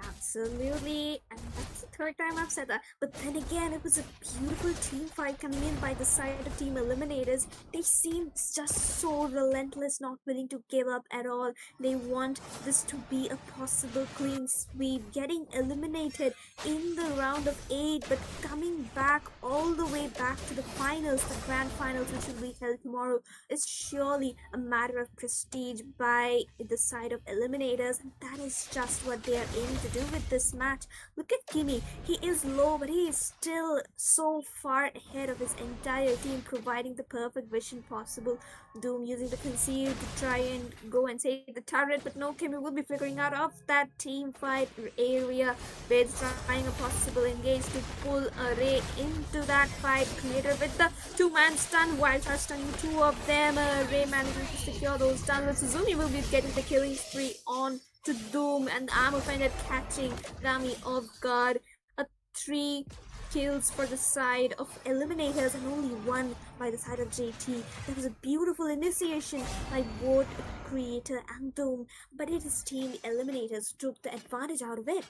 Absolutely, and that's the third time I've said that. But then again, it was a beautiful team fight coming in by the side of Team Eliminators. They seem just so relentless, not willing to give up at all. They want this to be a possible clean sweep, getting eliminated in the round of 8, but coming back all the way back to the finals, the grand finals, which will be held tomorrow, is surely a matter of prestige by the side of Eliminators, and that is just what they are aiming to to do with this match. Look at Kimi. He is low, but he is still so far ahead of his entire team, providing the perfect vision possible. Doom using the conceal to try and go and save the turret, but no, Kimi will be figuring out of that team fight area. With trying a possible engage to pull a Ray into that fight. Creator with the two-man stun, Wildcard stunning two of them. Ray managing to secure those stuns, but Suzumi will be getting the killing spree on to Doom, and the Armor Fender catching Gami off guard. A 3 kills for the side of Eliminators and only 1 by the side of JT. That was a beautiful initiation by both Creator and Doom, but it is Team Eliminators took the advantage out of it.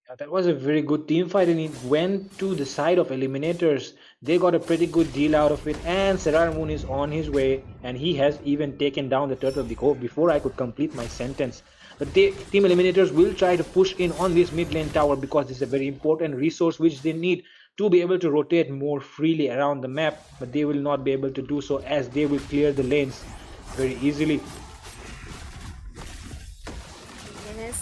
Yeah, that was a very good team fight, and it went to the side of Eliminators. They got a pretty good deal out of it, and Serrar Moon is on his way, and he has even taken down the turtle before I could complete my sentence. But Team Eliminators will try to push in on this mid lane tower because this is a very important resource which they need to be able to rotate more freely around the map, but they will not be able to do so as they will clear the lanes very easily.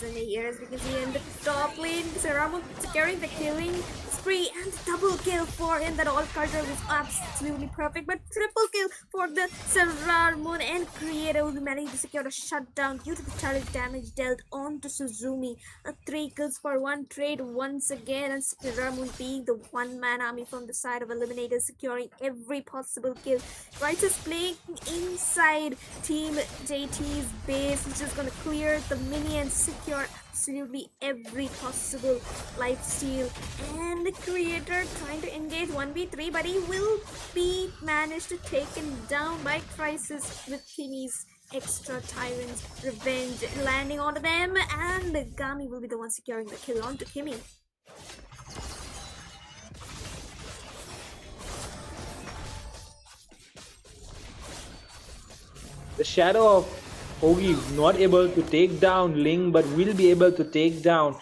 And here, as we can see in the top lane, Serrar Moon securing the killing spree and double kill for him. That all Carter was absolutely perfect, but triple kill for the Serrar Moon, and Creator who managed to secure a shutdown due to the turret damage dealt onto Suzumi. 3 kills for 1 trade once again, and Serrar Moon being the one-man army from the side of Eliminators, securing every possible kill. Crisis playing inside Team JT's base. He's just gonna clear the minions, secure absolutely every possible lifesteal, and the Creator trying to engage 1v3, but he will be managed to taken down by Crisis with Kimi's extra Tyrant's Revenge landing onto them, and Gami will be the one securing the kill onto Kimi. The shadow of Ogi not able to take down Ling, but will be able to take down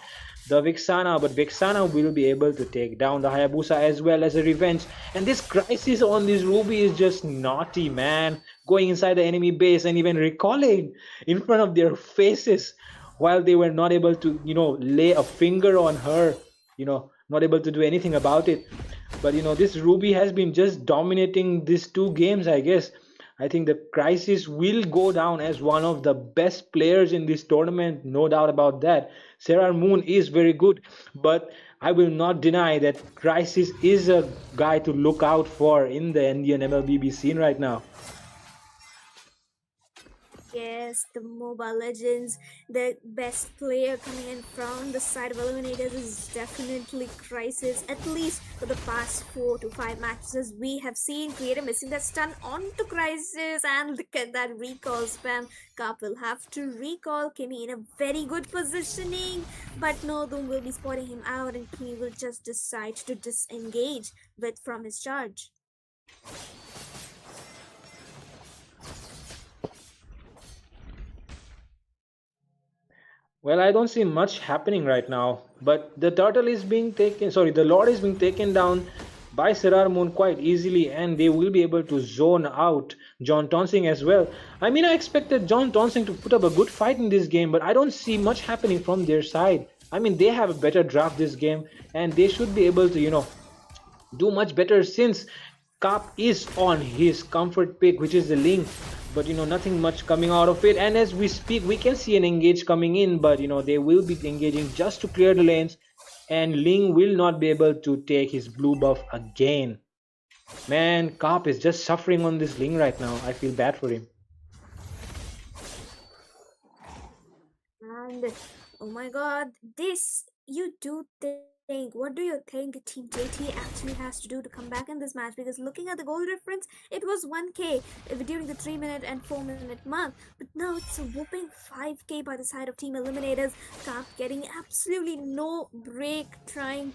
the Vexana, but Vexana will be able to take down the Hayabusa as well as a revenge. And this Crisis on this Ruby is just naughty, man. Going inside the enemy base and even recalling in front of their faces while they were not able to, lay a finger on her, not able to do anything about it. But, this Ruby has been just dominating these 2 games, I guess. I think the Crisis will go down as one of the best players in this tournament, no doubt about that. Serrar Moon is very good, but I will not deny that Crisis is a guy to look out for in the Indian MLBB scene right now. Yes, the MOBA Legends, the best player coming in from the side of Eliminators is definitely Crisis. At least for the past 4 to 5 matches, we have seen Creator missing that stun onto Crisis, and look at that recall spam. Carp will have to recall Kimi in a very good positioning, but no, Doom will be spotting him out, and Kimi will just decide to disengage from his charge. Well, I don't see much happening right now, but the turtle is being taken, the Lord is being taken down by Serrar Moon quite easily, and they will be able to zone out John Tonsing as well. I mean, I expected John Tonsing to put up a good fight in this game, but I don't see much happening from their side. I mean, they have a better draft this game, and they should be able to, do much better since Carp is on his comfort pick, which is the Ling. But nothing much coming out of it, and as we speak we can see an engage coming in, but they will be engaging just to clear the lanes, and Ling will not be able to take his blue buff again. Man, Carp is just suffering on this Ling right now. I feel bad for him. And oh my god, what do you think Team JT actually has to do to come back in this match? Because looking at the goal difference, it was 1k during the 3-minute and 4-minute mark, but now it's a whooping 5k by the side of Team Eliminators. Carp getting absolutely no break, trying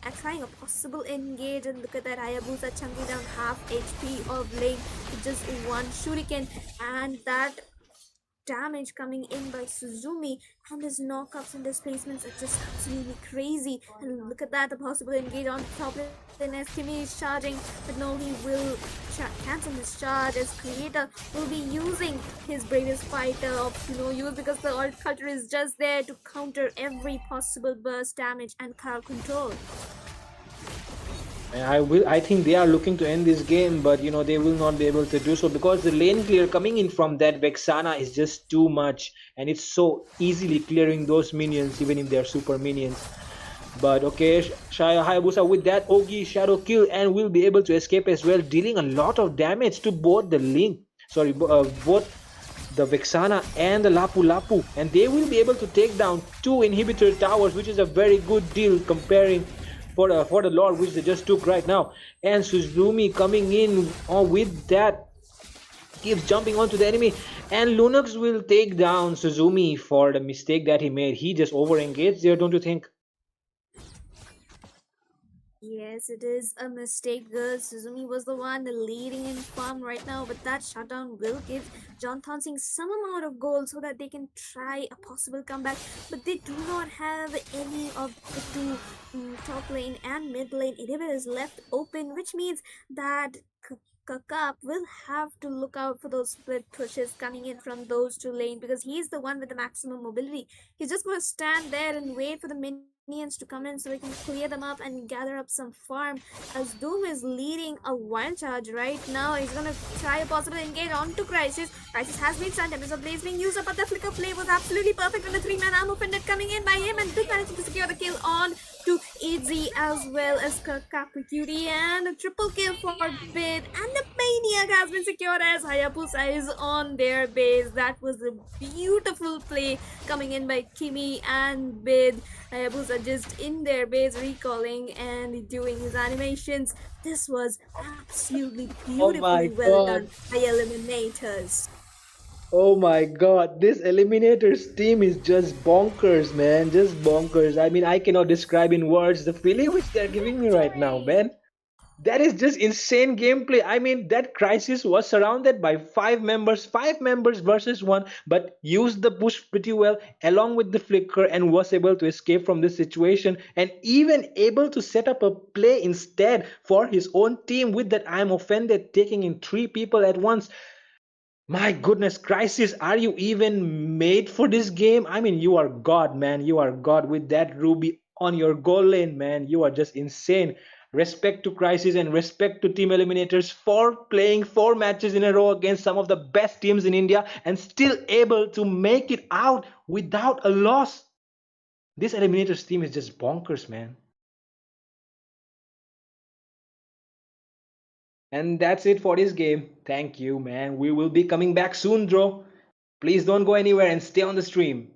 a possible engage, and look at that Hayabusa chunking down half HP of Ling with just 1 shuriken, and that damage coming in by Suzumi, and his knockups and displacements are just absolutely crazy. And look at that, the possible engage on top lane as Kimi is charging, but no, he will cancel his charge as Creator will be using his bravest fighter of use, because the alt culture is just there to counter every possible burst damage and crowd control. And I think they are looking to end this game, but they will not be able to do so because the lane clear coming in from that Vexana is just too much, and it's so easily clearing those minions even if they're super minions. But okay, Shaya Hayabusa with that Ogi shadow kill and will be able to escape as well, dealing a lot of damage to both the both the Vexana and the Lapu Lapu, and they will be able to take down 2 inhibitor towers, which is a very good deal comparing for the Lord, which they just took right now. And Suzumi coming in with that, keeps jumping onto the enemy, and Lunox will take down Suzumi for the mistake that he made. He just over engaged there, don't you think? Yes, it is a mistake, girl. Suzumi was the one leading in farm right now, but that shutdown will give John Tonsing some amount of gold so that they can try a possible comeback. But they do not have any of the two top lane and mid lane inhibitors left open, which means that Kakap will have to look out for those split pushes coming in from those two lanes, because he's the one with the maximum mobility. He's just going to stand there and wait for the minions to come in so he can clear them up and gather up some farm, as Doom is leading a wild charge right now. He's gonna try a possible engage onto Crisis. Crisis has been stunned, Tempest of Blaze being used up, but the flicker play was absolutely perfect when the 3-man arm offended coming in by him, and did manage to secure the kill on to Izzy as well as Kakukyuri, and a triple kill for Bid, and the Maniac has been secured as Hayabusa is on their base. That was a beautiful play coming in by Kimi and Bid. Hayabusa just in their base recalling and doing his animations. This was absolutely Oh my beautifully well god. done by Eliminators. Oh my god, this Eliminators team is just bonkers, man. Just bonkers. I mean, I cannot describe in words the feeling which they're giving me right now, man. That is just insane gameplay. I mean, that Crisis was surrounded by five members versus one, but used the push pretty well along with the flicker and was able to escape from this situation, and even able to set up a play instead for his own team with that I'm offended, taking in 3 people at once. My goodness, Crisis, are you even made for this game? I mean, you are God, man. You are God with that Ruby on your goal lane, man. You are just insane. Respect to Crisis and respect to Team Eliminators for playing 4 matches in a row against some of the best teams in India and still able to make it out without a loss. This Eliminators team is just bonkers, man. And that's it for this game. Thank you, man. We will be coming back soon, Dro. Please don't go anywhere and stay on the stream.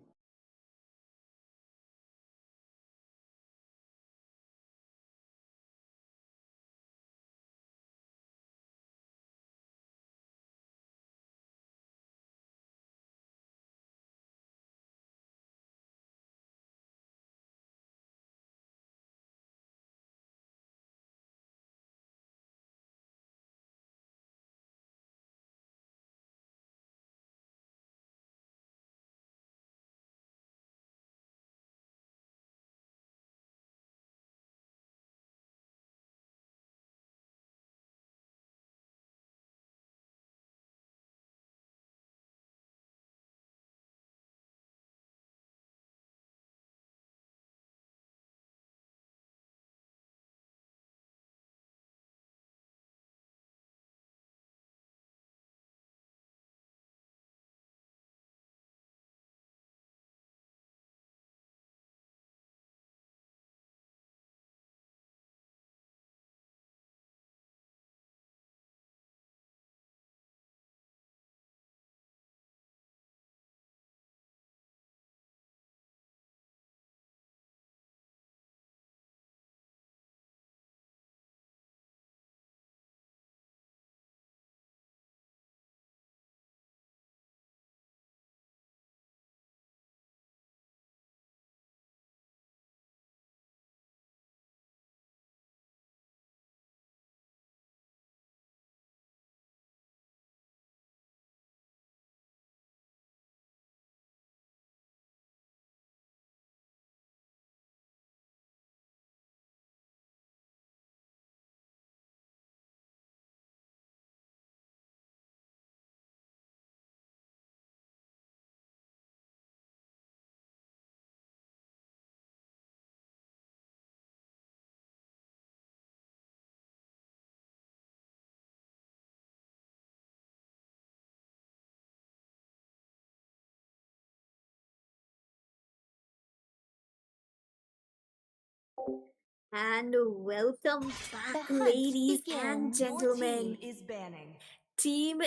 And welcome The back, hunt ladies and begins. Your team gentlemen. is banning. Team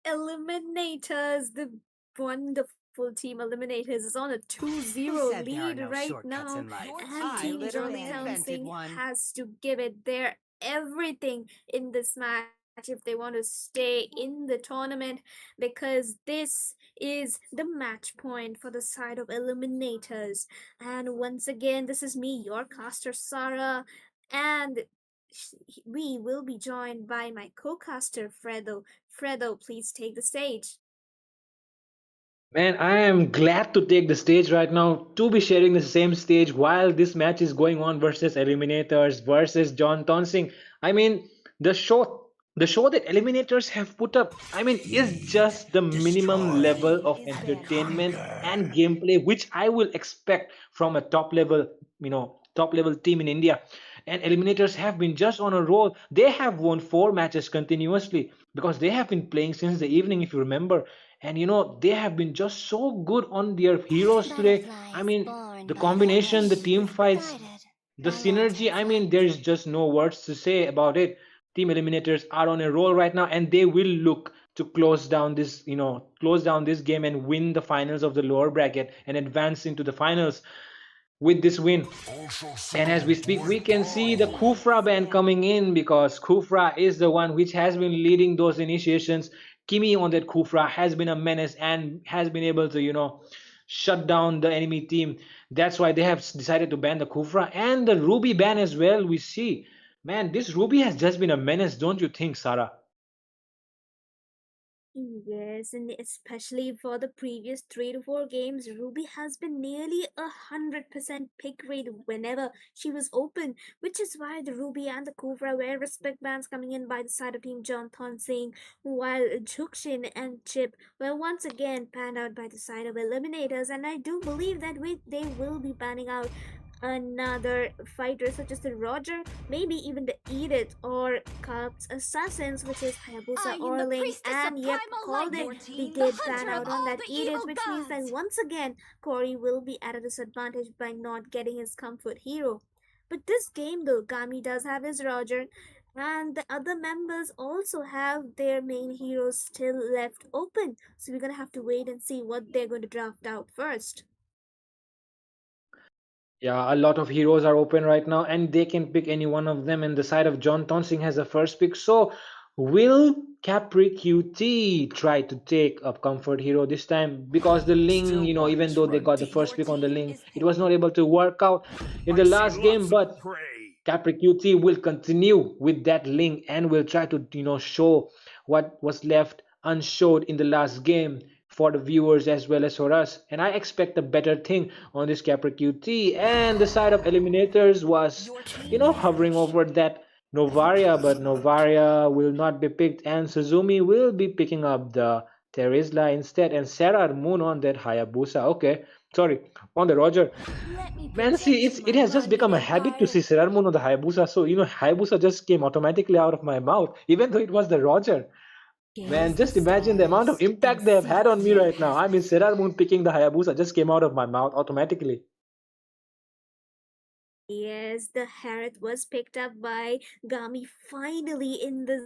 Eliminators, the wonderful Team Eliminators, is on a 2-0 said there are lead no right shortcuts now, in life? Your and I team Team is literally John banning. invented Townsend one. has to give it their everything in this match if they want to stay in the tournament, because this is the match point for the side of Eliminators. And once again, this is me, your caster Sarah, and we will be joined by my co-caster Fredo. Fredo, please take the stage. Man, I am glad to take the stage right now to be sharing the same stage while this match is going on versus Eliminators versus John Tonsing. I mean, the show the show that Eliminators have put up, I mean, is just the minimum Your level team of is banning. entertainment and gameplay which I will expect from a top level team in India. And Eliminators have been just on a roll. They have won 4 matches continuously because they have been playing since the evening, if you remember. And they have been just so good on their heroes today. I mean, the combination, the team fights, the synergy, I mean, there is just no words to say about it. Team Eliminators are on a roll right now, and they will look to close down this game and win the finals of the lower bracket and advance into the finals with this win. And as we speak, we can see the Kufra band coming in because Kufra is the one which has been leading those initiations. Kimi on that Kufra has been a menace and has been able to, shut down the enemy team. That's why they have decided to ban the Kufra and the Ruby ban as well. We see, man, this Ruby has just been a menace, don't you think, Sarah? Yes, and especially for the previous 3 to 4 games, Ruby has been nearly 100% pick rate whenever she was open, which is why the Ruby and the Kuvra were respect bans coming in by the side of Team John Thonsing, while Jukshin and Chip were once again panned out by the side of Eliminators, and I do believe that they will be panning out another fighter such as the Roger, maybe even the Edith or Cub's Assassins, which is I Hayabusa am the Orling, priestess and of yep, primal light. called it. Your We team, the did ban hunter of out on all that the Edith, evil which means that gods. once again Corey will be at a disadvantage by not getting his comfort hero. But this game though, Gami does have his Roger, and the other members also have their main heroes still left open. So we're gonna have to wait and see what they're going to draft out first. Yeah, a lot of heroes are open right now, and they can pick any one of them. And the side of John Tonsing has the first pick. So, will Capri QT try to take a comfort hero this time? Because the Ling, Still even watch, though they run got the deep. first Your pick on the team Ling, is it was not picking. able to work out in the I see last game. lots of But prey. Capri QT will continue with that link and will try to show what was left unshowed in the last game for the viewers as well as for us. And I expect a better thing on this Capri QT. And the side of eliminators was Your team is hovering picking. over that Novaria, but Novaria will not be picked, and Suzumi will be picking up the Terizla instead, and Sarah Moon on that Hayabusa. Okay, sorry, on the Roger. Let me Man, see, protect it my has just body, become a habit to vampire. see Serarmon on the Hayabusa. So, Hayabusa just came automatically out of my mouth, even though it was the Roger. Man, Gaze the just imagine the amount of stars and impact they have see had on me great right now. I mean, heaven. Serarmon picking the Hayabusa just came out of my mouth automatically. Yes, the Harriet was picked up by Gami finally in this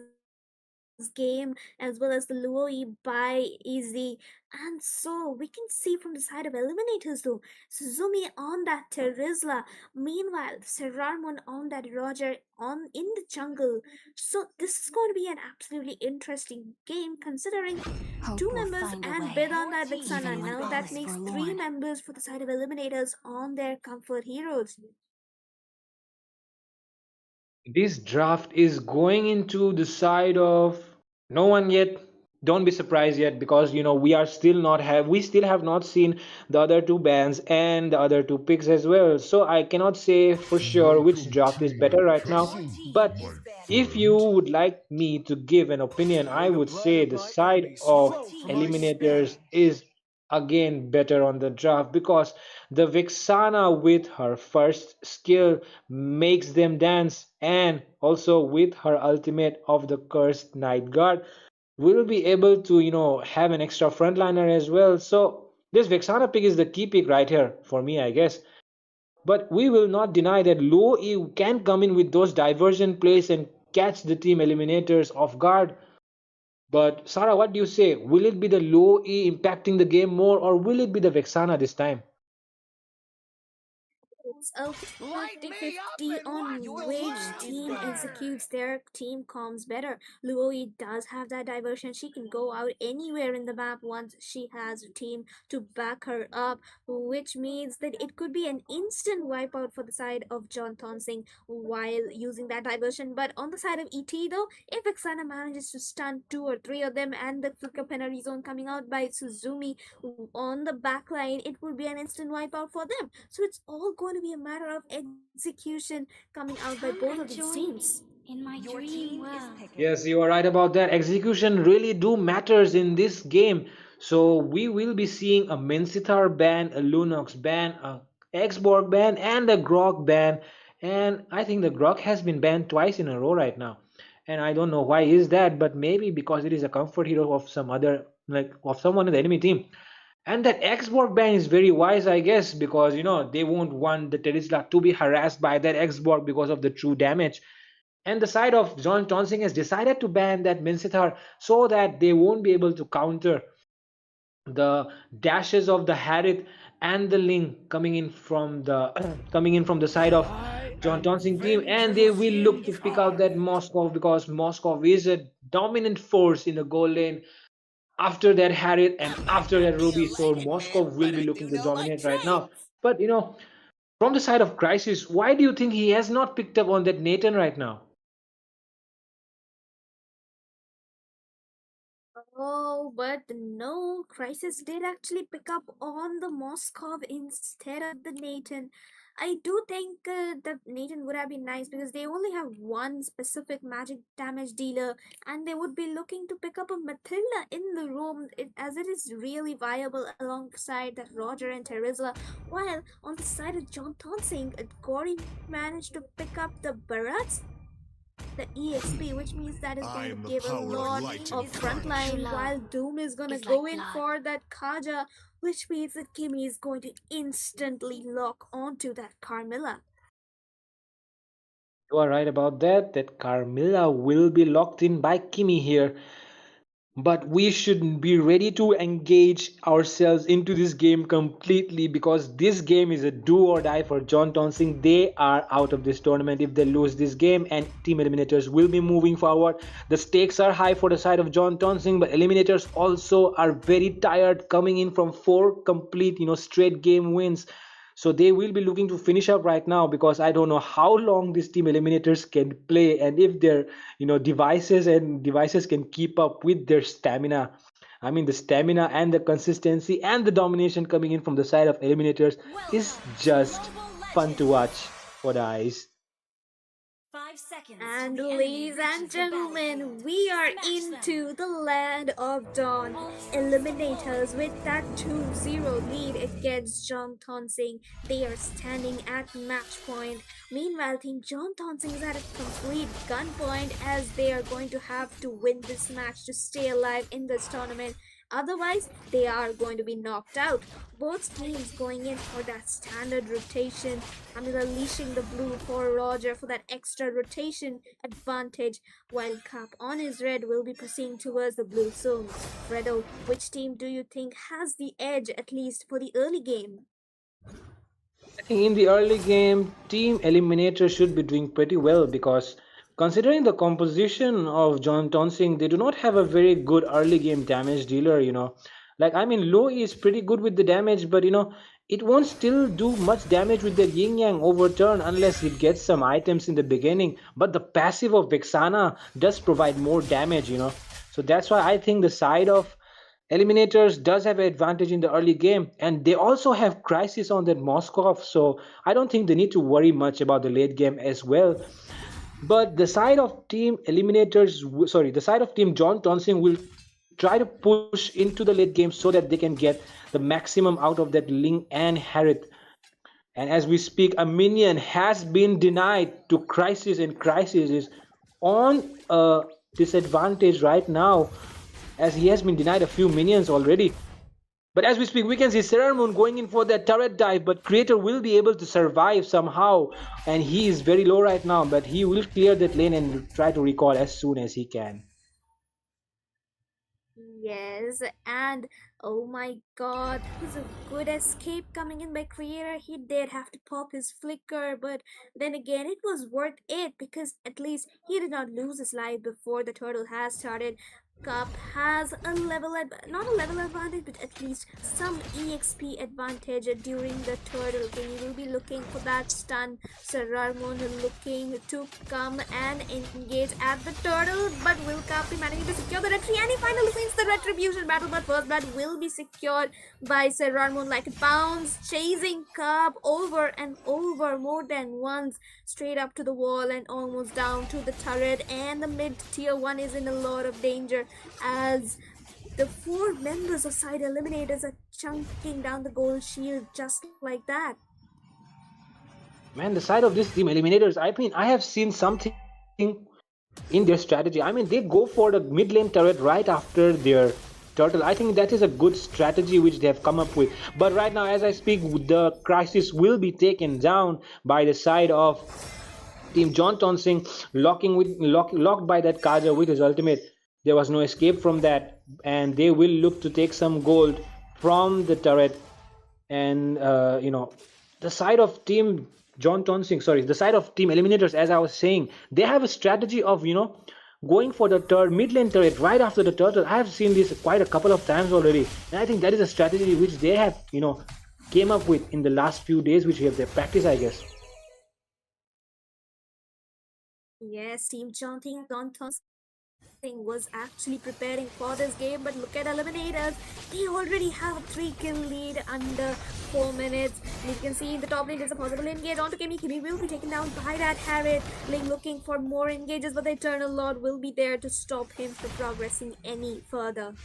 game, as well as the Luoi by Easy. And so we can see from the side of Eliminators though, Suzumi on that Terizla, meanwhile Serarmon on that Roger on in the jungle. So this is going to be an absolutely interesting game considering two Hope will members find a and way. bid on Your that team, Vixana. even when Now all that is makes three forlorn. members for the side of Eliminators on their comfort heroes. This draft is going into the side of no one yet. Don't be surprised yet because we still have not seen the other two bands and the other two picks as well. So I cannot say for sure which Welcome draft to is my better right Your now. castle, team But is my banning. if you friend. would like me to give an opinion, I For the would blood say of the my side enemies of Your flow from team my is Eliminators skin. banning. is again better on the draft because the Vixana with her first skill makes them dance, and also with her ultimate of the cursed night guard will be able to have an extra frontliner as well. So this Vexana pick is the key pick right here for me, I guess. But we will not deny that low E can come in with those diversion plays and catch the team eliminators off guard. But Sarah, what do you say? Will it be the low E impacting the game more, or will it be the Vexana this time? It's a 50-50 on which team executes their team comms better. Luoi does have that diversion. She can go out anywhere in the map once she has a team to back her up, which means that it could be an instant wipeout for the side of John Tonsing while using that diversion. But on the side of ET though, if Vexana manages to stun 2 or 3 of them and the flicker penalty zone coming out by Suzumi on the back line, it would be an instant wipeout for them. So it's all going to be a matter of execution coming out by both of these teams. In my dream world. Yes, you are right about that. Execution really do matters in this game. So we will be seeing a Mencitar ban, a Lunox ban, a Xborg ban, and a Grok ban. And I think the Grok has been banned twice in a row right now. And I don't know why is that, but maybe because it is a comfort hero of some other, like of someone in the enemy team. And that Xborg ban is very wise, I guess, because they won't want the Terizla to be harassed by that Xborg because of the true damage. And the side of John Tonsing has decided to ban that Minsithar so that they won't be able to counter the dashes of the Harith and the Ling coming in from the side of John Tonsing team, and they will look to pick out that Moskov because Moskov is a dominant force in the goal lane after that Harith and after that Ruby. So Moskov will be looking to dominate right now. But from the side of Crisis, why do you think he has not picked up on that Nathan right now? Oh, but no, Crisis did actually pick up on the Moskov instead of the Nathan. I do think the Nathan would have been nice because they only have one specific magic damage dealer and they would be looking to pick up a Matilda in the room as it is really viable alongside that Roger and Terizla. While on the side of John Tonsing, Gory managed to pick up the Barats, the EXP, which means that is going to give a lot of frontline, while Doom is going to go in for that Kaja, which means that Kimmy is going to instantly lock onto that Carmilla. You are right about that. That Carmilla will be locked in by Kimmy here. But we should be ready to engage ourselves into this game completely because this game is a do or die for John Tonsing. They are out of this tournament if they lose this game, and team eliminators will be moving forward. The stakes are high for the side of John Tonsing, but eliminators also are very tired coming in from 4 complete straight game wins. So they will be looking to finish up right now because I don't know how long these team eliminators can play and if their devices can keep up with their stamina. I mean, the stamina and the consistency and the domination coming in from the side of eliminators is just fun to watch for the eyes. And ladies and gentlemen, we are into the land of Dawn. Eliminators with that 2-0 lead against John Tonsing. They are standing at match point. Meanwhile, Team John Tonsing is at a complete gunpoint as they are going to have to win this match to stay alive in this tournament. Otherwise, they are going to be knocked out. Both teams going in for that standard rotation. Camila unleashing the blue for Roger for that extra rotation advantage, while Cap on his red will be proceeding towards the blue zone. Fredo, which team do you think has the edge at least for the early game? I think in the early game, Team Eliminator should be doing pretty well because considering the composition of John Tonsing, they do not have a very good early game damage dealer. Like, I mean, Low is pretty good with the damage, but it won't still do much damage with the Yin Yang overturn unless it gets some items in the beginning. But the passive of Vexana does provide more damage. So that's why I think the side of Eliminators does have an advantage in the early game, and they also have Crisis on that Moskov, so I don't think they need to worry much about the late game as well. But the side of Team the side of Team John Tonsing will try to push into the late game so that they can get the maximum out of that Ling and Harith. And as we speak, a minion has been denied to Crisis, and Crisis is on a disadvantage right now as he has been denied a few minions already. But as we speak, we can see Sailor Moon going in for that turret dive, but Creator will be able to survive somehow. And he is very low right now, but he will clear that lane and try to recall as soon as he can. Yes, and oh my god, he's a good escape coming in by Creator. He did have to pop his flicker, but then again, it was worth it because at least he did not lose his life before the turtle has started. Cup has a not a level advantage, but at least some EXP advantage during the turtle game. You will be looking for that stun. Serarmon looking to come and engage at the turtle, but will Cup be managing to secure the retry? And he finally wins the retribution battle, but first blood will be secured by Serarmon like a bounce, chasing Cup over and over more than once, straight up to the wall and almost down to the turret. And the mid tier 1 is in a lot of danger as the 4 members of side eliminators are chunking down the gold shield just like that. Man, the side of this team eliminators, I mean, I have seen something in their strategy. I mean, they go for the mid lane turret right after their turtle. I think that is a good strategy which they have come up with. But right now, as I speak, the crisis will be taken down by the side of Team John Tonsing, locked by that Kaja with his ultimate. There was no escape from that, and they will look to take some gold from the turret. And the side of Team John Tonsing, the side of Team Eliminators, as I was saying, they have a strategy of going for the mid lane turret right after the turtle. I have seen this quite a couple of times already, and I think that is a strategy which they have came up with in the last few days, which we have their practice, I guess. Yes, Team John Tonsing was actually preparing for this game, but look at eliminators. They already have a 3-kill lead under 4 minutes. And you can see in the top lane there's a possible engage onto Kimi. Kimi will be taken down by that Harriet. Link looking for more engages, but the Eternal Lord will be there to stop him from progressing any further.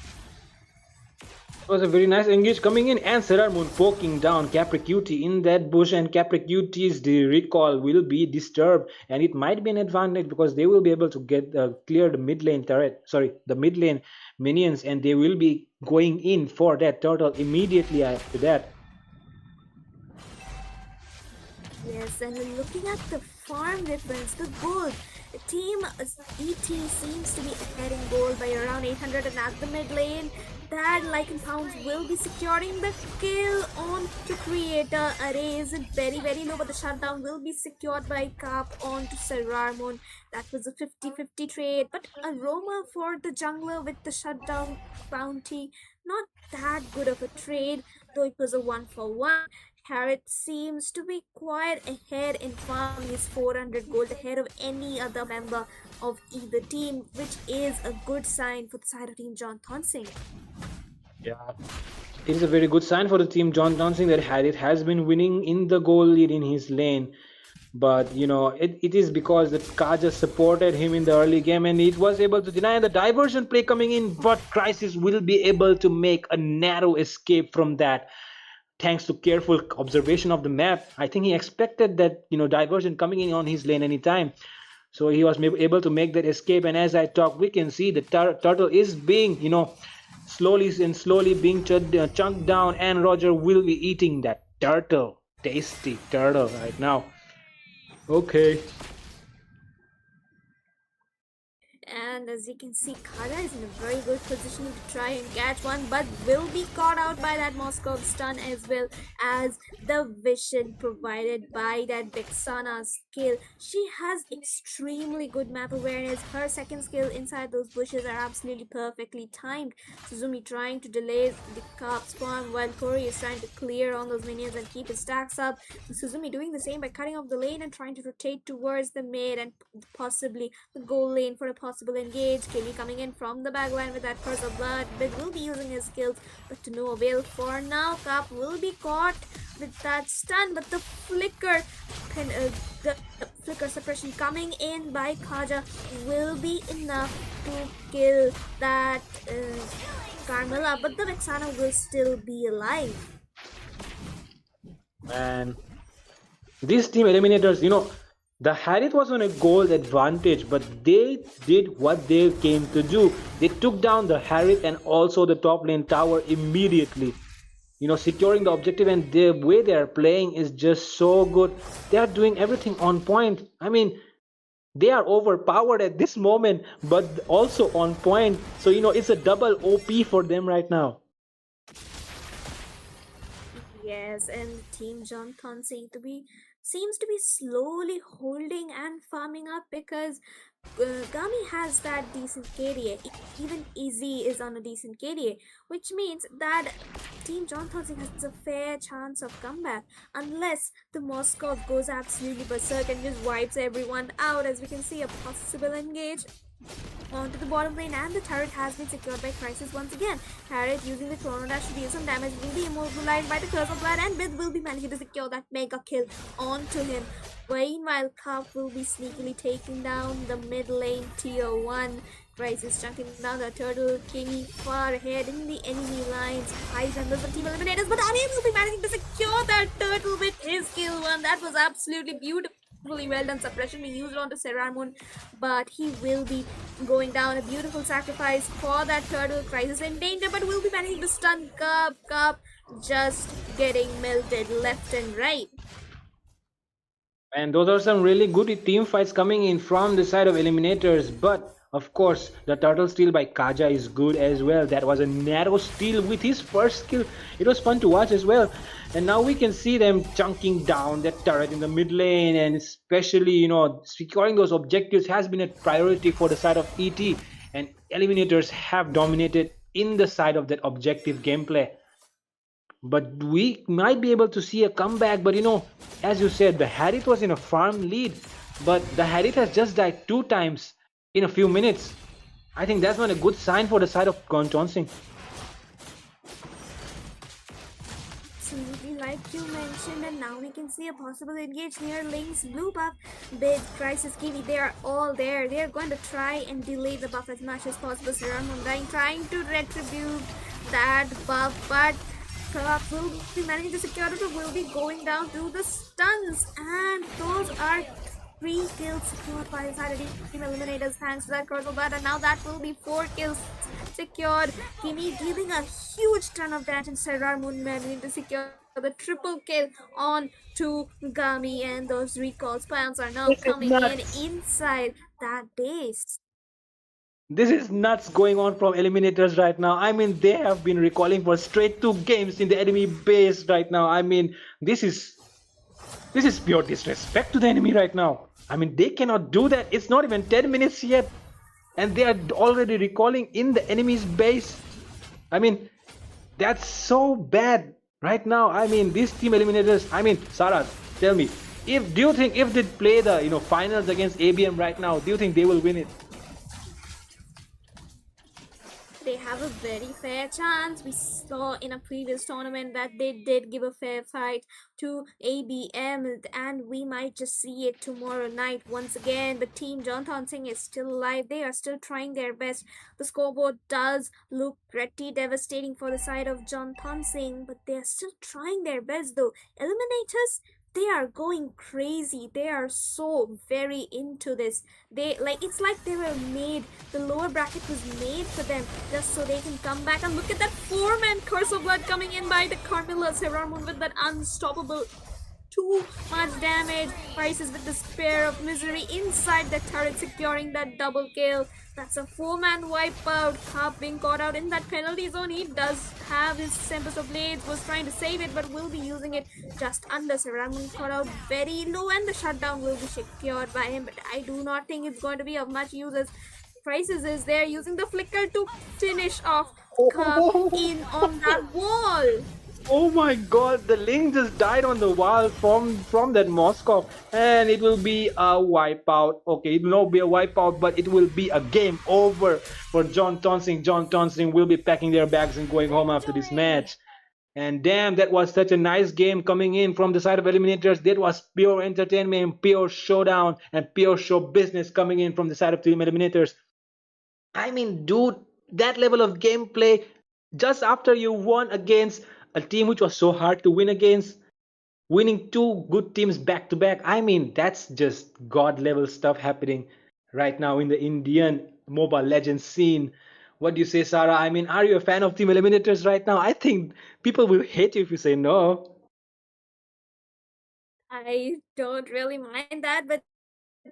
It was a very nice engage coming in, and Sailor Moon poking down Capricuti in that bush, and Capricuti's recall will be disturbed, and it might be an advantage because they will be able to get clear the mid lane the mid lane minions, and they will be going in for that turtle immediately after that. Yes, and looking at the farm difference, the gold, Team ET seems to be ahead in gold by around 800, and at the mid lane, that Lycan Pounds will be securing the kill on to Creator. Array is very low, but the shutdown will be secured by Cap on to Serarmon. That was a 50-50 trade, but Aroma for the jungler with the shutdown bounty, not that good of a trade, though it was a 1-for-1. Harriet seems to be quite ahead in farm. He's 400 gold ahead of any other member of either team, which is a good sign for the side of Team John Tonsing. Yeah, it is a very good sign for the Team John Tonsing that Harriet has been winning in the goal lead in his lane. But it is because the Kaja supported him in the early game, and it was able to deny the diversion play coming in, but Crisis will be able to make a narrow escape from that. Thanks to careful observation of the map. I think he expected that diversion coming in on his lane anytime, so he was able to make that escape. And as I talk, we can see the turtle is being slowly being chunked down, and Roger will be eating that turtle, tasty turtle right now. Okay. And as you can see, Kara is in a very good position to try and catch one, but will be caught out by that Moscow stun, as well as the vision provided by that Vexana skill. She has extremely good map awareness. Her second skill inside those bushes are absolutely perfectly timed. Suzumi trying to delay the Carp spawn while Kori is trying to clear on those minions and keep his stacks up. Suzumi doing the same by cutting off the lane and trying to rotate towards the mid and possibly the goal lane for a possible engage. Kelly coming in from the backline with that Curse of Blood. Big will be using his skills, but to no avail for now. Cap will be caught with that stun, but the flicker suppression coming in by Kaja will be enough to kill that Carmilla, but the Vexana will still be alive. And these team eliminators, the Harriet was on a goal advantage, but they did what they came to do. They took down the Harriet and also the top lane tower immediately. securing the objective, and the way they are playing is just so good. They are doing everything on point. I mean, they are overpowered at this moment, but also on point. So it's a double OP for them right now. Yes, and Team Johnthon seems to be slowly holding and farming up because Gami has that decent KDA. Even Izzy is on a decent KDA, which means that Team Johnthon has a fair chance of comeback unless the Moscow goes absolutely berserk and just wipes everyone out. As we can see, a possible engage onto the bottom lane, and the turret has been secured by Crisis once again. Harriet using the Chrono Dash to deal some damage will be immobilized by the Curse of Blood, and Bith will be managing to secure that mega kill onto him. Meanwhile, Cup will be sneakily taking down the mid lane tier 1. Crisis chunking down the Turtle King far ahead in the enemy lines. High members of Team Eliminators, but Arian will be managing to secure that turtle with his kill one. That was absolutely beautiful. Well done suppression being used onto Serarmun, but he will be going down. A beautiful sacrifice for that turtle. Crisis in danger, but will be managing to stun Cup. Cup just getting melted left and right. And those are some really good team fights coming in from the side of eliminators. But of course, the turtle steal by Kaja is good as well. That was a narrow steal with his first kill. It was fun to watch as well. And now we can see them chunking down that turret in the mid lane, and especially securing those objectives has been a priority for the side of ET. And eliminators have dominated in the side of that objective gameplay. But we might be able to see a comeback. But as you said, the Harith was in a farm lead, but the Harith has just died 2 times in a few minutes. I think that's not a good sign for the side of Johnson. Absolutely, like you mentioned, and now we can see a possible engage near Link's blue buff. Bid, Crisis, Kiwi, they are all there. They are going to try and delay the buff as much as possible. Serarmun trying to retribute that buff, but Cup will be managing to secure it, but will be going down to the stuns, and those are 3 kills secured by the side of Team Eliminators thanks to that Curse of Blood, and now that will be 4 kills secured. Kimi dealing a huge ton of damage, and Serarmun managing to secure the triple kill on to Gami, and those recall spams are now coming in inside that base. This is nuts going on from eliminators right now. I mean, they have been recalling for straight 2 games in the enemy base right now. I mean, this is pure disrespect to the enemy right now. I mean, they cannot do that. It's not even 10 minutes yet, and they are already recalling in the enemy's base. I mean, that's so bad right now. I mean, these team eliminators. I mean, Sarah, tell me, do you think if they play the finals against ABM right now, do you think they will win it? They have a very fair chance. We saw in a previous tournament that they did give a fair fight to ABM, and we might just see it tomorrow night once again. But Team Johnthon Singh is still alive. They are still trying their best. The scoreboard does look pretty devastating for the side of Johnthon Singh, but they are still trying their best though. Eliminators, they are going crazy. They are so very into this. It's like they were made, the lower bracket was made for them just so they can come back. And look at that 4-man Curse of Blood coming in by the Carmilla. Serarmun with that unstoppable, too much damage. Crisis with the Spear of Misery inside the turret, securing that double kill. That's a 4-man wipeout. Cup being caught out in that penalty zone. He does have his Tempest of Blades, was trying to save it, but will be using it just under. Serarmun caught out very low, and the shutdown will be secured by him, but I do not think it's going to be of much use, as Crisis is there using the flicker to finish off Cup in on that wall. Oh my god, the Link just died on the wall from that Moscow, and it will be a wipeout. Okay, it will not be a wipeout, but it will be a game over for Johnthon Singh. Johnthon Singh will be packing their bags and going home after this match. And damn, that was such a nice game coming in from the side of eliminators. That was pure entertainment, pure showdown, and pure show business coming in from the side of team eliminators. I mean, dude, that level of gameplay just after you won against a team which was so hard to win against, winning 2 good teams back to back. I mean, that's just god level stuff happening right now in the Indian MOBA legend scene. What do you say, Sarah? I mean, are you a fan of Team Eliminators right now? I think people will hate you if you say no. I don't really mind that, but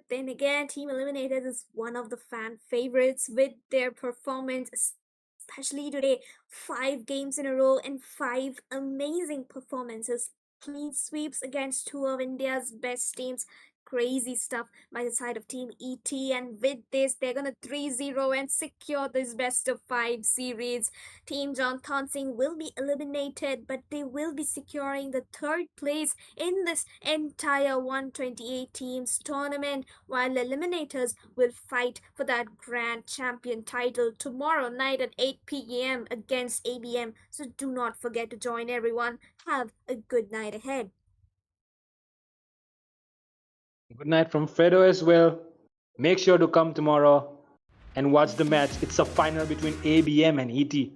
then again, Team Eliminated is one of the fan favorites with their performance, especially today. 5 games in a row and 5 amazing performances. Clean sweeps against two of India's best teams. Crazy stuff by the side of Team ET, and with this, they're gonna 3-0 and secure this best of 5 series. Team John Thonsing will be eliminated, but they will be securing the third place in this entire 128 teams tournament, while eliminators will fight for that grand champion title tomorrow night at 8 p.m. against ABM. So do not forget to join everyone. Have a good night ahead. Good night from Fredo as well. Make sure to come tomorrow and watch the match. It's a final between ABM and ET.